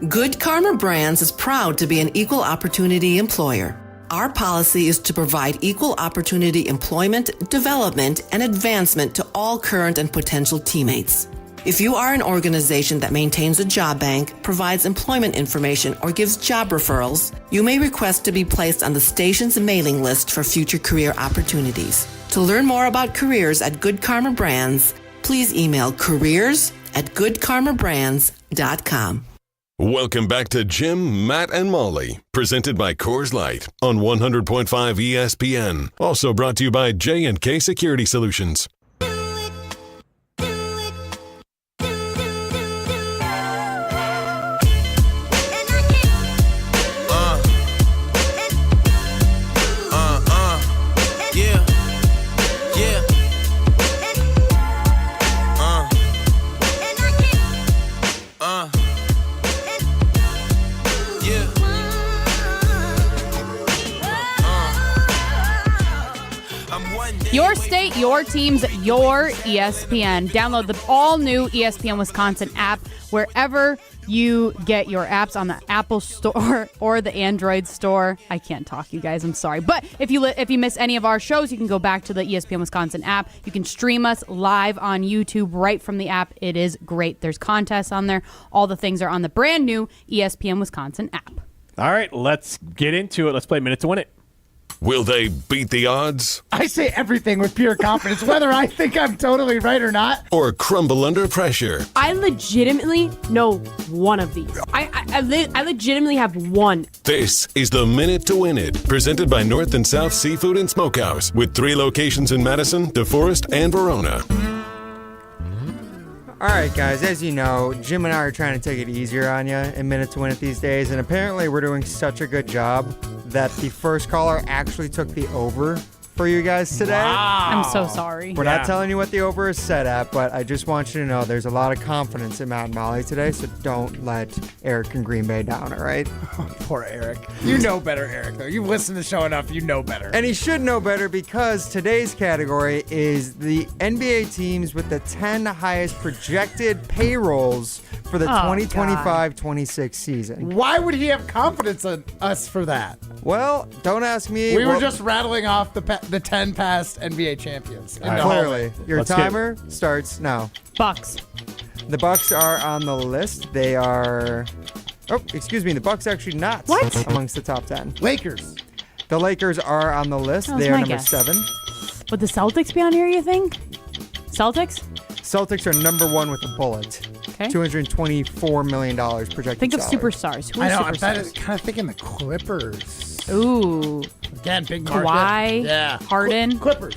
Good Karma Brands is proud to be an equal opportunity employer. Our policy is to provide equal opportunity employment, development, and advancement to all current and potential teammates. If you are an organization that maintains a job bank, provides employment information, or gives job referrals, you may request to be placed on the station's mailing list for future career opportunities. To learn more about careers at Good Karma Brands, please email careers@goodkarmabrands.com. Welcome back to Jim, Matt, and Molly, presented by Coors Light on 100.5 ESPN. Also brought to you by J&K Security Solutions. Your state, your teams, your ESPN. Download the all-new ESPN Wisconsin app wherever you get your apps, on the Apple Store or the Android Store. I can't talk, you guys. I'm sorry. But if you miss any of our shows, you can go back to the ESPN Wisconsin app. You can stream us live on YouTube right from the app. It is great. There's contests on there. All the things are on the brand new ESPN Wisconsin app. All right, let's get into it. Let's play Minute to Win It. Will they beat the odds I say everything with pure confidence, whether I think I'm totally right or not. or crumble under pressure? I legitimately know one of these. I legitimately have one. This is the Minute to Win It, presented by North and South Seafood and Smokehouse, with 3 locations in Madison, DeForest, and Verona. All right, guys, as you know, Jim and I are trying to take it easier on you in Minute to Win It these days, and apparently we're doing such a good job that the first caller actually took the over for you guys today. Wow. I'm so sorry. We're not telling you what the over is set at, but I just want you to know there's a lot of confidence in Matt and Molly today, so don't let Eric and Green Bay down, all right? Poor Eric. You know better, Eric, though. You've listened to the show enough. You know better. And he should know better because today's category is the NBA teams with the 10 highest projected payrolls for the 2025-26 season. Why would he have confidence in us for that? Well, don't ask me. We were just rattling off the 10 past NBA champions. Clearly. Your timer starts now. Bucks. The Bucks are on the list. They are... Oh, excuse me. The Bucks are actually not amongst the top 10. Lakers. The Lakers are on the list. That was They are my number guess. 7. Would the Celtics be on here, you think? Celtics? Celtics are number 1 with a bullet. Okay. $224 million projected Think of salary. superstars. Who are I know. superstars? I'm kind of thinking the Clippers. Ooh. Again, big market. Kawhi. Yeah. Harden. Clippers.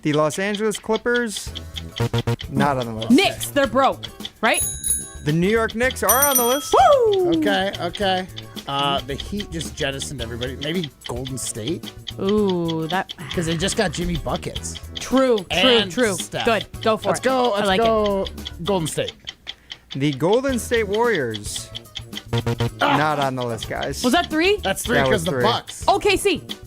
The Los Angeles Clippers, not on the list. Knicks. They're broke, right? The New York Knicks are on the list. Woo! Okay. The Heat just jettisoned everybody. Maybe Golden State? Ooh, that. Because they just got Jimmy Buckets. True. Steph. Good. Go for Let's it. go. I Let's like go. Golden State. The Golden State Warriors, not on the list, guys. Was that 3? That's 3 That because was the 3. Bucks. OKC.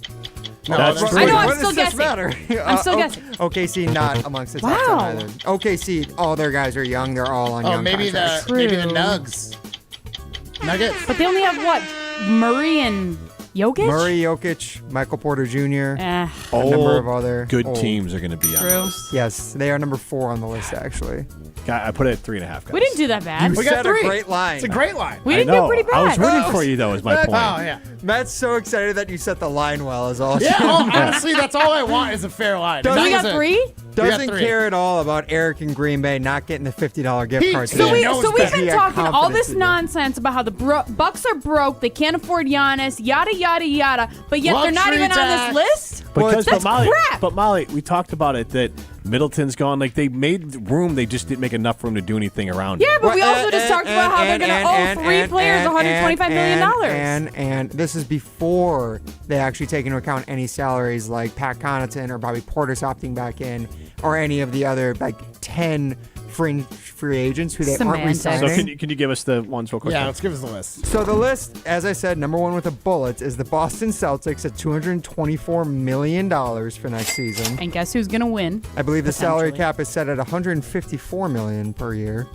No, That's that's true. I know, I'm What still does this guessing. matter? I'm still guessing. OKC not amongst the top Wow. 10 either. OKC, all their guys are young. They're all on young maybe contracts. maybe the True. Nugs. Nuggets. But they only have what? Murray and Jokic? Murray, Jokic, Michael Porter Jr., Eh, a number of other good old- teams are going to be on True. the list. Yes, they are number 4 on the list, actually. I put it at 3.5, guys. we didn't do that bad. You We set got 3. a great line. It's a great line. We I didn't know. do pretty bad. I was rooting for you, though, is my point. Oh, yeah. Matt's so excited that you set the line well, is all. Yeah, honestly, that's all I want is a fair line. Doesn't- we got 3? Doesn't 3. care at all about Eric and Green Bay not getting the $50 gift He- card. so today. we- So we've Because he been had talking all confidence this in you. nonsense about how the Bucks are broke, they can't afford Giannis, yada yada yada, but yet they're not Luxury even on tax. this list. But Molly, crap. But Molly, we talked about it that Middleton's gone. Like they made room, they just didn't make enough room to do anything around Yeah, it. but we also just talked about how they're going to owe 3 players $125 million. And this is before they actually take into account any salaries like Pat Connaughton or Bobby Portis opting back in, or any of the other like 10 fringe free agents who they aren't Semantics. resigning. So can you give us the ones real quick? Yeah, let's give us the list. So the list, as I said, number 1 with a bullet is the Boston Celtics at $224 million for next season. And guess who's going to win? I believe the salary Potentially. cap is set at $154 million per year.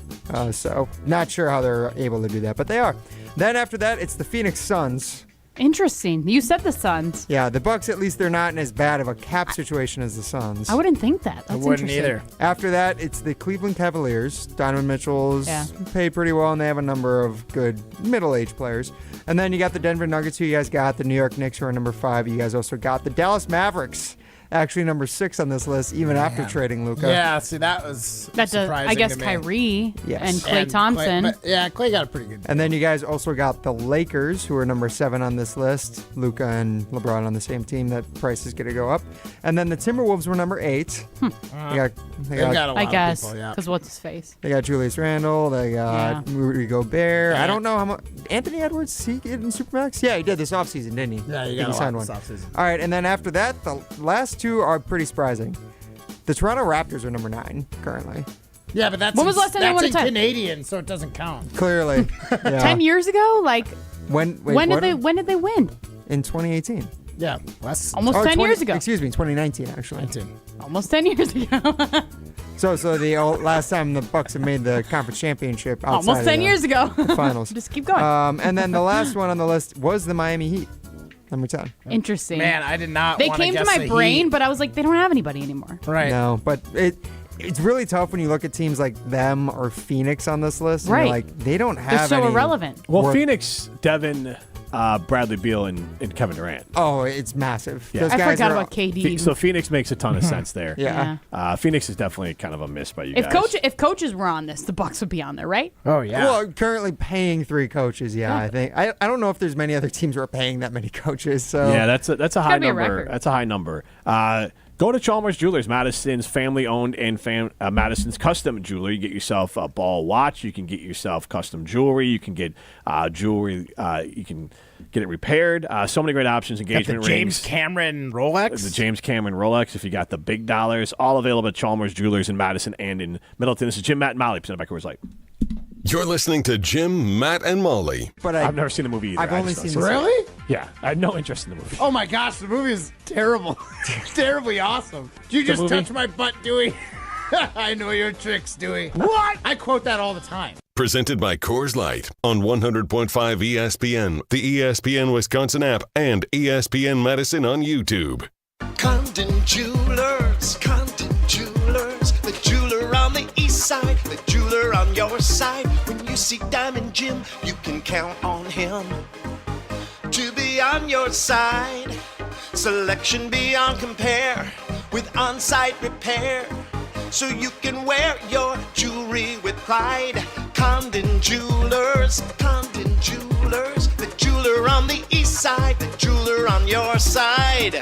So not sure how they're able to do that, but they are. Then after that, it's the Phoenix Suns. Interesting. You said the Suns. Yeah, the Bucks, at least they're not in as bad of a cap situation as the Suns. I wouldn't think that. That's I wouldn't interesting. either. After that, it's the Cleveland Cavaliers. Donovan Mitchell's Yeah. paid pretty well, and they have a number of good middle-aged players. And then you got the Denver Nuggets, who you guys got. The New York Knicks, who are number 5. You guys also got the Dallas Mavericks, actually number 6 on this list, even after trading Luka. Yeah, see, that was That does, surprising I guess to me. Kyrie Yes. and Klay Thompson. Clay got a pretty good. And then you guys also got the Lakers, who are number 7 on this list. Luka and LeBron on the same team. That price is going to go up. And then the Timberwolves were number 8. They got They've got a lot I of guess. people, yeah. Because what's his face? They got Julius Randle. They got Rudy Gobert. I don't know how much. Anthony Edwards, he get in Supermax? Yeah, he did this offseason, didn't he? Yeah, I you think got he a signed lot one. this offseason. All right, and then after that, the last 2 are pretty surprising. The Toronto Raptors are number 9 currently. Yeah, but that's When was the last time they that's won a in title? Canadian, so it doesn't count. Clearly. Yeah. 10 years ago? Like, When when did they win? In 2018. Yeah, almost 10 years ago. Excuse me, 2019 actually. Almost 10 years ago. So the last time the Bucks have made the conference championship outside Almost 10 years ago. the finals. Just keep going. And then the last one on the list was the Miami Heat, number 10. Interesting. Man, I did not. They wanna came to guess my the brain, Heat. but I was like, they don't have anybody anymore. Right. No, but it's really tough when you look at teams like them or Phoenix on this list. And Right. you're like, they don't have They're so any irrelevant. Well, worth- Phoenix, Devin, Bradley Beal, and Kevin Durant. Oh, it's massive. Yeah. Those I guys forgot are- about KD. So Phoenix makes a ton of sense there. Yeah. Phoenix is definitely kind of a miss by you If guys. if coaches were on this, the Bucks would be on there, right? Oh yeah. Well, currently paying 3 coaches. Yeah, I think I don't know if there's many other teams who are paying that many coaches. So Yeah, that's a high gotta be a number. record. That's a high number. Go to Chalmers Jewelers, Madison's family-owned and Madison's custom jewelry. You get yourself a ball watch. You can get yourself custom jewelry. You can get jewelry. You can get it repaired. So many great options. Got Engagement the James rings. Cameron Rolex. The James Cameron Rolex. If you got the big dollars, all available at Chalmers Jewelers in Madison and in Middleton. This is Jim, Matt, and Molly, presented by Coors Light. You're listening to Jim, Matt, and Molly. But I've never seen the movie either. I've I only just know seen it's- this. Really? Yeah, I had no interest in the movie. Oh my gosh, the movie is terrible. Terribly awesome. Did you just movie? touch my butt, Dewey? I know your tricks, Dewey. What? I quote that all the time. Presented by Coors Light on 100.5 ESPN, the ESPN Wisconsin app, and ESPN Madison on YouTube. Condon Jewelers, the jeweler on the east side, the jeweler on your side. When you see Diamond Jim, you can count on him to be on your side. Selection beyond compare with on-site repair, so you can wear your jewelry with pride. Condon Jewelers, the jeweler on the east side, the jeweler on your side.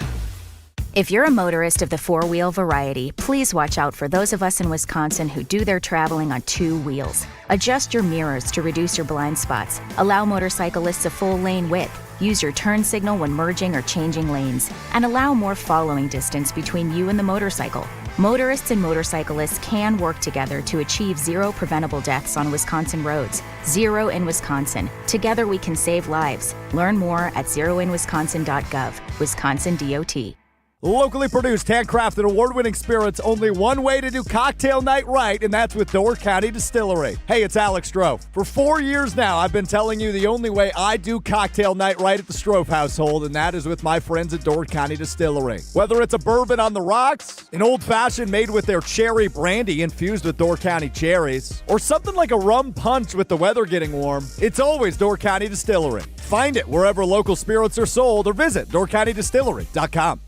If you're a motorist of the four-wheel variety, please watch out for those of us in Wisconsin who do their traveling on 2 wheels. Adjust your mirrors to reduce your blind spots. Allow motorcyclists a full lane width. Use your turn signal when merging or changing lanes. And allow more following distance between you and the motorcycle. Motorists and motorcyclists can work together to achieve 0 preventable deaths on Wisconsin roads. 0 in Wisconsin. Together we can save lives. Learn more at zeroinwisconsin.gov. Wisconsin DOT. Locally produced, handcrafted, award-winning spirits. Only one way to do cocktail night right, and that's with Door County Distillery. Hey, it's Alex Strofe. For 4 years now, I've been telling you the only way I do cocktail night right at the Strofe household, and that is with my friends at Door County Distillery. Whether it's a bourbon on the rocks, an old-fashioned made with their cherry brandy infused with Door County cherries, or something like a rum punch with the weather getting warm, it's always Door County Distillery. Find it wherever local spirits are sold or visit doorcountydistillery.com.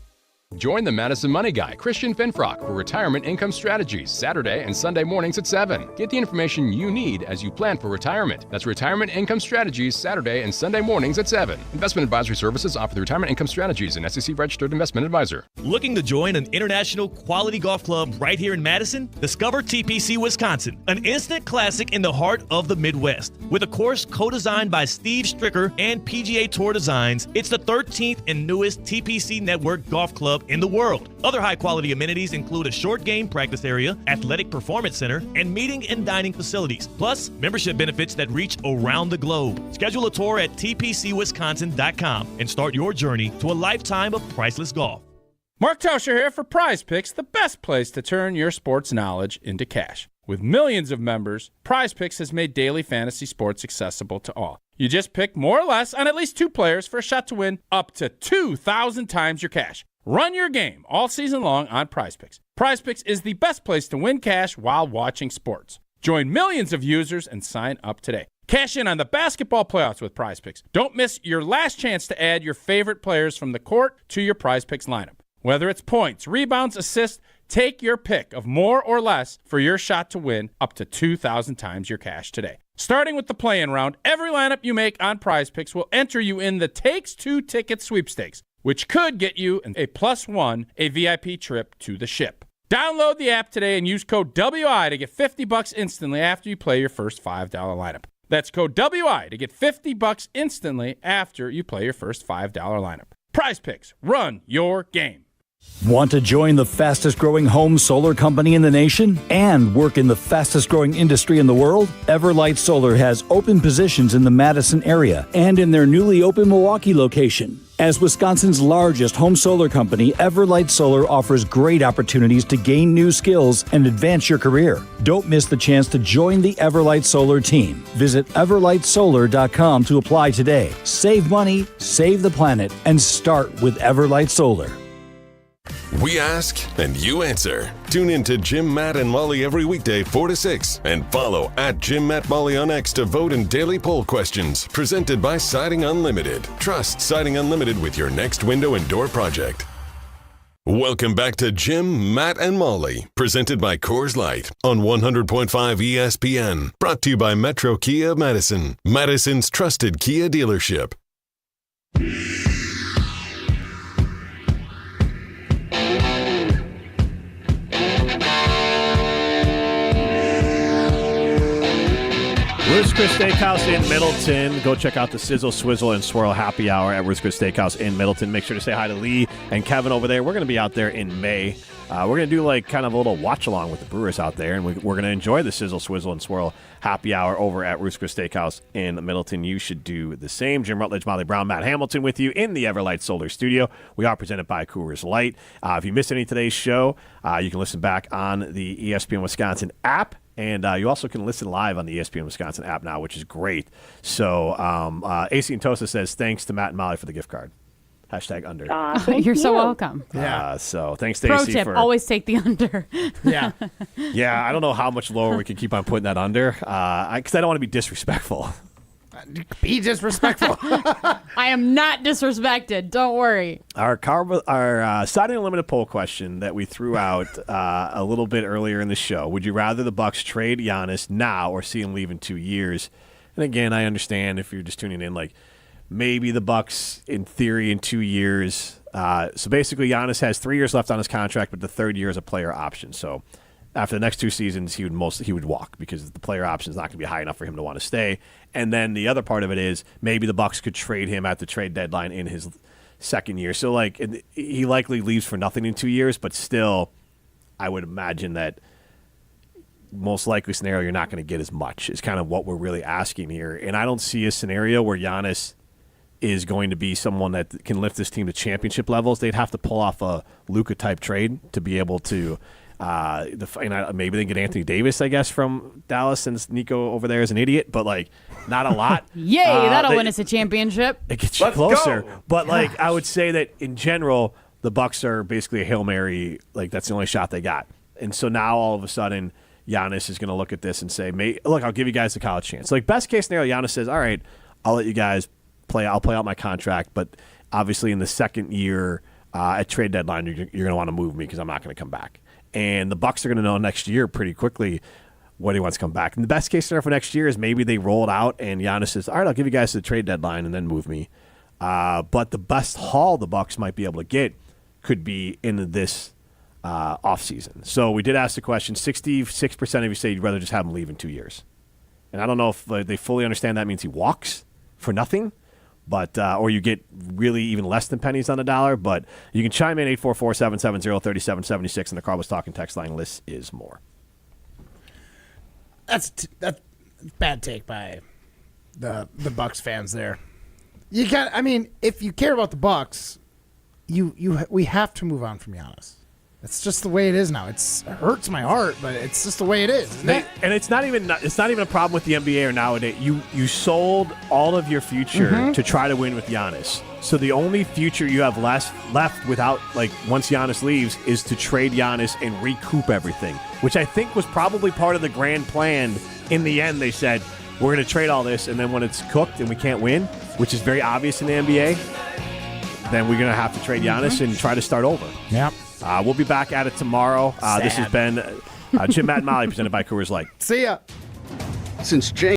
Join the Madison Money Guy, Christian Finfrock, for Retirement Income Strategies, Saturday and Sunday mornings at 7. Get the information you need as you plan for retirement. That's Retirement Income Strategies, Saturday and Sunday mornings at 7. Investment advisory services offered through Retirement Income Strategies, an SEC-registered investment advisor. Looking to join an international quality golf club right here in Madison? Discover TPC Wisconsin, an instant classic in the heart of the Midwest. With a course co-designed by Steve Stricker and PGA Tour Designs, it's the 13th and newest TPC Network golf club in the world. Other high-quality amenities include a short game practice area, athletic performance center, and meeting and dining facilities, plus membership benefits that reach around the globe. Schedule a tour at tpcwisconsin.com and start your journey to a lifetime of priceless golf. Mark Tauscher here for Prize Picks, the best place to turn your sports knowledge into cash. With millions of members, Prize Picks has made daily fantasy sports accessible to all. You just pick more or less on at least 2 players for a shot to win up to 2,000 times your cash. Run your game all season long on Prize Picks. Prize Picks is the best place to win cash while watching sports. Join millions of users and sign up today. Cash in on the basketball playoffs with Prize Picks. Don't miss your last chance to add your favorite players from the court to your Prize Picks lineup. Whether it's points, rebounds, assists, take your pick of more or less for your shot to win up to 2,000 times your cash today. Starting with the play-in round, every lineup you make on Prize Picks will enter you in the Takes 2 ticket sweepstakes, which could get you a +1, a VIP trip to the ship. Download the app today and use code WI to get $50 instantly after you play your first $5 lineup. That's code WI to get $50 instantly after you play your first $5 lineup. Prize Picks, run your game. Want to join the fastest growing home solar company in the nation and work in the fastest growing industry in the world? Everlight Solar has open positions in the Madison area and in their newly open Milwaukee location. As Wisconsin's largest home solar company, Everlight Solar offers great opportunities to gain new skills and advance your career. Don't miss the chance to join the Everlight Solar team. Visit everlightsolar.com to apply today. Save money, save the planet, and start with Everlight Solar. We ask and you answer. Tune in to Jim, Matt, and Molly every weekday 4 to 6 and follow at Jim, Matt, Molly on X to vote in daily poll questions presented by Siding Unlimited. Trust Siding Unlimited with your next window and door project. Welcome back to Jim, Matt, and Molly, presented by Coors Light on 100.5 ESPN. Brought to you by Metro Kia Madison, Madison's trusted Kia dealership. Ruth's Chris Steakhouse in Middleton. Go check out the Sizzle, Swizzle, and Swirl Happy Hour at Ruth's Chris Steakhouse in Middleton. Make sure to say hi to Lee and Kevin over there. We're going to be out there in May. We're going to do like kind of a little watch-along with the Brewers out there, and we're going to enjoy the Sizzle, Swizzle, and Swirl Happy Hour over at Ruth's Chris Steakhouse in Middleton. You should do the same. Jim Rutledge, Molly Brown, Matt Hamilton with you in the Everlight Solar Studio. We are presented by Coors Light. If you missed any of today's show, you can listen back on the ESPN Wisconsin app. And you also can listen live on the ESPN Wisconsin app now, which is great. So AC and Tosa says, thanks to Matt and Molly for the gift card. Hashtag under. You're so welcome. Yeah. So thanks to Pro AC tip, for... always take the under. Yeah. Yeah, I don't know how much lower we can keep on putting that under because I don't want to be disrespectful. Be disrespectful. I am not disrespected. Don't worry. Our Siding Unlimited poll question that we threw out a little bit earlier in the show. Would you rather the Bucks trade Giannis now or see him leave in 2 years? And again, I understand if you're just tuning in, like maybe the Bucks in theory in 2 years. So basically Giannis has 3 years left on his contract, but the third year is a player option. So after the next 2 seasons, he would walk because the player option is not going to be high enough for him to want to stay. And then the other part of it is maybe the Bucks could trade him at the trade deadline in his second year. So like he likely leaves for nothing in 2 years, but still, I would imagine that most likely scenario you're not going to get as much is kind of what we're really asking here. And I don't see a scenario where Giannis is going to be someone that can lift this team to championship levels. They'd have to pull off a Luka type trade to be able to. Maybe they get Anthony Davis, I guess, from Dallas since Nico over there is an idiot, but like not a lot. Yay, that'll win us a championship. It gets you closer. But like I would say that in general, the Bucks are basically a Hail Mary. Like that's the only shot they got. And so now all of a sudden, Giannis is going to look at this and say, look, I'll give you guys the college chance. Like best case scenario, Giannis says, all right, I'll let you guys play. I'll play out my contract, but obviously in the second year at trade deadline, you're going to want to move me because I'm not going to come back. And the Bucks are going to know next year pretty quickly when he wants to come back. And the best case scenario for next year is maybe they roll it out and Giannis says, all right, I'll give you guys the trade deadline and then move me. But the best haul the Bucks might be able to get could be in this offseason. So we did ask the question, 66% of you say you'd rather just have him leave in 2 years. And I don't know if they fully understand that means he walks for nothing. But or you get really even less than pennies on the dollar. But you can chime in 844-770-3776, and the Carl was talking text line list is more. That's bad take by the Bucks fans there. You got. I mean, if you care about the Bucks, we have to move on from Giannis. It's just the way it is now. It hurts my heart, but it's just the way it is. And it's not even a problem with the NBA or nowadays. You sold all of your future to try to win with Giannis. So the only future you have left without once Giannis leaves is to trade Giannis and recoup everything, which I think was probably part of the grand plan. In the end, they said we're going to trade all this, and then when it's cooked and we can't win, which is very obvious in the NBA, then we're going to have to trade Giannis and try to start over. Yep. We'll be back at it tomorrow. This has been Jim, Matt, and Molly presented by Coors Light. See ya. Since